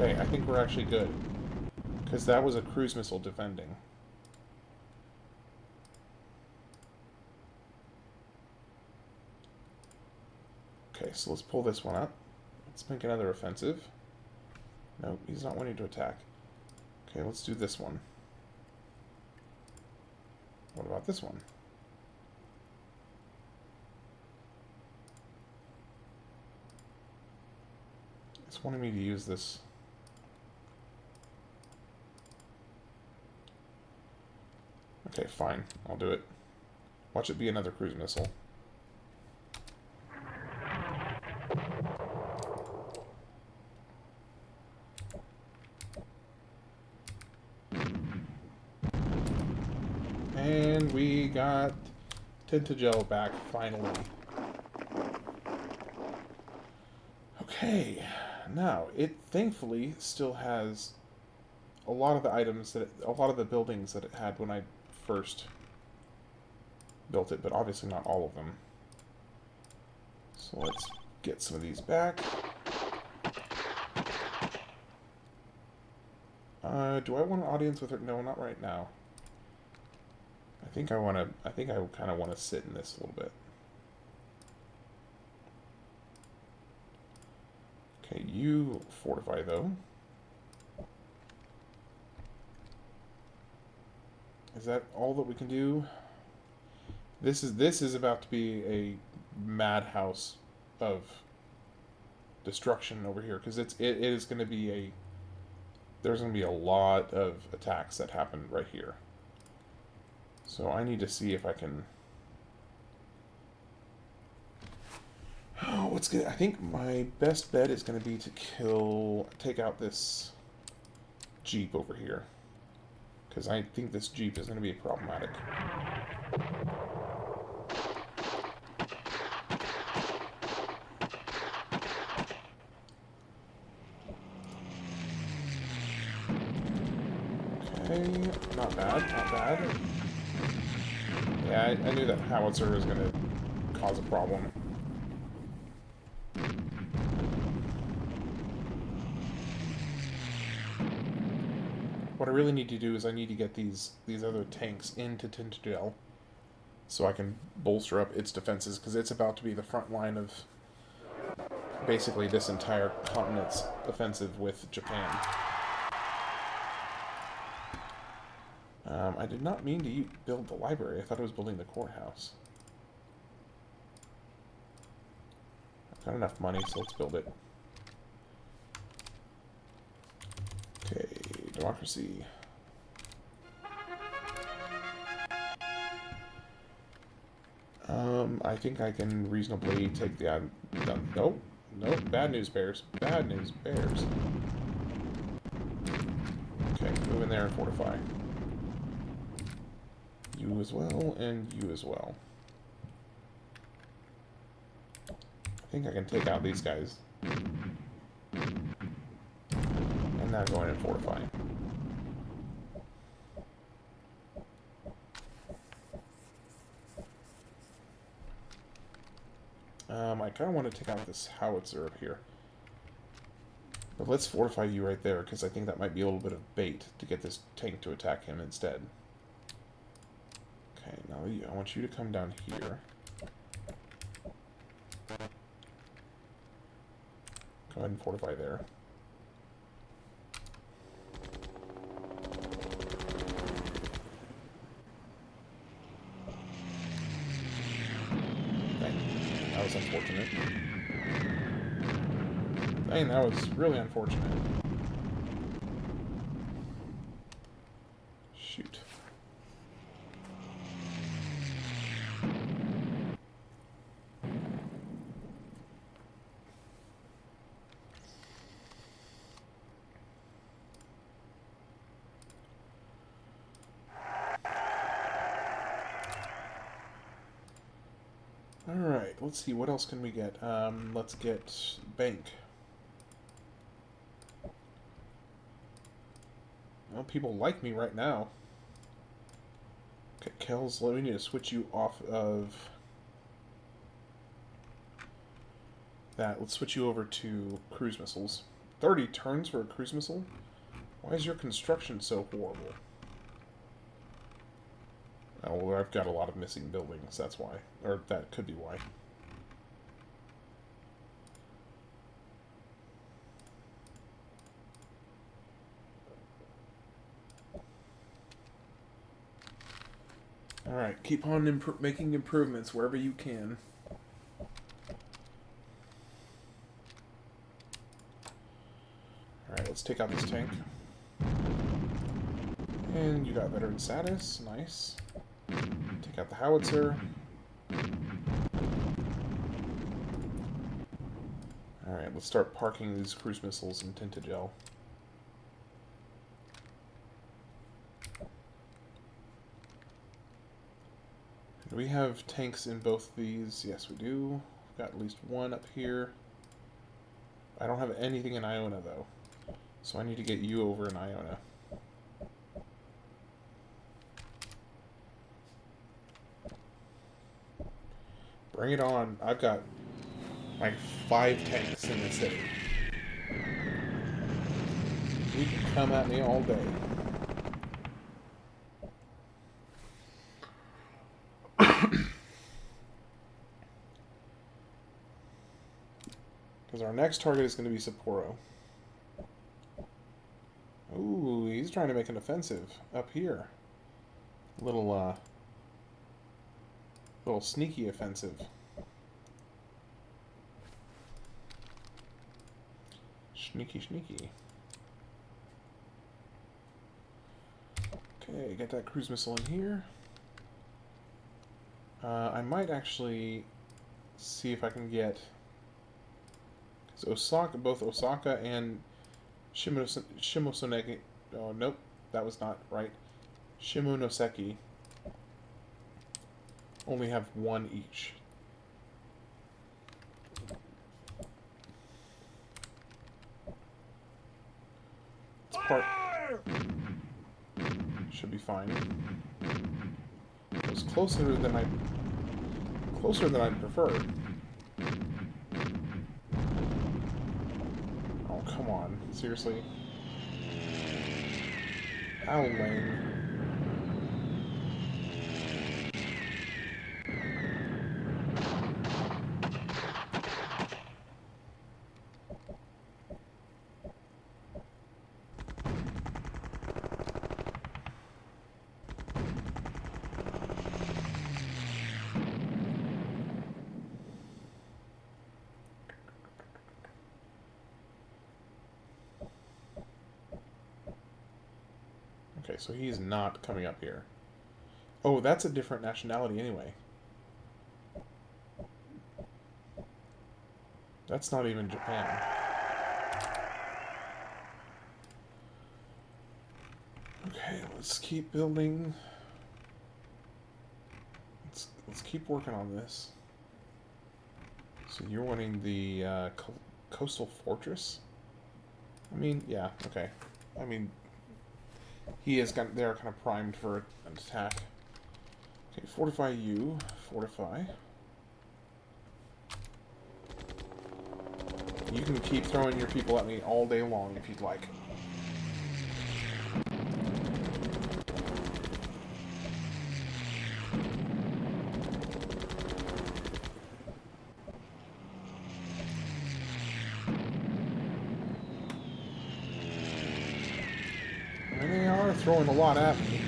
Okay, I think we're actually good. Because that was a cruise missile defending. Okay, so let's pull this one up. Let's make another offensive. Nope, he's not wanting to attack. Okay, let's do this one. What about this one? It's wanting me to use this. Okay, fine. I'll do it. Watch it be another cruise missile. And we got Tintagel back, finally. Okay, now, it thankfully still has a lot of the items a lot of the buildings that it had when I first built it, but obviously not all of them. So let's get some of these back. Do I want an audience with her? No, not right now. I think I kind of want to sit in this a little bit. Okay, you fortify though. Is that all that we can do? This is about to be a madhouse of destruction over here, because it is going to be there's going to be a lot of attacks that happen right here. So I need to see if I can. Oh, what's good? I think my best bet is going to be to take out this Jeep over here, because I think this Jeep is going to be problematic. Okay, not bad, not bad. Yeah, I knew that howitzer was going to cause a problem. What I really need to do is I need to get these other tanks into Tintagel so I can bolster up its defenses, because it's about to be the front line of basically this entire continent's offensive with Japan. I did not mean to build the library. I thought I was building the courthouse. I've got enough money, so let's build it. Okay, democracy. I think I can reasonably take the... nope. Nope. Bad news, bears. Bad news, bears. Okay, move in there and fortify. You as well, and you as well. I think I can take out these guys. And now go in and fortify. I kind of want to take out this howitzer up here. But let's fortify you right there, because I think that might be a little bit of bait to get this tank to attack him instead. Okay, now I want you to come down here. Go ahead and fortify there. That was unfortunate. Dang, that was really unfortunate. Shoot. Alright, let's see, what else can we get? Let's get bank. Well, people like me right now. Okay, Kells, we need to switch you off of that. Let's switch you over to cruise missiles. 30 turns for a cruise missile? Why is your construction so horrible? Oh, well, I've got a lot of missing buildings, that's why. Or that could be why. Alright, keep on making improvements wherever you can. Alright, let's take out this tank. And you got veteran status, nice. Take out the howitzer. Alright, let's start parking these cruise missiles in Tintagel. Do we have tanks in both these? Yes, we do. We've got at least one up here. I don't have anything in Iona, though. So I need to get you over in Iona. Bring it on. I've got like 5 tanks in the city. You can come at me all day. Because our next target is going to be Sapporo. Ooh, he's trying to make an offensive up here. Little sneaky offensive. Sneaky, sneaky. Okay, get that cruise missile in here. I might actually see if I can get... Because both Osaka and Shimonoseki... Oh, nope, that was not right. Shimonoseki only have 1 each. Should be fine. It was closer than I'd prefer. Oh, come on. Seriously? How lame. Okay, so he's not coming up here. Oh, that's a different nationality anyway. That's not even Japan. Okay, let's keep building. Let's keep working on this. So you're wanting the Coastal fortress? I mean, yeah, okay. I mean, they're kind of primed for an attack. Okay, fortify you. Fortify. You can keep throwing your people at me all day long if you'd like. And they are throwing a lot at me.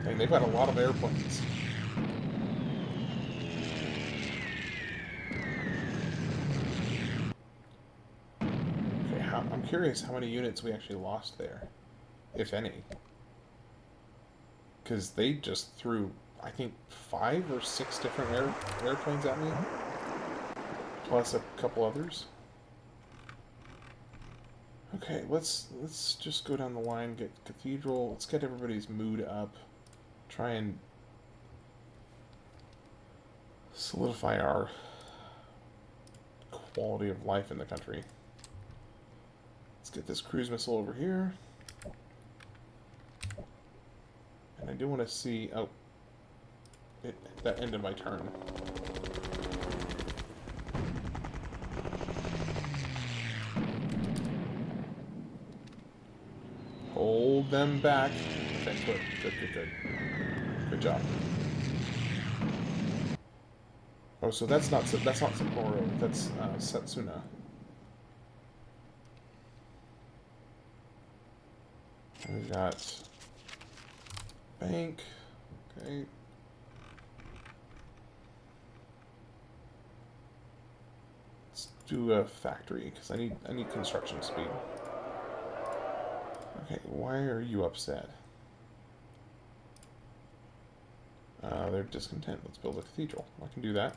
And they've got a lot of airplanes. Okay, I'm curious how many units we actually lost there, if any. Because they just threw, I think, 5 or 6 different airplanes at me, plus a couple others. Okay, let's just go down the line, get Cathedral. Let's get everybody's mood up. Try and solidify our quality of life in the country. Let's get this cruise missile over here. And I do want to see... Oh. That ended my turn. Hold them back. Okay, good. Good job. Oh, so that's not Sapporo. That's Setsuna. And we've got bank. Okay. Let's do a factory because I need construction speed. Okay, why are you upset? They're discontent. Let's build a cathedral. I can do that.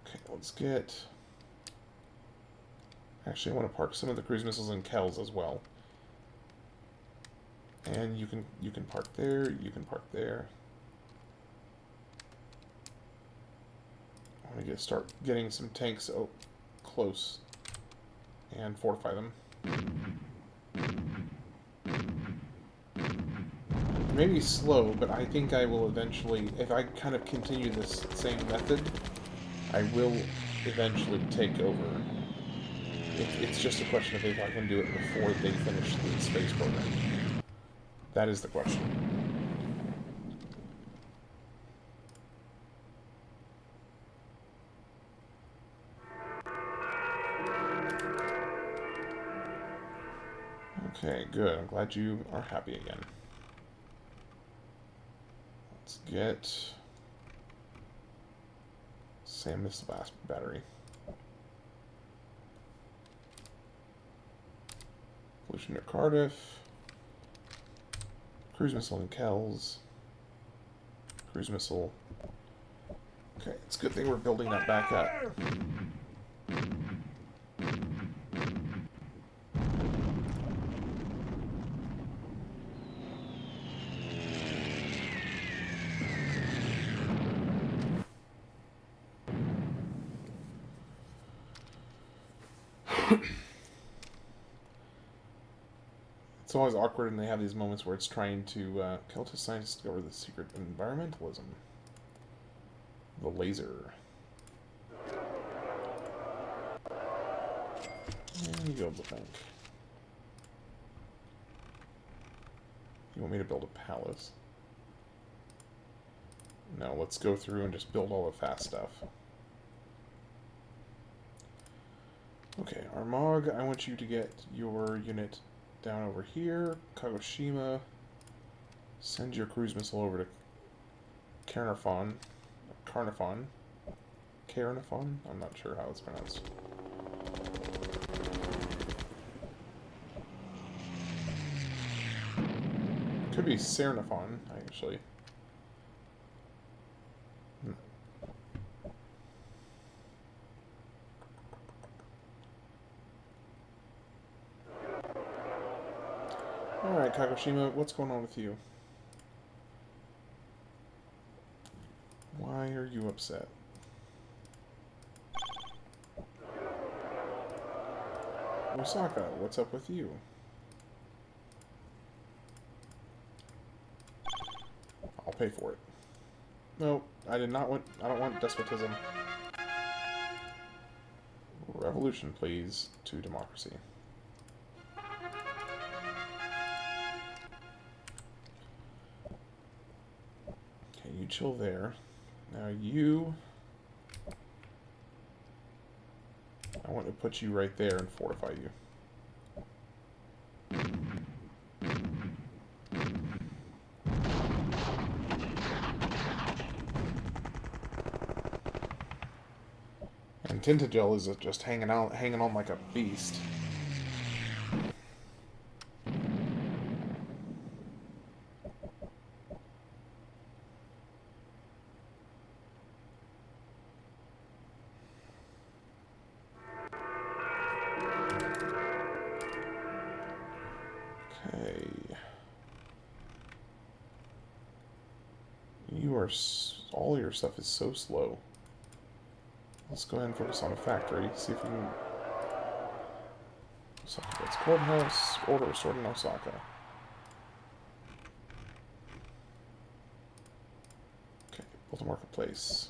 Okay, let's get... Actually, I want to park some of the cruise missiles in Kells as well. And you can park there. You can park there. I want to start getting some tanks close and fortify them. Maybe slow, but I think I will eventually, if I kind of continue this same method, I will eventually take over. It's just a question of if I can do it before they finish the space program. That is the question. Okay, good. I'm glad you are happy again. Let's get Sam Missile Battery. Pollution near Cardiff. Cruise missile in Kells. Cruise missile. Okay, it's a good thing we're building that back up. It's always awkward, and they have these moments where it's trying to Keltis scientists discover the secret environmentalism. The laser. And you build the bank. You want me to build a palace? No, let's go through and just build all the fast stuff. Okay, Armagh, I want you to get your unit down over here. Kagoshima, send your cruise missile over to Caernarfon. Caernarfon? I'm not sure how it's pronounced. Could be Caernarfon, actually. Alright, Kagoshima, what's going on with you? Why are you upset? Osaka, what's up with you? I'll pay for it. No, I did not want... I don't want despotism. Revolution, please, to democracy. Okay, you chill there. Now you... I want to put you right there and fortify you. And Tintagel is just hanging on like a beast. Okay. All your stuff is so slow. Let's go ahead and focus on a factory, see if we can... Osaka gets courthouse, order restored in Osaka. Okay, build a marketplace.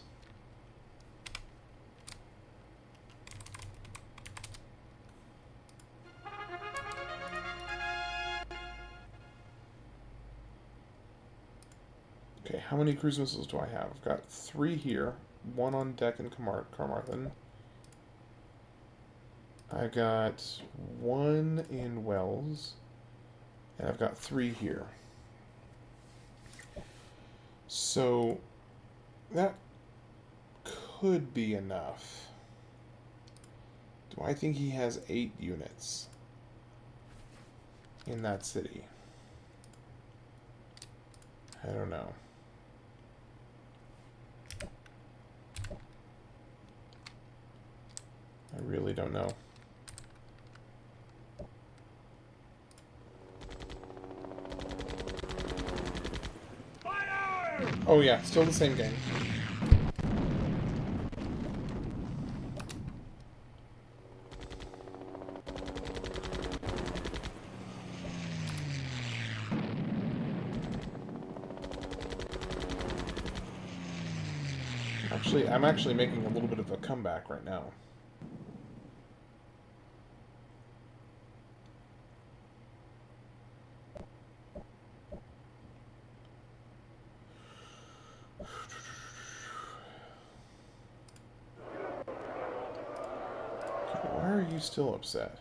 Okay, how many cruise missiles do I have? I've got 3 here. 1 on deck in Carmarthen. I've got 1 in Wells. And I've got 3 here. So, that could be enough. Do I think he has 8 units in that city? I don't know. I really don't know. Fire! Oh yeah, still the same game. I'm actually making a little bit of a comeback right now. Why are you still upset?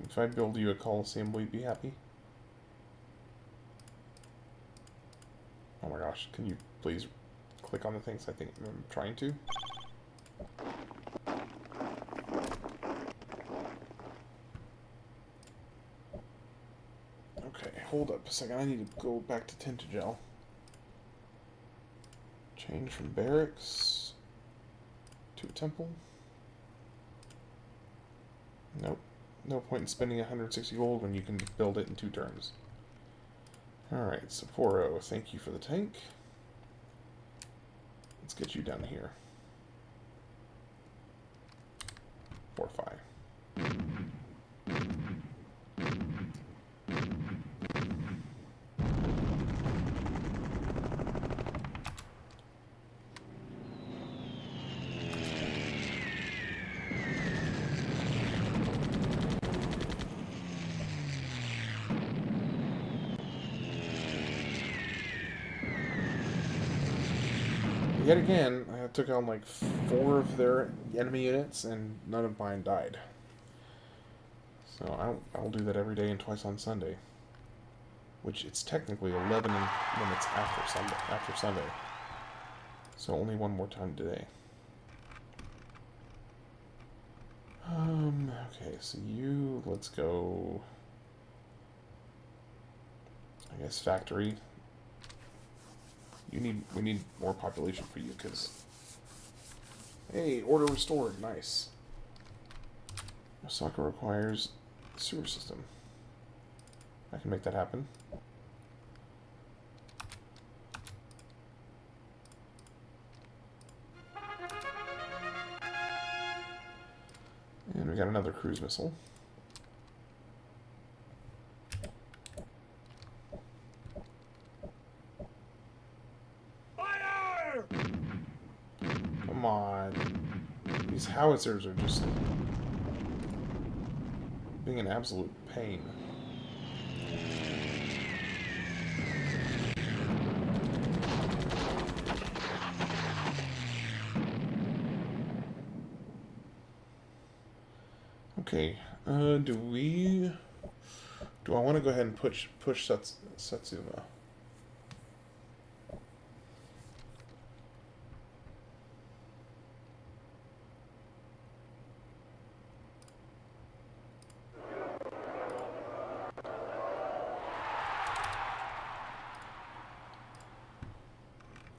If I build you a Coliseum, will you be happy? Oh my gosh, can you please click on the things I think I'm trying to? Okay, hold up a second. I need to go back to Tintagel. Change from barracks to a temple. Nope. No point in spending 160 gold when you can build it in 2 turns. Alright, Sapporo, thank you for the tank. Let's get you down here. Fortify. Yet again, I took on like 4 of their enemy units, and none of mine died. So I'll do that every day and twice on Sunday. Which it's technically 11 minutes after Sunday. So only 1 more time today. Okay, so let's go... I guess factory. We need more population for you, because... Hey, order restored, nice. Osaka requires sewer system. I can make that happen. And we got another cruise missile. Fire! Come on. These howitzers are just being an absolute pain. Okay, do I want to go ahead and push Satsuma?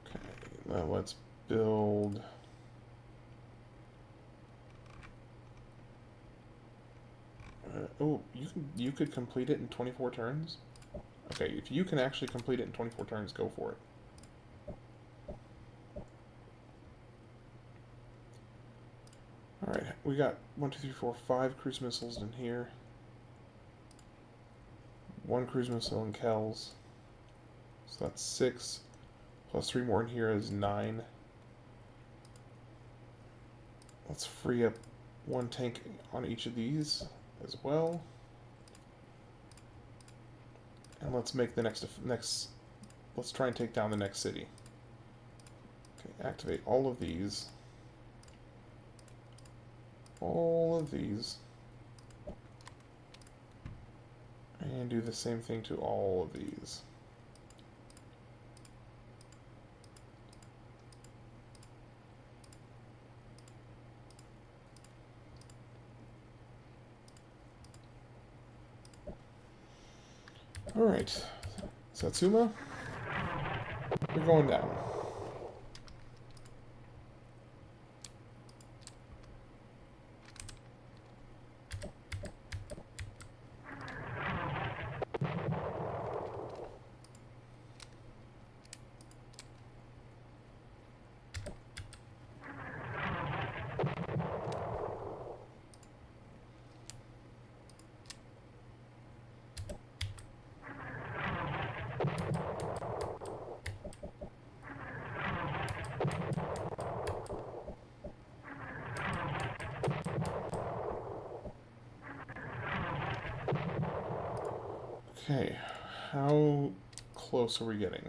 Okay, now let's build. Oh, you could complete it in 24 turns? Okay, if you can actually complete it in 24 turns, go for it. Alright, we got 1, 2, 3, 4, 5 cruise missiles in here. 1 cruise missile in Kells. So that's 6. Plus 3 more in here is 9. Let's free up 1 tank on each of these as well. And let's make the next let's try and take down the next city. Okay, activate all of these. All of these. And do the same thing to all of these. Alright, Satsuma, you're going down. Okay, how close are we getting?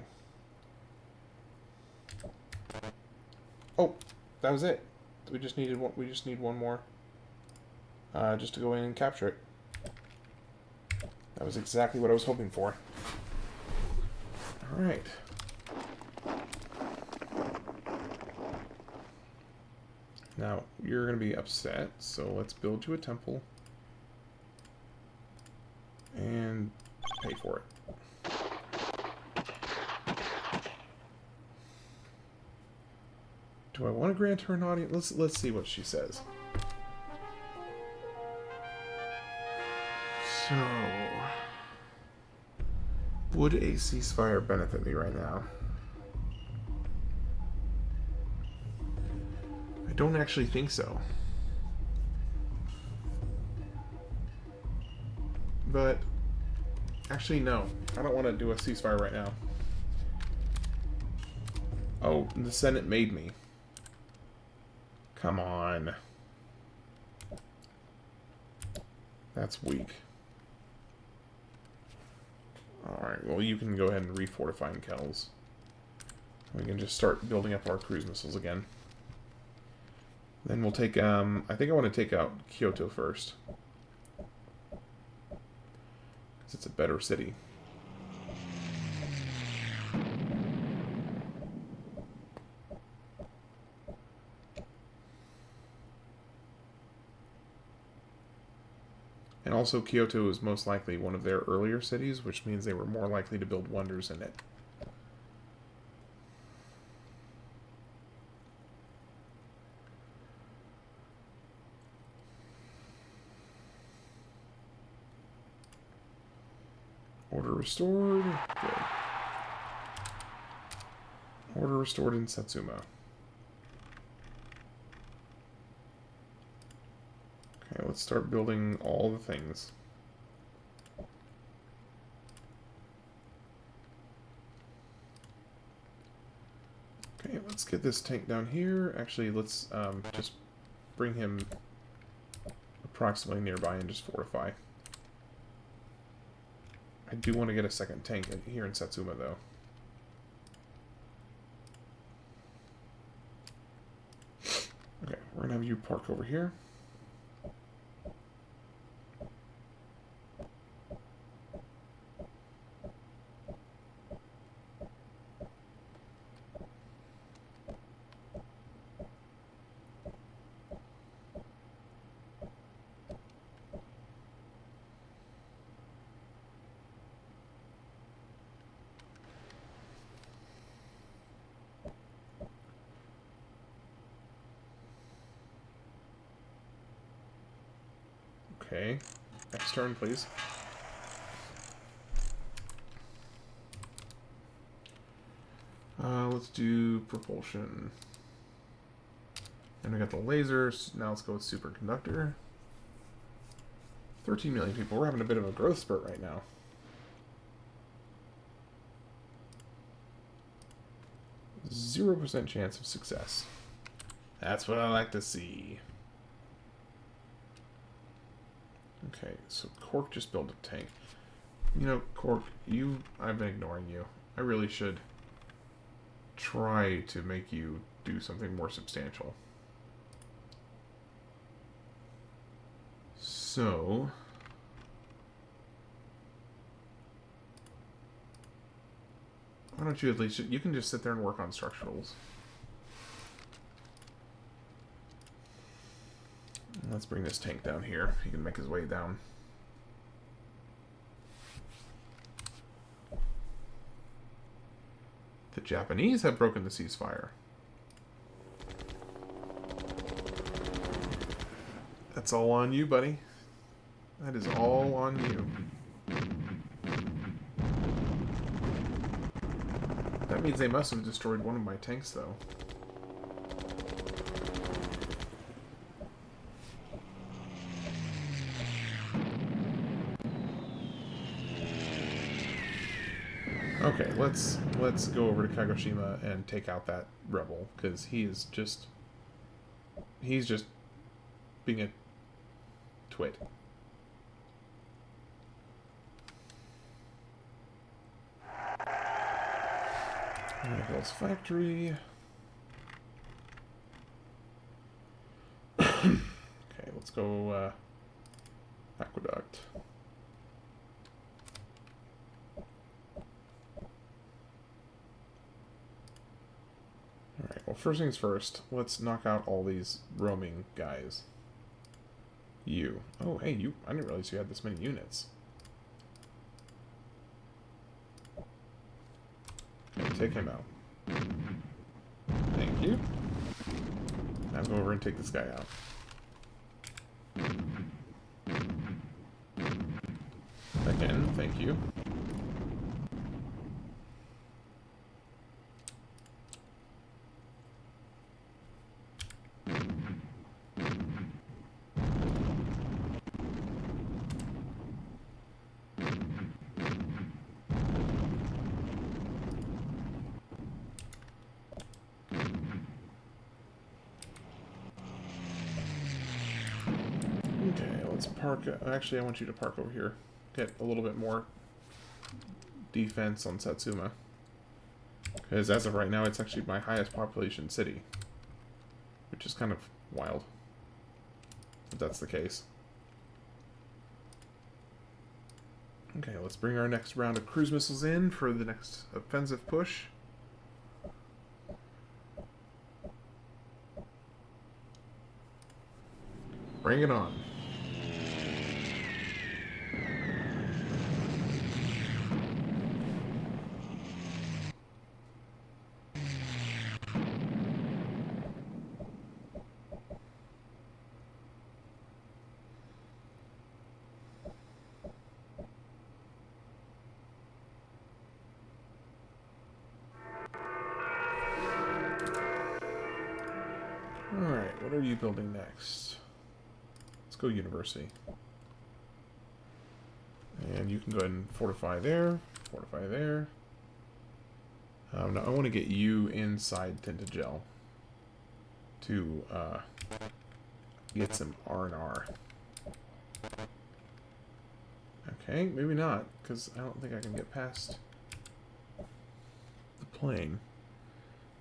Oh, that was it. We just needed one. We just need one more, just to go in and capture it. That was exactly what I was hoping for. All right. Now you're gonna be upset, so let's build you a temple and pay for it. Do I want to grant her an audience? Let's see what she says. So, would a ceasefire benefit me right now? I don't actually think so. But actually, no. I don't want to do a ceasefire right now. Oh, the Senate made me. Come on. That's weak. Alright, well you can go ahead and refortify in Kells. We can just start building up our cruise missiles again. Then we'll take, I think I want to take out Kyoto first. Because it's a better city. And also Kyoto is most likely one of their earlier cities, which means they were more likely to build wonders in it. Order restored. Good. Order restored in Satsuma. Okay, let's start building all the things. Okay, let's get this tank down here. Actually, let's just bring him approximately nearby and just fortify. I do want to get a second tank here in Satsuma, though. Okay, we're gonna have you park over here. Okay. Next turn, please. Let's do propulsion. And we got the lasers. Now let's go with superconductor. 13 million people. We're having a bit of a growth spurt right now. %0 chance of success. That's what I like to see. Okay, so Cork just built a tank. You know, Cork, I've been ignoring you. I really should try to make you do something more substantial. So, why don't you at least, you can just sit there and work on structurals. Let's bring this tank down here. He can make his way down. The Japanese have broken the ceasefire. That's all on you, buddy. That is all on you. That means they must have destroyed one of my tanks, though. Okay, let's go over to Kagoshima and take out that rebel, because he's just being a twit. Hills Factory. Okay, let's go Aqueduct. Alright, well, first things first, let's knock out all these roaming guys. You. Oh, hey, you. I didn't realize you had this many units. Okay, take him out. Thank you. Now go over and take this guy out. Again, thank you. Okay, let's park. Actually, I want you to park over here. Get a little bit more defense on Satsuma. Because as of right now, it's actually my highest population city. Which is kind of wild. If that's the case. Okay, let's bring our next round of cruise missiles in for the next offensive push. Bring it on. Alright, what are you building next? Let's go university. And you can go ahead and fortify there. Fortify there. Now I want to get you inside Tintagel to get some R&R. Okay, maybe not, because I don't think I can get past the plane.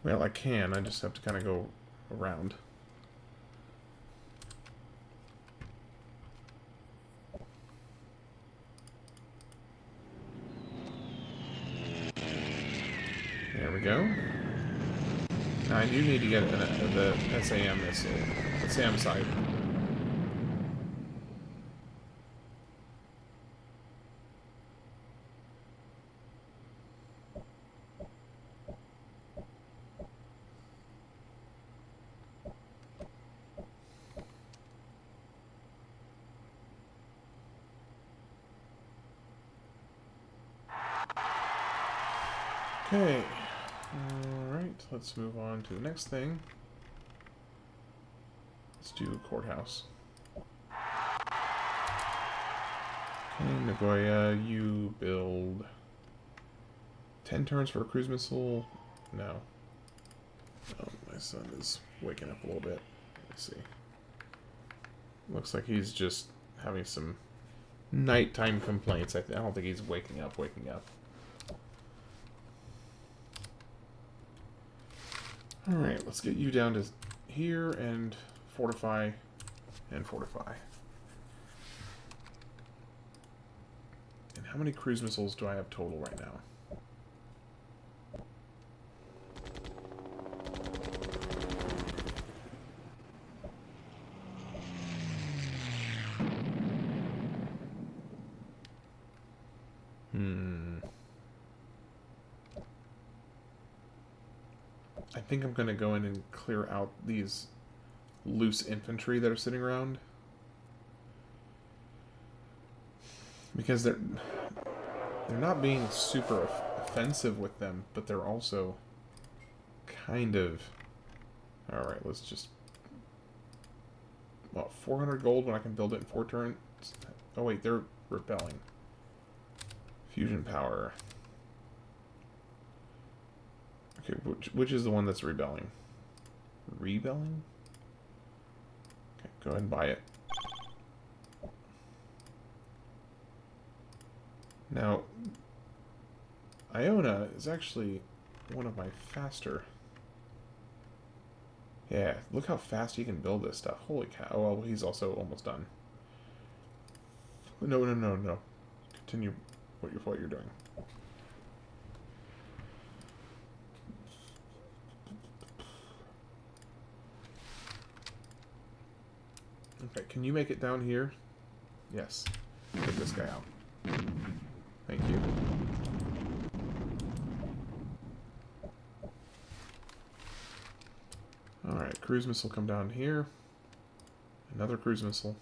Well, I can, I just have to kind of go around. There we go. Now I do need to get the SAM missile. The SAM site. Okay. Alright, let's move on to the next thing. Let's do courthouse. Okay, Nagoya, you build 10 turns for a cruise missile. No. Oh, my son is waking up a little bit. Let's see. Looks like he's just having some nighttime complaints. I don't think he's waking up. Alright, let's get you down to here and fortify and fortify. And how many cruise missiles do I have total right now? I think I'm going to go in and clear out these loose infantry that are sitting around. Because they're not being super offensive with them, but they're also kind of... Alright, let's just... What, 400 gold when I can build it in 4 turns? Oh wait, they're rebelling. Fusion power. Okay, which is the one that's rebelling? Rebelling? Okay, go ahead and buy it. Now, Iona is actually one of my faster... Yeah, look how fast he can build this stuff. Holy cow. Oh, well, he's also almost done. No. Continue what you're doing. Okay, can you make it down here? Yes. Get this guy out. Thank you. Alright, cruise missile come down here. Another cruise missile.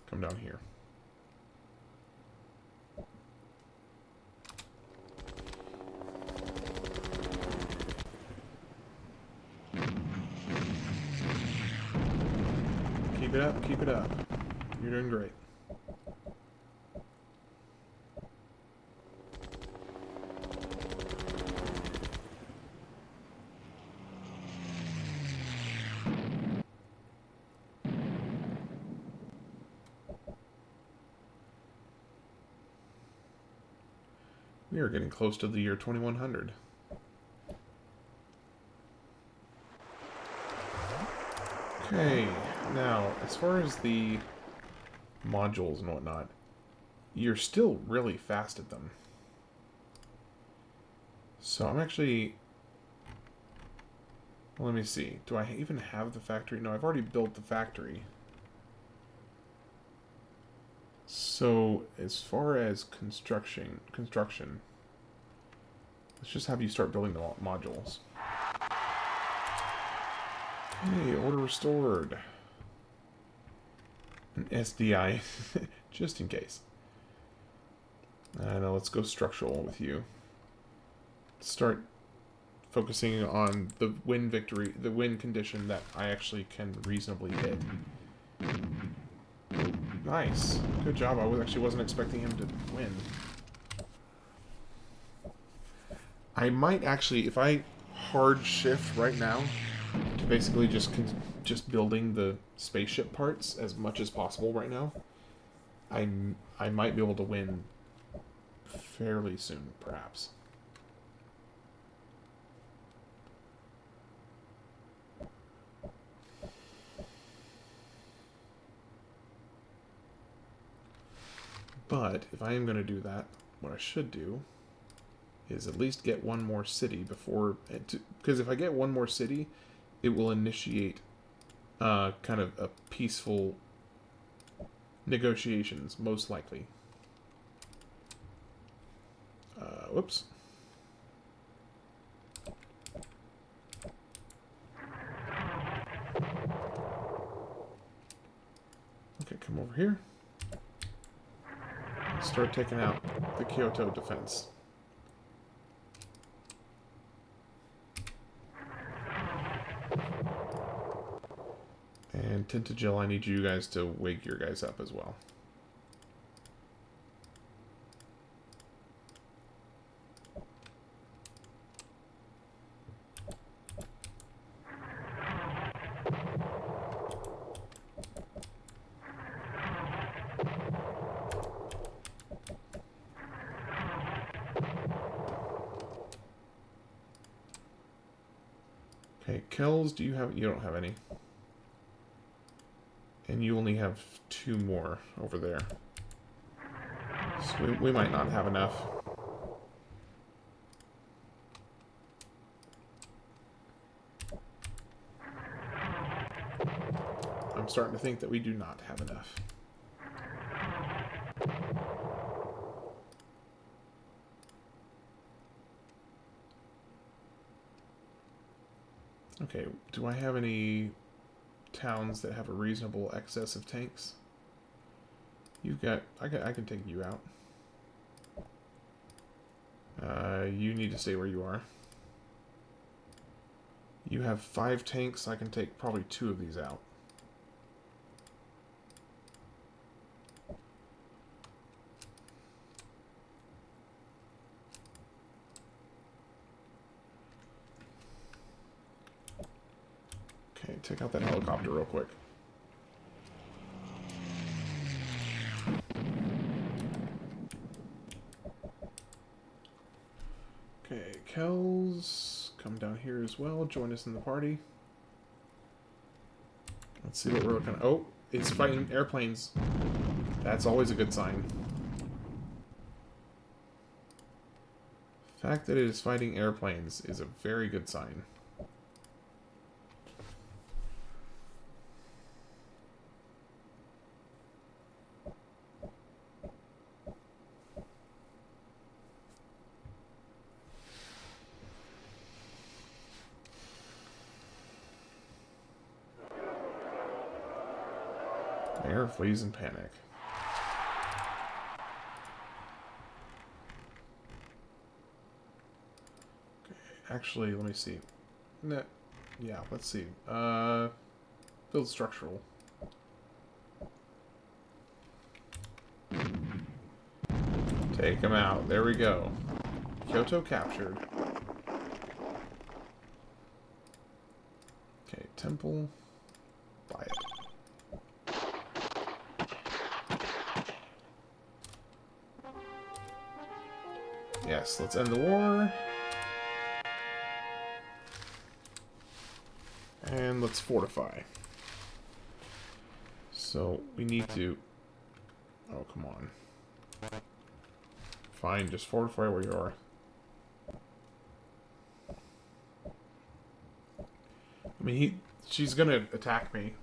Come down here. Keep it up. You're doing great. We are getting close to the year 2100. Okay, now, as far as the modules and whatnot, you're still really fast at them. So I'm actually... Well, let me see. Do I even have the factory? No, I've already built the factory. So, as far as construction, let's just have you start building the modules. Okay, order restored. An SDI, just in case. Now let's go structural with you. Start focusing on the win victory, the win condition that I actually can reasonably hit. Nice. Good job. I wasn't expecting him to win. I might actually, if I hard shift right now to basically just building the spaceship parts as much as possible right now, I might be able to win fairly soon, perhaps. But if I am going to do that, what I should do is at least get one more city before... Because if I get one more city, it will initiate kind of a peaceful negotiations, most likely. Whoops. Okay, come over here. Start taking out the Kyoto defense. And Tintagel, I need you guys to wake your guys up as well. Okay, Kells, do you have... You don't have any. And you only have 2 more over there. So we might not have enough. I'm starting to think that we do not have enough. Okay, do I have any towns that have a reasonable excess of tanks? You've got... I can take you out. You need to stay where you are. You have 5 tanks. I can take probably 2 of these out. Okay, take out that helicopter real quick. Okay, Kells, come down here as well. Join us in the party. Let's see what we're looking at. Oh, it's fighting airplanes. That's always a good sign. The fact that it is fighting airplanes is a very good sign. Air flees in panic. Okay, actually, let me see. Yeah, let's see. Build structural. Take them out. There we go. Kyoto captured. Okay, temple. Buy it. Yes, let's end the war. And let's fortify. So, we need to... Oh, come on. Fine, just fortify where you are. I mean, she's gonna attack me.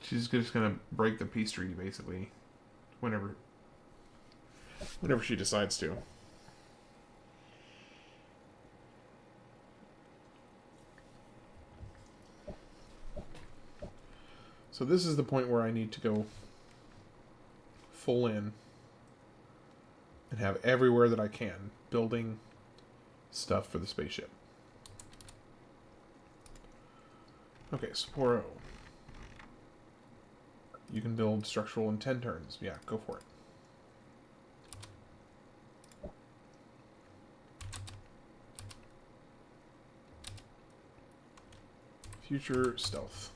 She's just gonna break the peace treaty, basically. Whenever she decides to. So this is the point where I need to go full in and have everywhere that I can. Building stuff for the spaceship. Okay, Sapporo. You can build structural in 10 turns. Yeah, go for it. Future stealth.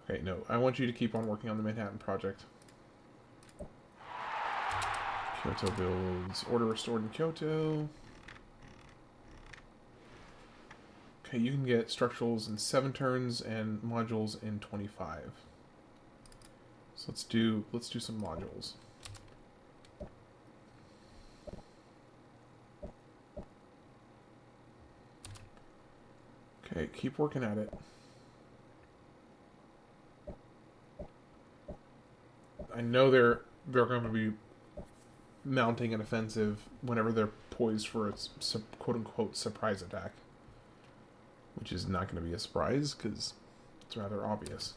Okay, no, I want you to keep on working on the Manhattan Project. Kyoto builds. Order restored in Kyoto. Okay, you can get structurals in 7 turns and modules in 25. So let's do some modules. Okay, keep working at it. I know they're going to be mounting an offensive whenever they're poised for a quote-unquote surprise attack. Which is not going to be a surprise, because it's rather obvious.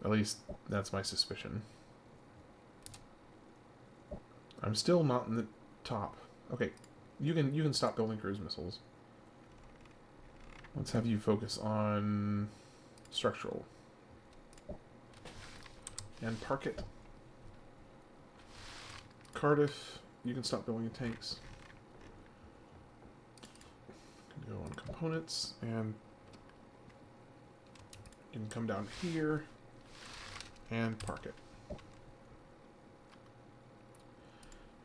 At least, that's my suspicion. I'm still not in the top. Okay, you can stop building cruise missiles. Let's have you focus on structural. And park it. Cardiff, you can stop building tanks. Go on components, and you can come down here and park it.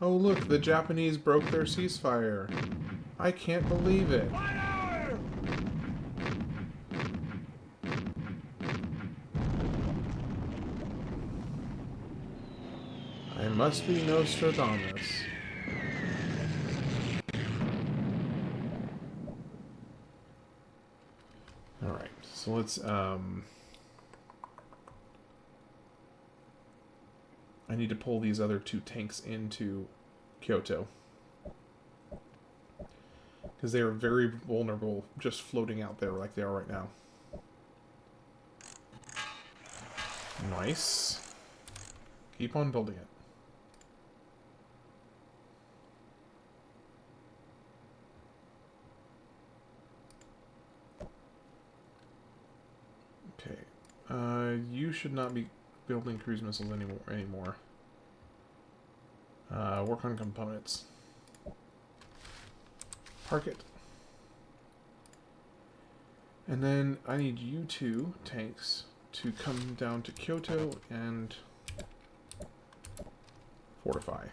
Oh look, the Japanese broke their ceasefire. I can't believe it. Fire! I must be Nostradamus. Alright, so let's, I need to pull these other 2 tanks into Kyoto. Because they are very vulnerable just floating out there like they are right now. Nice. Keep on building it. Okay. You should not be building cruise missiles anymore. Work on components. Park it. And then I need you 2 tanks to come down to Kyoto and fortify.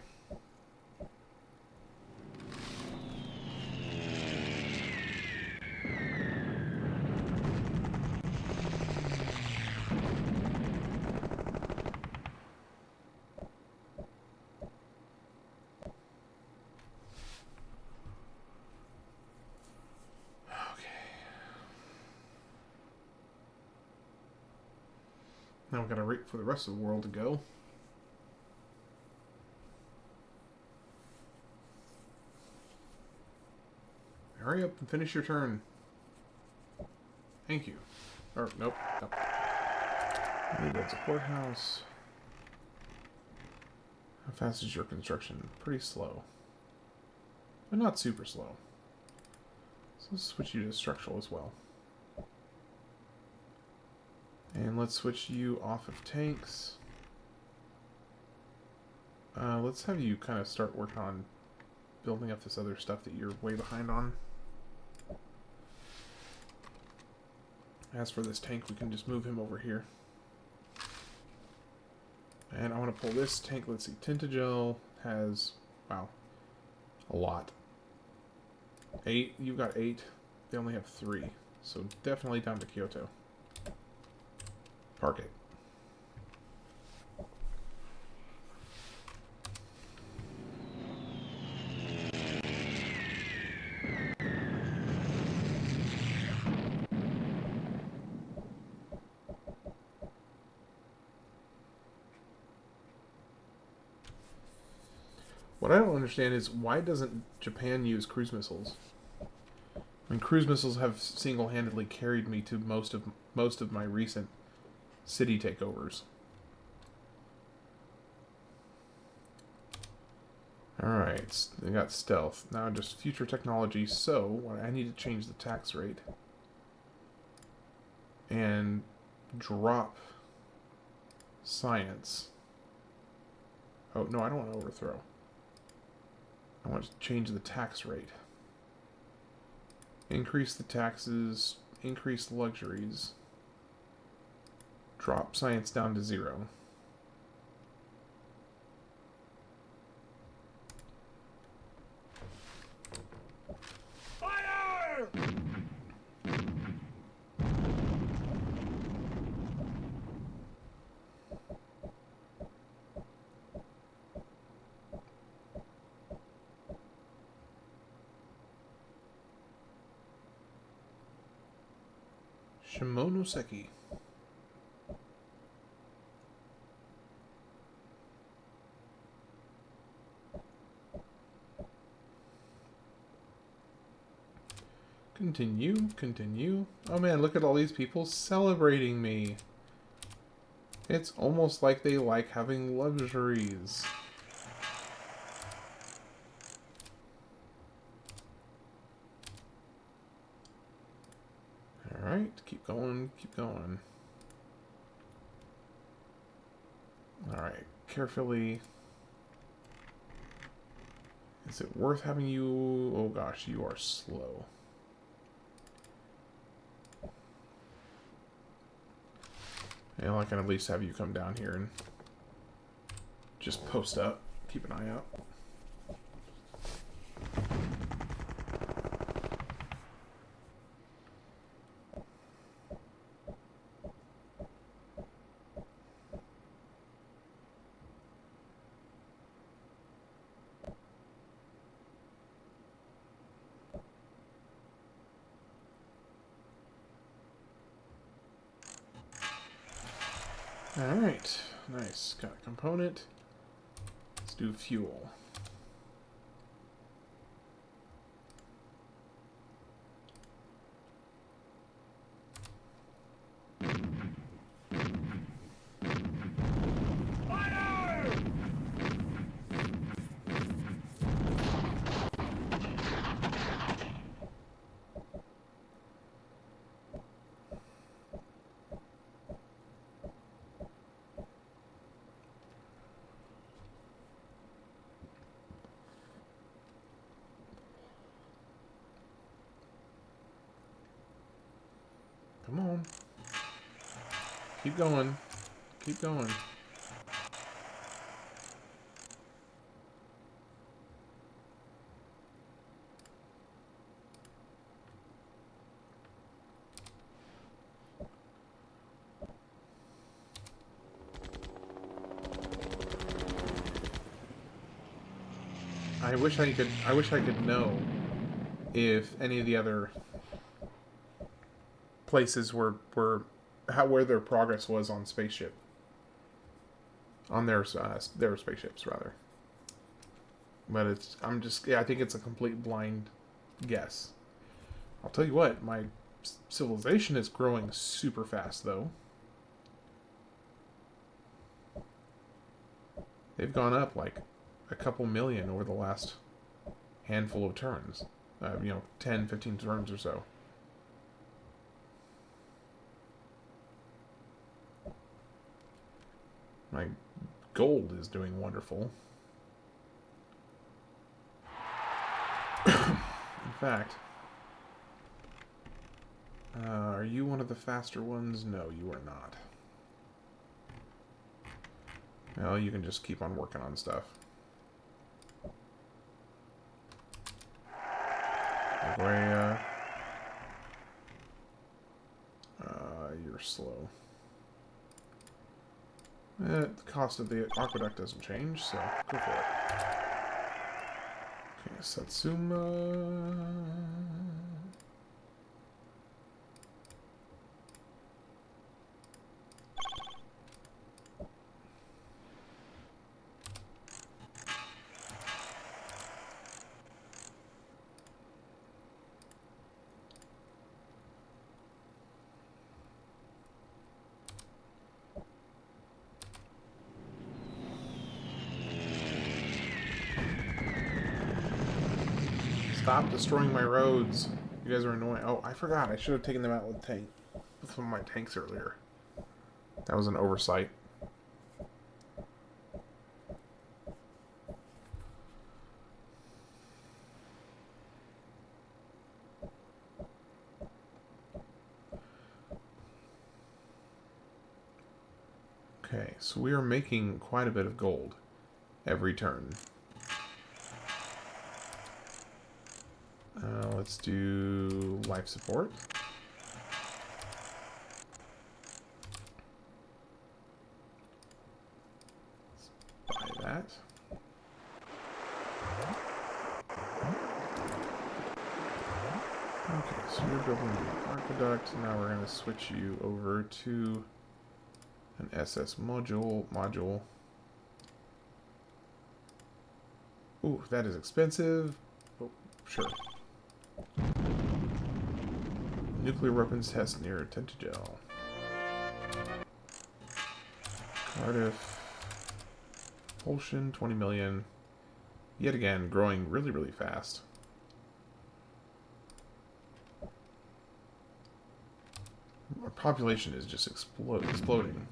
Now we've got to wait for the rest of the world to go. Hurry up and finish your turn. Thank you. Or, nope. Nope. That's a courthouse. How fast is your construction? Pretty slow. But not super slow. So let's switch you to structural as well. And let's switch you off of tanks. Let's have you kind of start working on building up this other stuff that you're way behind on. As for this tank, we can just move him over here. And I want to pull this tank. Let's see. Tintagel has, wow, a lot. 8. You've got 8. They only have 3. So definitely down to Kyoto. Park it. What I don't understand is why doesn't Japan use cruise missiles? I mean, cruise missiles have single-handedly carried me to most of my recent city takeovers. Alright, they got stealth. Now just future technology, so I need to change the tax rate. And drop science. Oh, no, I don't want to overthrow. I want to change the tax rate. Increase the taxes, increase luxuries. Drop science down to 0. Fire! Shimonoseki. Continue, continue. Oh man, look at all these people celebrating me. It's almost like they like having luxuries. Alright, keep going, keep going. Alright, carefully. Is it worth having you? Oh gosh, you are slow. And I can at least have you come down here and just post up. Keep an eye out. Alright, nice. Got a component. Let's do fuel. Fire! Come on. Keep going. Keep going. I wish I could know if any of the other places were where their progress was on spaceship. On their spaceships rather. But I think it's a complete blind guess. I'll tell you what, my civilization is growing super fast though. They've gone up like a couple million over the last handful of turns. 10, 15 turns or so. My gold is doing wonderful. In fact, are you one of the faster ones? No, you are not. Well, you can just keep on working on stuff. Nagoya. You're slow. The cost of the aqueduct doesn't change, so go for it. Okay, Satsuma. Stop destroying my roads. You guys are annoying. Oh, I forgot. I should have taken them out with some of my tanks earlier. That was an oversight. Okay, so we are making quite a bit of gold every turn. Let's do life support. Let's buy that. Okay, so you're building the aqueduct. Now we're going to switch you over to an SS module. Ooh, that is expensive. Oh, sure. Nuclear weapons test near Tentagel. Cardiff. Propulsion, 20 million. Yet again, growing really, really fast. Our population is just exploding.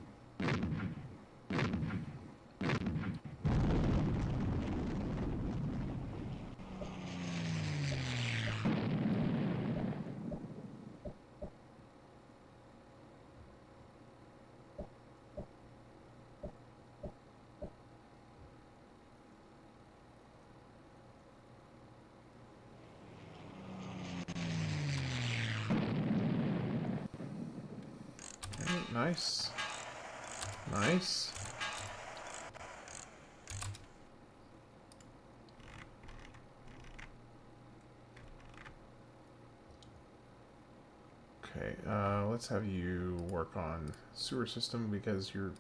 Nice. Nice. Okay, let's have you work on sewer system because you're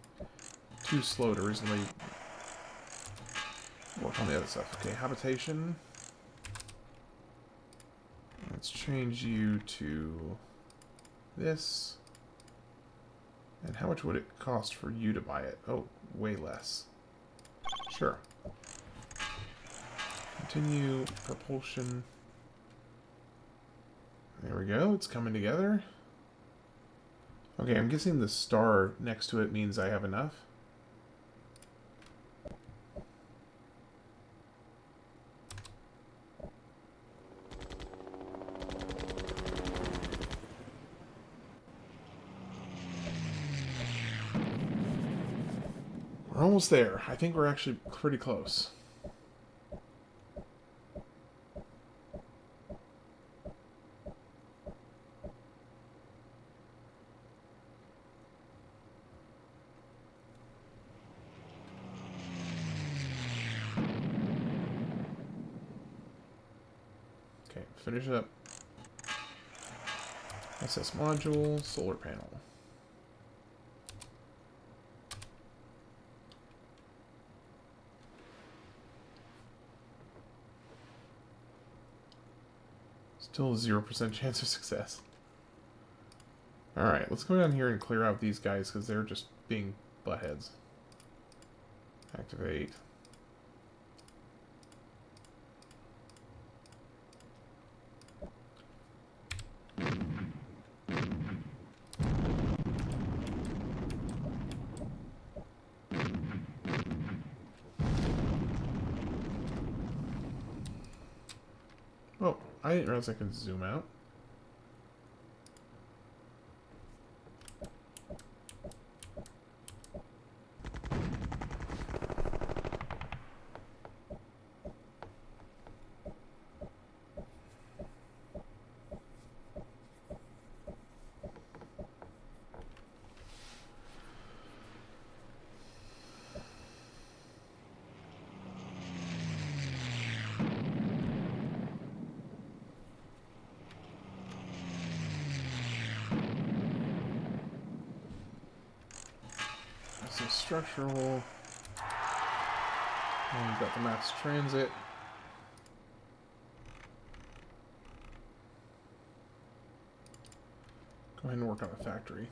too slow to reasonably work on the other stuff. Okay, habitation. Let's change you to this. And how much would it cost for you to buy it? Oh, way less. Sure. Continue propulsion. There we go. It's coming together. Okay, I'm guessing the star next to it means I have enough. We're almost there. I think we're actually pretty close. Okay, finish it up. SS module, solar panel. Still 0% chance of success. Alright, let's go down here and clear out these guys because they're just being buttheads. Activate. Oh, I didn't realize I could zoom out. So structural. And we've got the mass transit. Go ahead and work on the factory.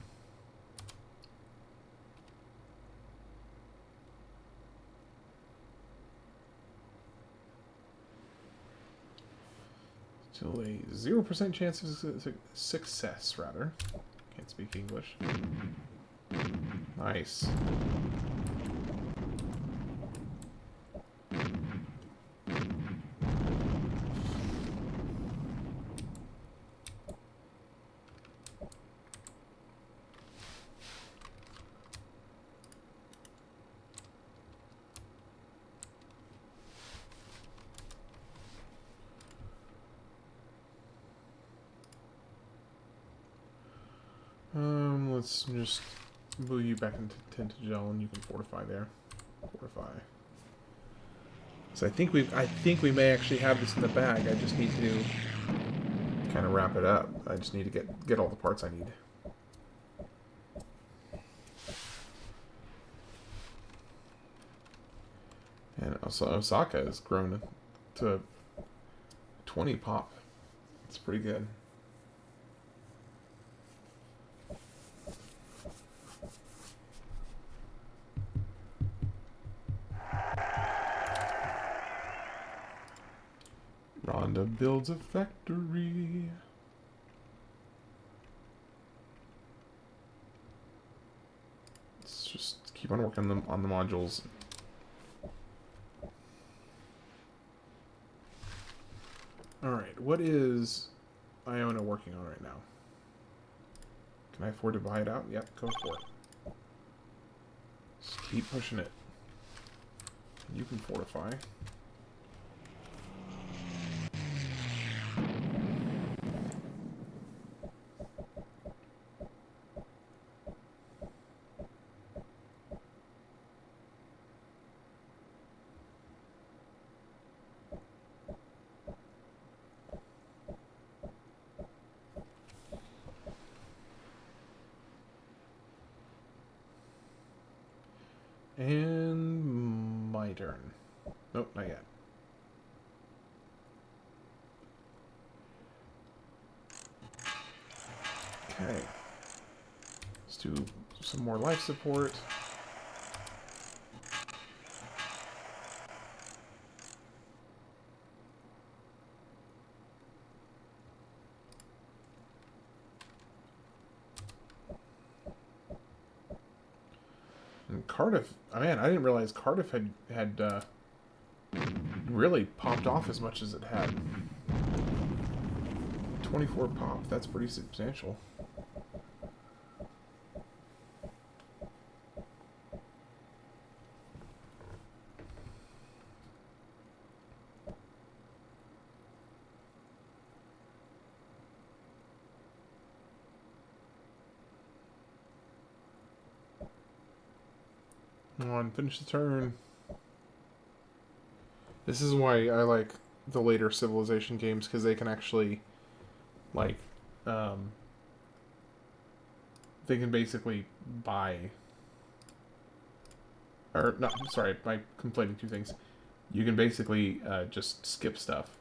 Still a 0% chance of success, rather. Can't speak English. Nice. Let's just move you back into Tintagel and you can fortify there. Fortify. So I think we may actually have this in the bag. I just need to kind of wrap it up. I just need to get all the parts I need. And also Osaka has grown to 20 pop. It's pretty good. Rhonda builds a factory. Let's just keep on working on the modules. Alright, what is Iona working on right now? Can I afford to buy it out? Yep, go for it. Just keep pushing it. You can fortify. And my turn. Nope, not yet. Okay. Let's do some more life support. And Cardiff, man, I didn't realize Cardiff had really popped off as much as it had. 24 pop, that's pretty substantial. Come on, finish the turn. This is why I like the later Civilization games, because they can actually, like, they can basically buy, or not, sorry, by conflating two things. You can basically just skip stuff.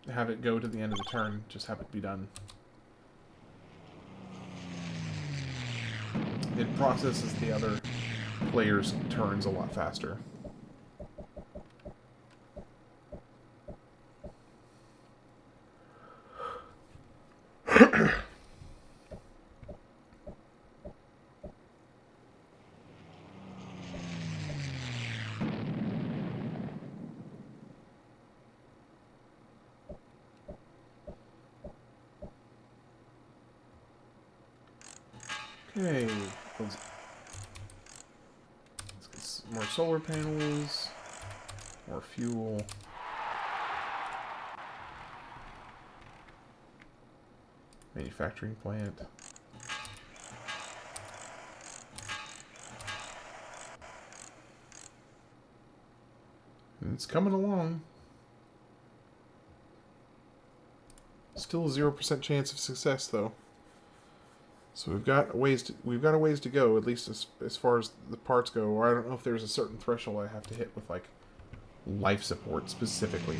Have it go to the end of the turn, just have it be done. It processes the other players' turns a lot faster. Okay, let's get some more solar panels, more fuel. Manufacturing plant. And it's coming along. Still a 0% chance of success, though. So we've got a ways to go, at least as far as the parts go. Or I don't know if there's a certain threshold I have to hit with, like, life support specifically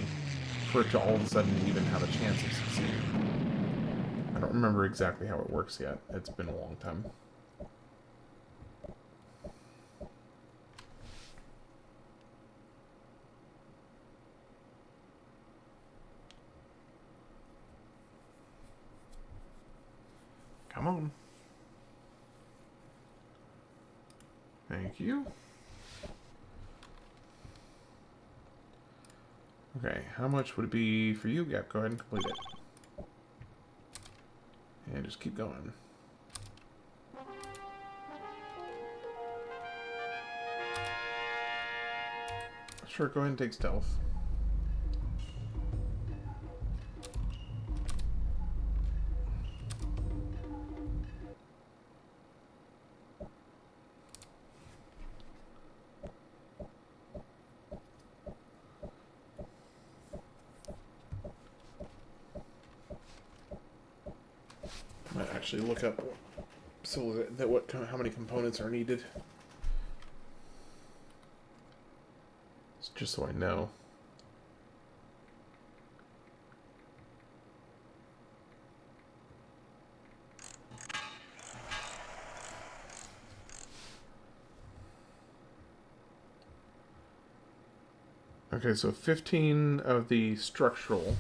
for it to all of a sudden even have a chance of succeeding. I don't remember exactly how it works yet. It's been a long time. Come on. Thank you. Okay, how much would it be for you? Yep, go ahead and complete it. And just keep going. Sure, go ahead and take stealth. Might actually look up so that how many components are needed. It's just so I know. Okay, so 15 of the structural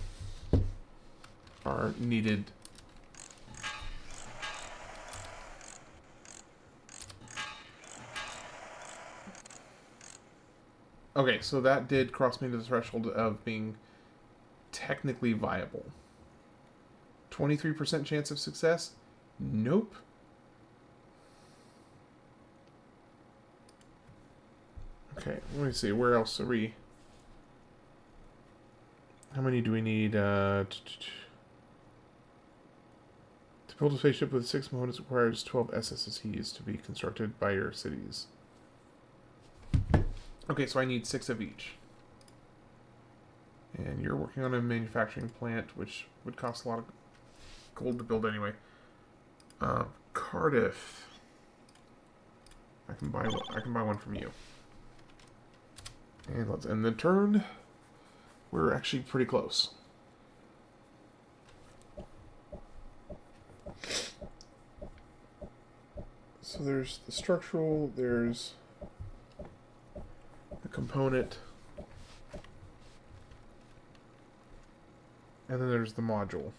are needed. Okay, so that did cross me to the threshold of being technically viable. 23% chance of success? Nope. Okay, let me see. Where else are we? How many do we need? To build a spaceship with 6 components requires 12 SSSEs to be constructed by your cities. Okay, so I need 6 of each. And you're working on a manufacturing plant, which would cost a lot of gold to build anyway. Cardiff. I can buy one from you. And let's end the turn. We're actually pretty close. So there's the structural, there's the component, and then there's the module.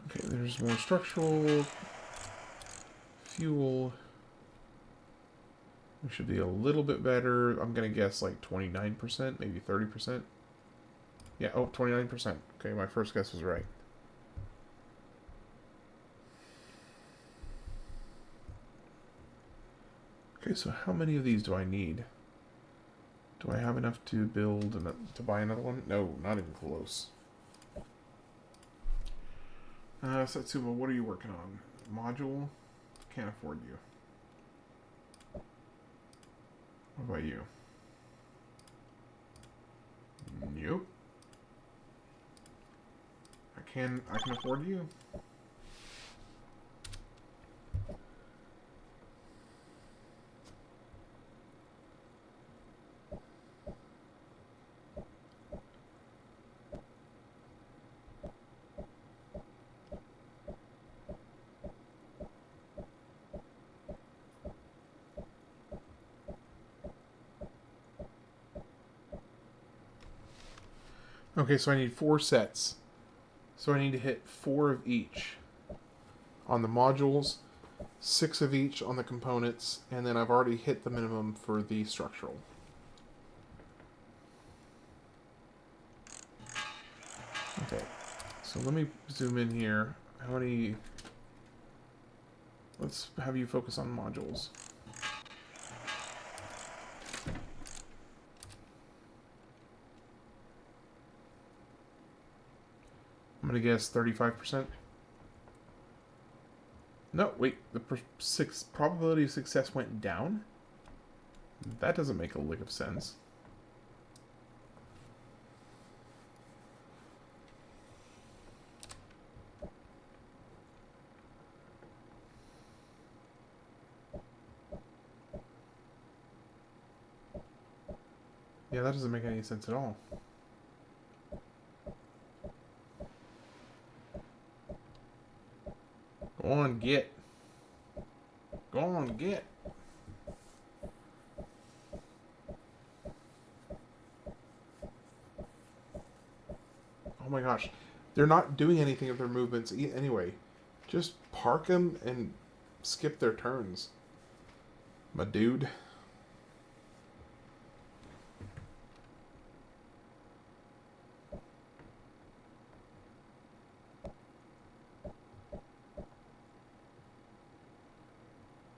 Okay, there's more structural, fuel. We should be a little bit better. I'm going to guess like 29%, maybe 30%. Yeah, oh, 29%. Okay, my first guess was right. Okay, so how many of these do I need? Do I have enough to build and to buy another one? No, not even close. Satsuma, what are you working on? Module? Can't afford you. What about you? Nope. I can afford you. Okay, so I need 4 sets. So I need to hit 4 of each on the modules, 6 of each on the components, and then I've already hit the minimum for the structural. Okay, so let me zoom in here. How many... Let's have you focus on modules. I'm going to guess 35%. No, wait. The probability of success went down? That doesn't make a lick of sense. Yeah, that doesn't make any sense at all. Go on, get. Go on, get. Oh my gosh. They're not doing anything of their movements anyway. Just park them and skip their turns. My dude.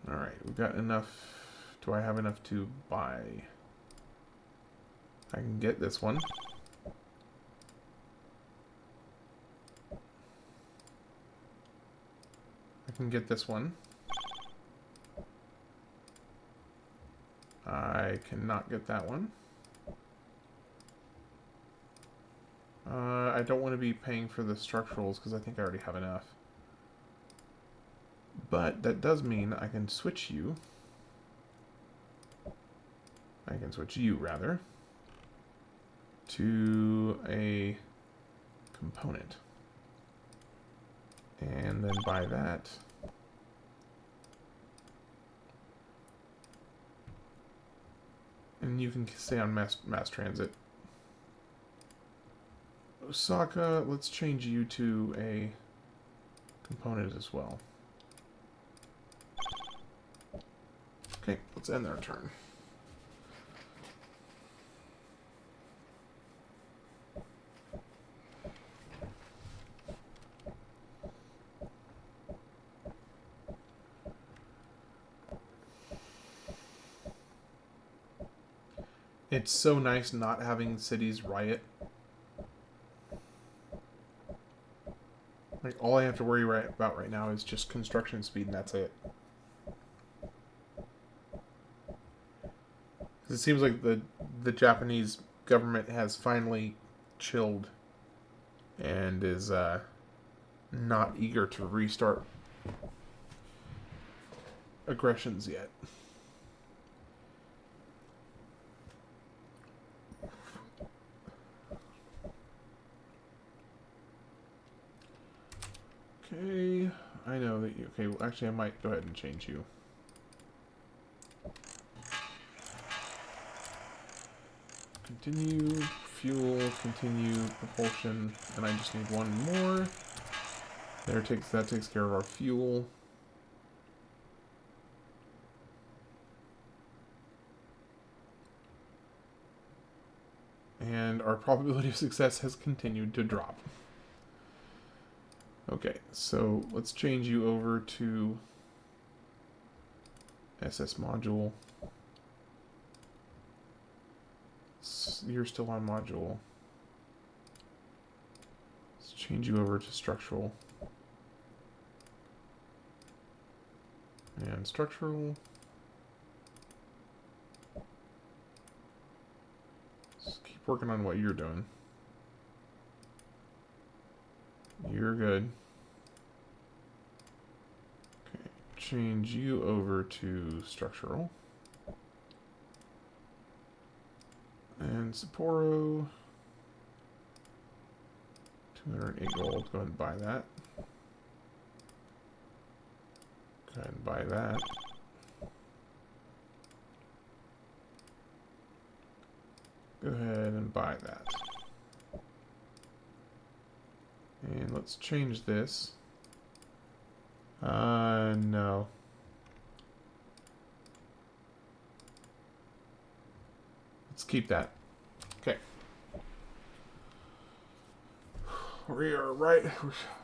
Alright, we've got enough. Do I have enough to buy? I can get this one. I can get this one. I cannot get that one. I don't want to be paying for the structurals because I think I already have enough. But that does mean I can switch you. I can switch you, rather, to a component. And then buy that. And you can stay on mass transit. Osaka, let's change you to a component as well. Okay, let's end our turn. It's so nice not having cities riot. Like, all I have to worry about right now is just construction speed, and that's it. It seems like the Japanese government has finally chilled and is not eager to restart aggressions yet. Okay, I know that you... Okay, well, actually I might go ahead and change you. Continue, fuel, continue, propulsion, and I just need one more. That takes care of our fuel. And our probability of success has continued to drop. Okay, so let's change you over to SS module. You're still on module. Let's change you over to structural. And structural. Just keep working on what you're doing. You're good. Okay, change you over to structural. And Sapporo. 208 gold. Go ahead and buy that. Go ahead and buy that. Go ahead and buy that. And let's change this. No. Let's keep that. Okay. We are right.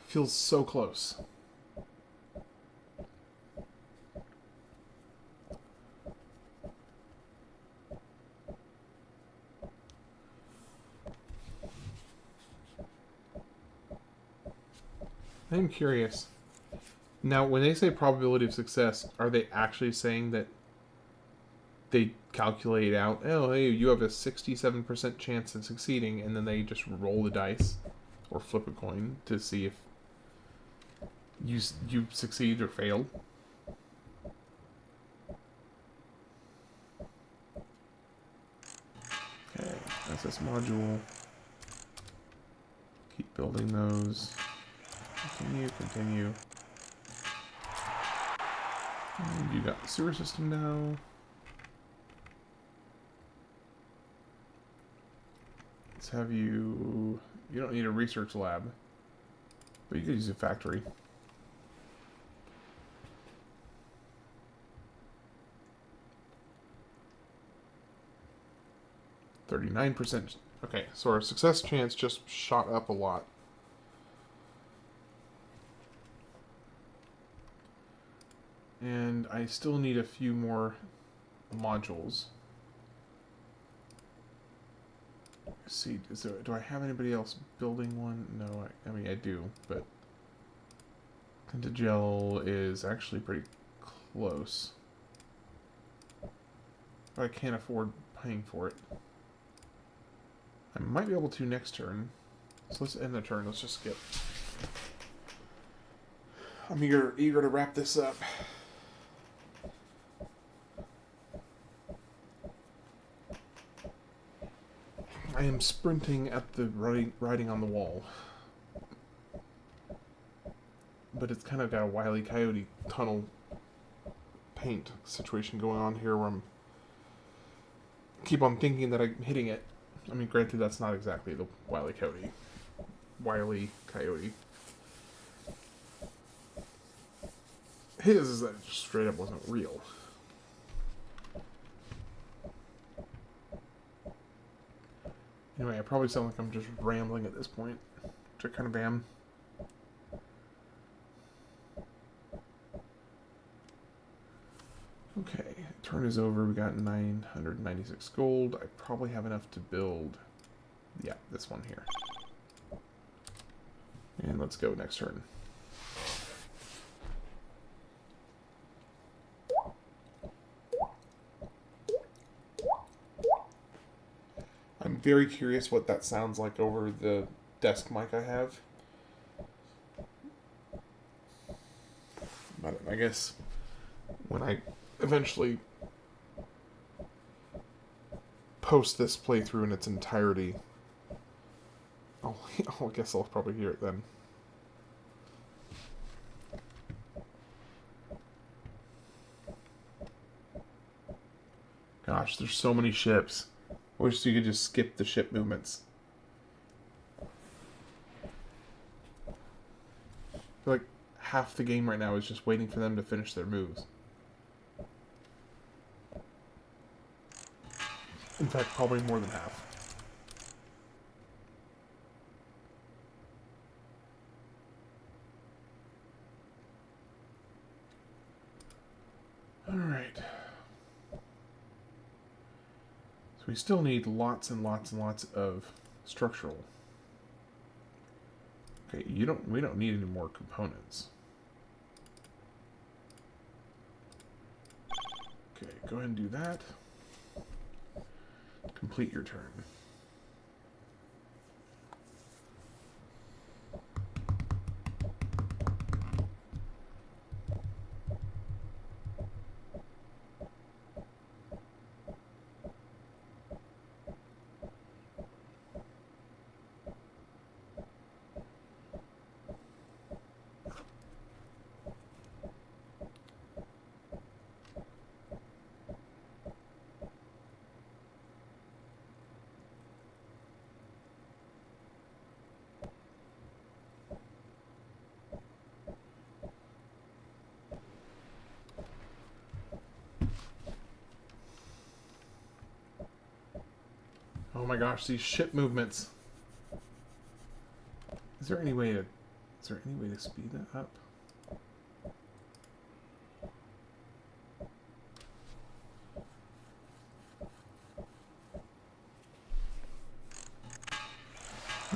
Feels so close. I'm curious. Now, when they say probability of success, are they actually saying that they calculate out, oh, hey, you have a 67% chance of succeeding, and then they just roll the dice or flip a coin to see if you succeed or failed? Okay, SS module. Keep building those. Continue, continue. And you got the sewer system now. Let's have you... You don't need a research lab. But you could use a factory. %. Okay, so our success chance just shot up a lot. And I still need a few more modules. Let's see, do I have anybody else building one? No, I mean I do, but Pentagel is actually pretty close. But I can't afford paying for it. I might be able to next turn. So let's end the turn. Let's just skip. I'm eager to wrap this up. I am sprinting at the writing on the wall. But it's kind of got a Wile E. Coyote tunnel paint situation going on here where I'm keep on thinking that I'm hitting it. I mean, granted, that's not exactly the Wile E. Coyote. Wile E. Coyote. His is that it just straight up wasn't real. Anyway, I probably sound like I'm just rambling at this point, which I kind of am. Okay, turn is over. We got 996 gold. I probably have enough to build, yeah, this one here. And let's go next turn. I'm very curious what that sounds like over the desk mic I have. But I guess when I eventually post this playthrough in its entirety, I guess I'll probably hear it then. Gosh, there's so many ships. I wish you could just skip the ship movements. I feel like half the game right now is just waiting for them to finish their moves. In fact, probably more than half. Alright. So we still need lots and lots and lots of structural. Okay, we don't need any more components. Okay, go ahead and do that. Complete your turn. Oh my gosh, these ship movements. Is there any way to speed that up?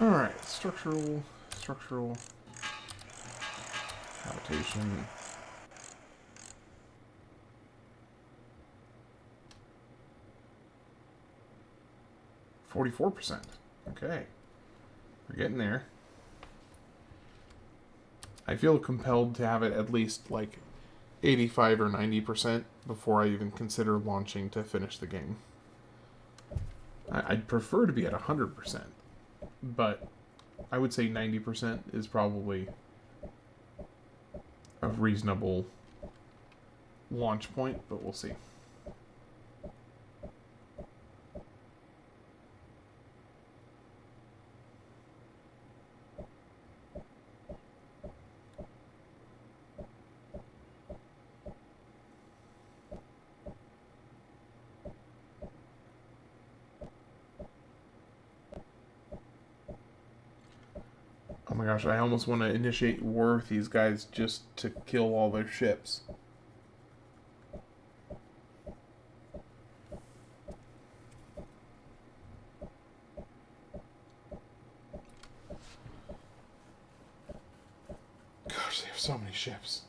Alright, structural habitation. %. Okay. We're getting there. I feel compelled to have it at least like 85 or 90% before I even consider launching to finish the game. I'd prefer to be at 100%, but I would say 90% is probably a reasonable launch point, but we'll see. Oh my gosh, I almost want to initiate war with these guys just to kill all their ships. Gosh, they have so many ships.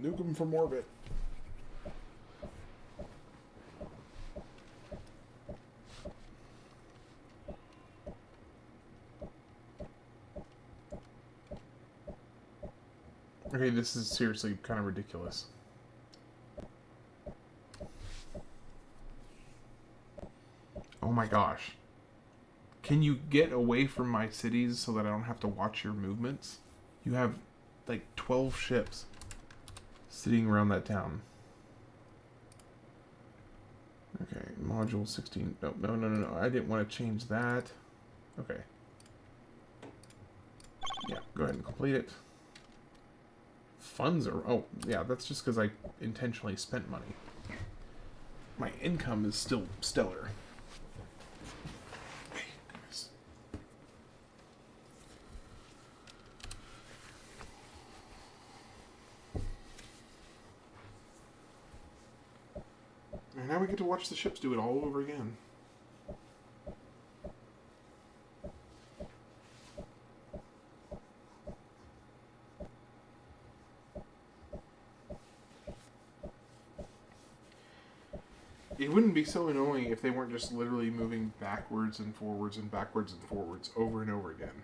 Nuke them from orbit. Okay, this is seriously kind of ridiculous. Oh my gosh. Can you get away from my cities so that I don't have to watch your movements? You have like 12 ships sitting around that town. Okay, module 16. No. I didn't want to change that. Okay. Yeah, go ahead and complete it. Funds are... Oh, yeah, that's just because I intentionally spent money. My income is still stellar. Goodness. And now we get to watch the ships do it all over again. It wouldn't be so annoying if they weren't just literally moving backwards and forwards and backwards and forwards over and over again.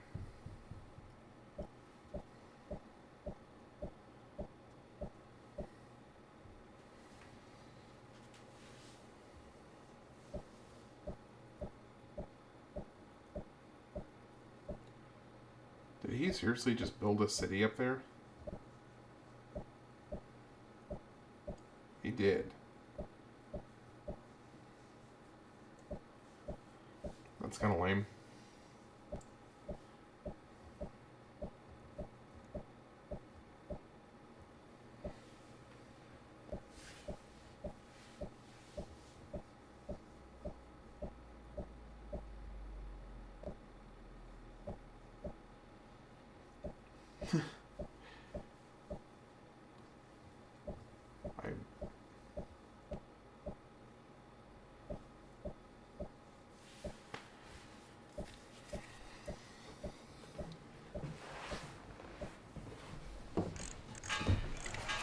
Did he seriously just build a city up there? He did. That's kind of lame.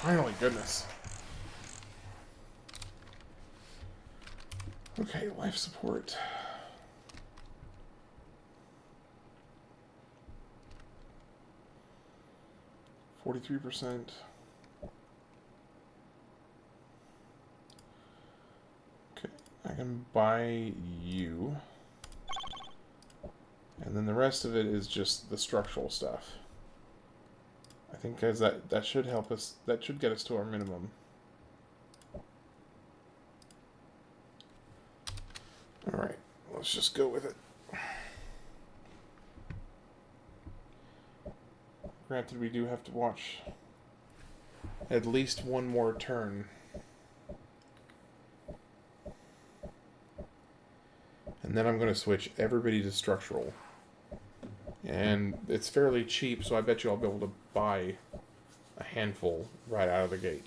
Finally, goodness. Okay, life support. %43%. Okay, I can buy you. And then the rest of it is just the structural stuff. I think guys, that should help us. That should get us to our minimum. Alright, let's just go with it. Granted, we do have to watch at least one more turn. And then I'm going to switch everybody to structural. And it's fairly cheap, so I bet you I'll be able to buy a handful right out of the gate.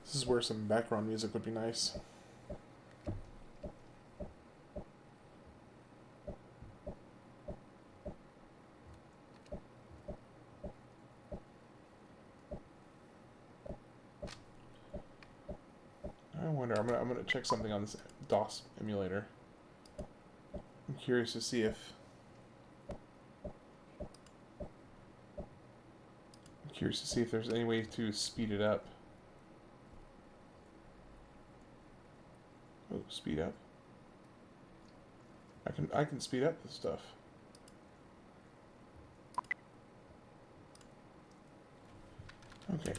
This is where some background music would be nice. Here, I'm gonna check something on this DOS emulator. I'm curious to see if there's any way to speed it up. Oh, speed up. I can speed up this stuff. Okay.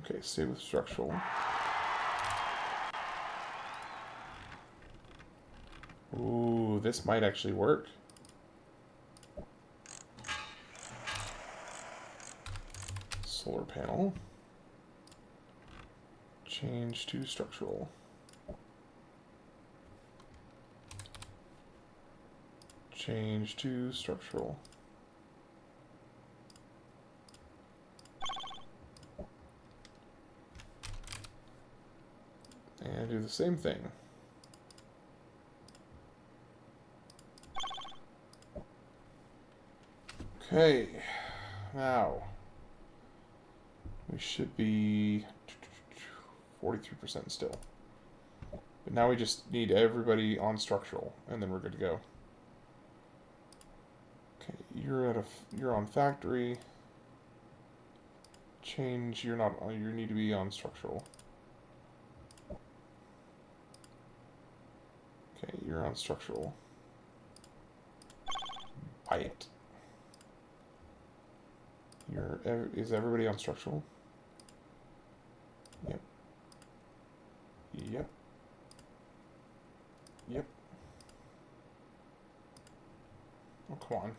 Okay, stay with structural. Ooh, this might actually work. Solar panel. Change to structural. Change to structural. And do the same thing. Okay, now we should be 43% still. But now we just need everybody on structural, and then we're good to go. Okay, you're on factory. Change. You're not. You need to be on structural. Okay, you're on structural. Bite. Is everybody on structural? Yep. Yep. Yep. Oh, come on.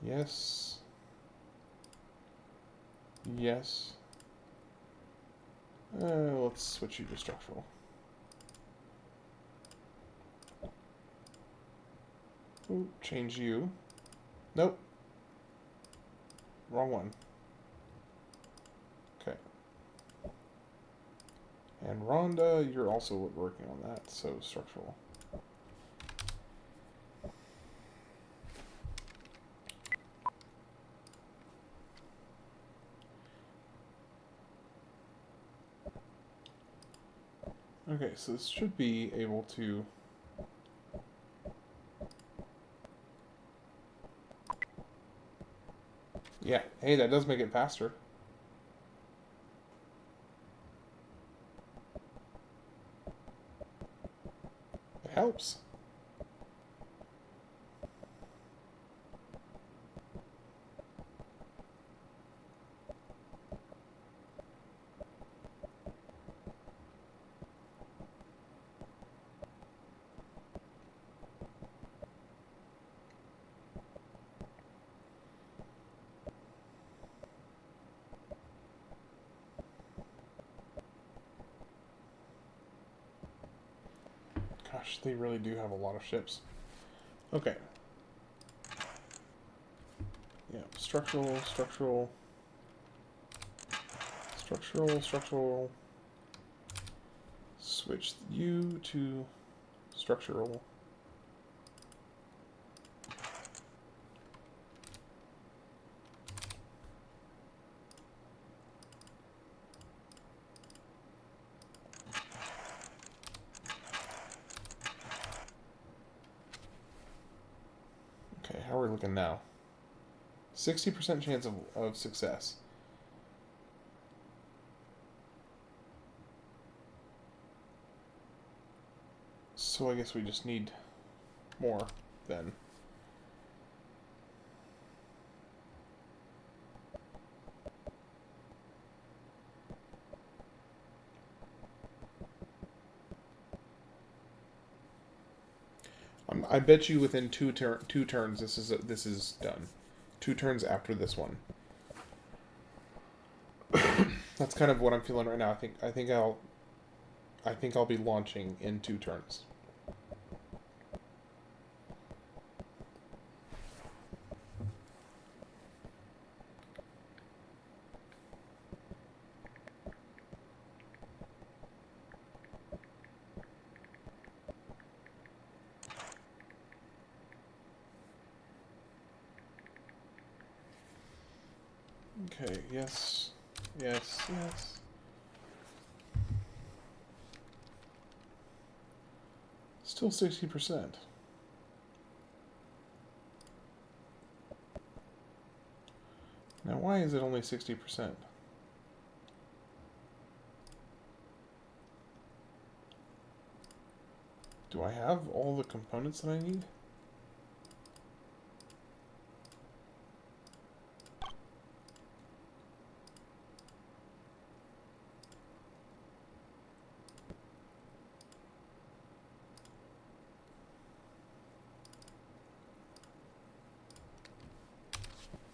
Yes. Yes. Let's switch you to structural. Ooh, change you. Nope. Wrong one. Okay. And Rhonda, you're also working on that, so structural. Okay, so this should be able to... Yeah, hey, that does make it faster. It helps. Gosh, they really do have a lot of ships. Okay. Yeah, structural, structural, structural, structural. Switch you to structural. Okay, how are we looking now? 60% chance of success. So I guess we just need more then. I bet you within two turns this is done. 2 turns after this one. That's kind of what I'm feeling right now. I think I'll be launching in 2 turns. Okay, yes. Yes, yes. Still 60%. Now, why is it only 60%? Do I have all the components that I need?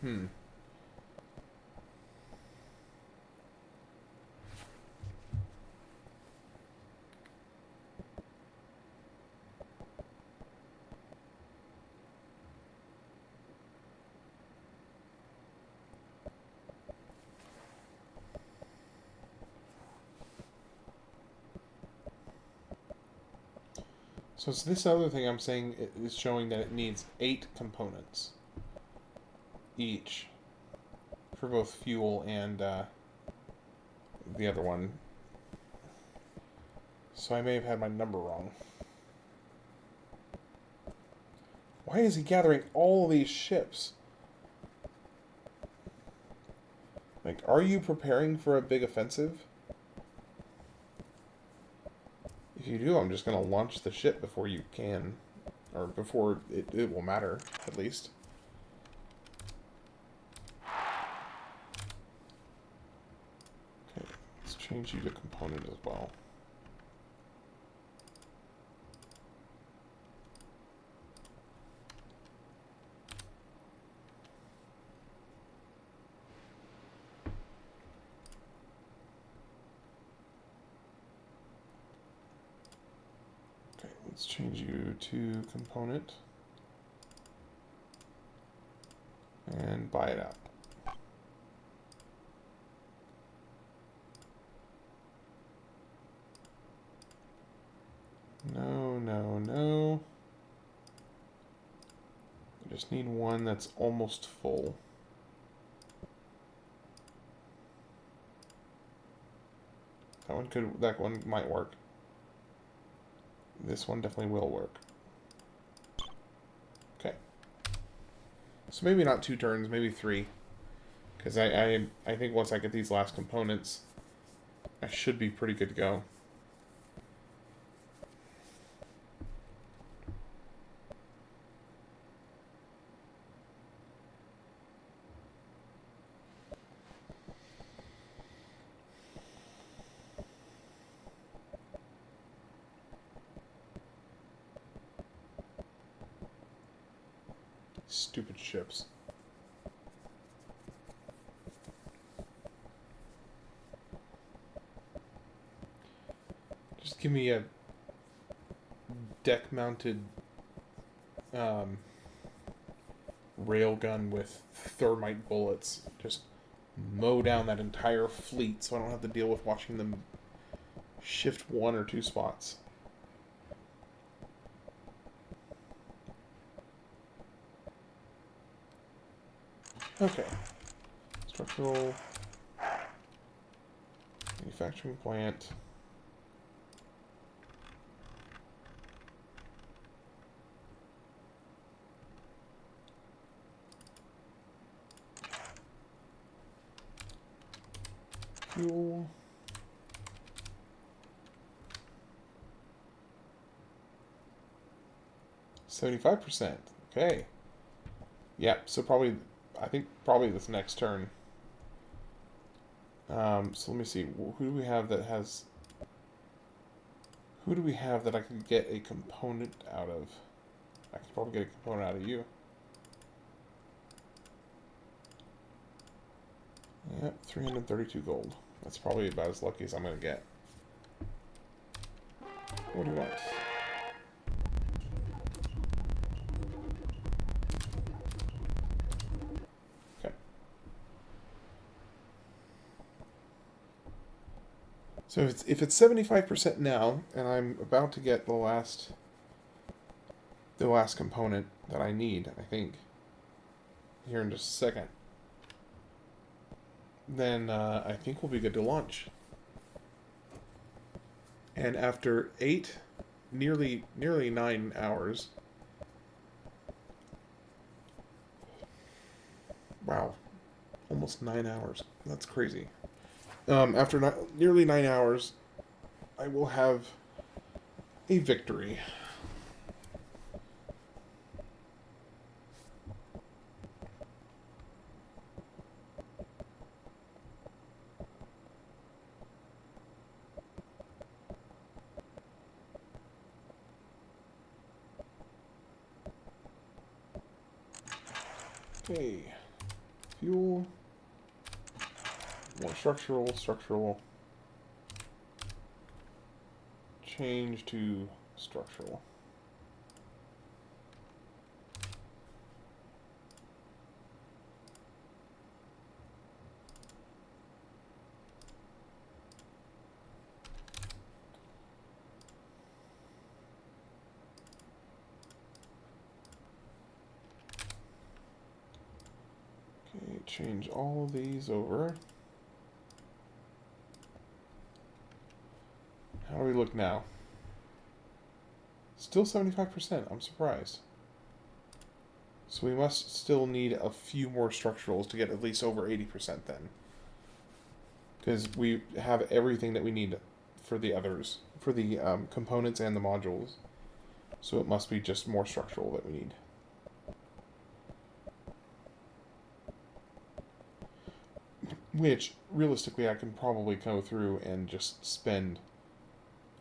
Hmm. So it's this other thing I'm saying is showing that it needs 8 components each for both fuel and the other one. So I may have had my number wrong. Why is he gathering all these ships? Like, are you preparing for a big offensive? If you do, I'm just going to launch the ship before you can. Or before it will matter, at least. Okay, let's change you to component as well. Let's change you to component and buy it out. No, no, no. I just need one that's almost full. That one might work. This one definitely will work. Okay. So maybe not 2 turns, maybe 3. Because I think once I get these last components, I should be pretty good to go. Stupid ships. Just give me a deck-mounted railgun with thermite bullets. Just mow down that entire fleet so I don't have to deal with watching them shift 1 or 2 spots. Okay. Structural manufacturing plant. Fuel. %75%. Okay. Yeah, so probably, I think probably this next turn. So let me see. Who do we have that has... Who do we have that I could get a component out of? I could probably get a component out of you. Yep, 332 gold. That's probably about as lucky as I'm going to get. What do you want? Okay. So if it's 75% now, and I'm about to get the last component that I need, I think, here in just a second. then I think we'll be good to launch. And after 8, nearly 9 hours. Wow, almost 9 hours. That's crazy. After nearly 9 hours, I will have a victory. Okay, fuel, more structural, change to structural. Okay, change all of these over. How do we look now? Still 75%. I'm surprised. So we must still need a few more structurals to get at least over 80% then. Because we have everything that we need for the others, for the components and the modules. So it must be just more structural that we need. Which, realistically, I can probably go through and just spend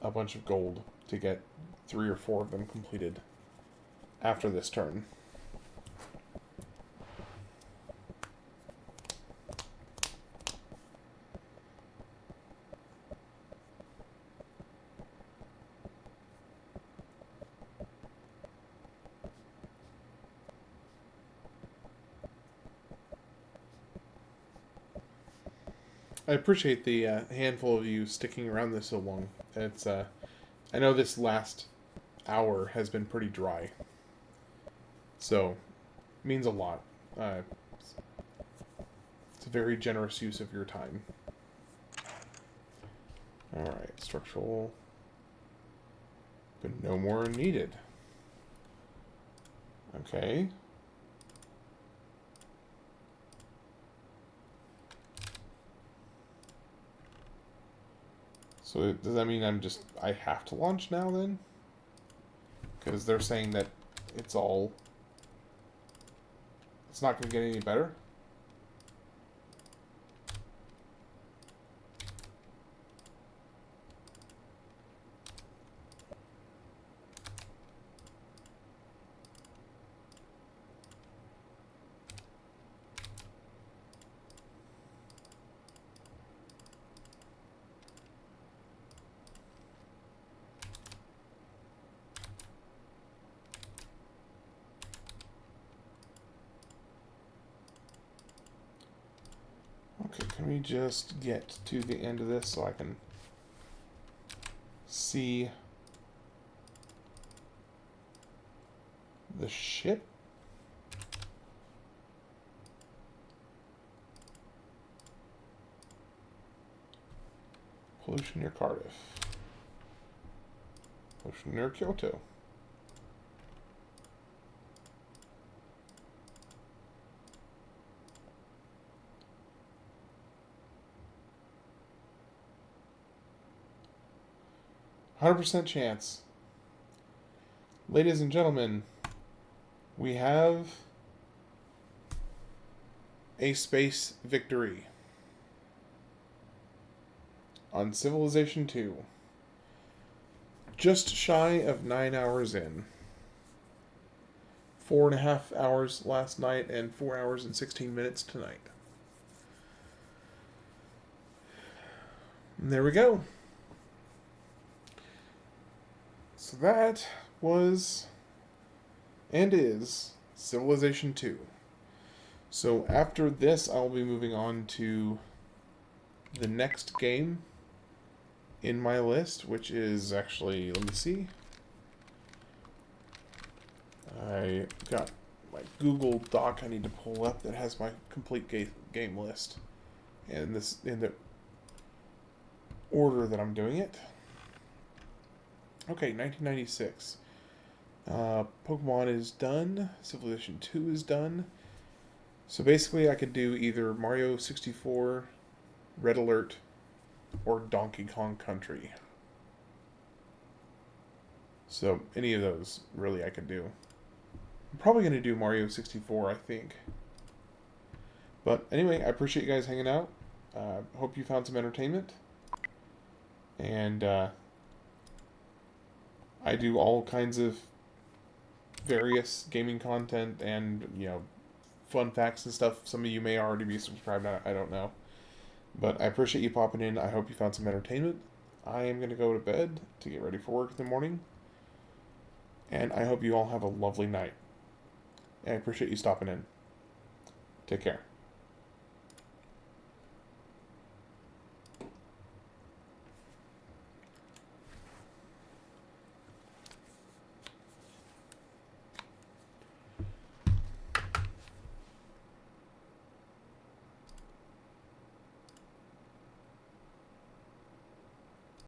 a bunch of gold to get 3 or 4 of them completed after this turn. I appreciate the handful of you sticking around this so long. It's I know this last hour has been pretty dry, so it means a lot. It's a very generous use of your time. All right, structural, but no more needed. Okay. So does that mean I have to launch now then? Because they're saying that it's not going to get any better? Okay, can we just get to the end of this so I can see the ship? Pollution near Cardiff. Pollution near Kyoto. %100 chance. Ladies and gentlemen, we have a space victory on Civilization 2. Just shy of 9 hours in. 4.5 hours last night and 4 hours and 16 minutes tonight. And there we go. So that was and is Civilization 2. So after this, I'll be moving on to the next game in my list, which is actually, let me see. I got my Google Doc I need to pull up that has my complete game list. in the order that I'm doing it. Okay, 1996. Pokemon is done. Civilization 2 is done. So basically, I could do either Mario 64, Red Alert, or Donkey Kong Country. So any of those, really, I could do. I'm probably going to do Mario 64, I think. But anyway, I appreciate you guys hanging out. Hope you found some entertainment. And I do all kinds of various gaming content and, fun facts and stuff. Some of you may already be subscribed, I don't know. But I appreciate you popping in. I hope you found some entertainment. I am going to go to bed to get ready for work in the morning. And I hope you all have a lovely night. And I appreciate you stopping in. Take care.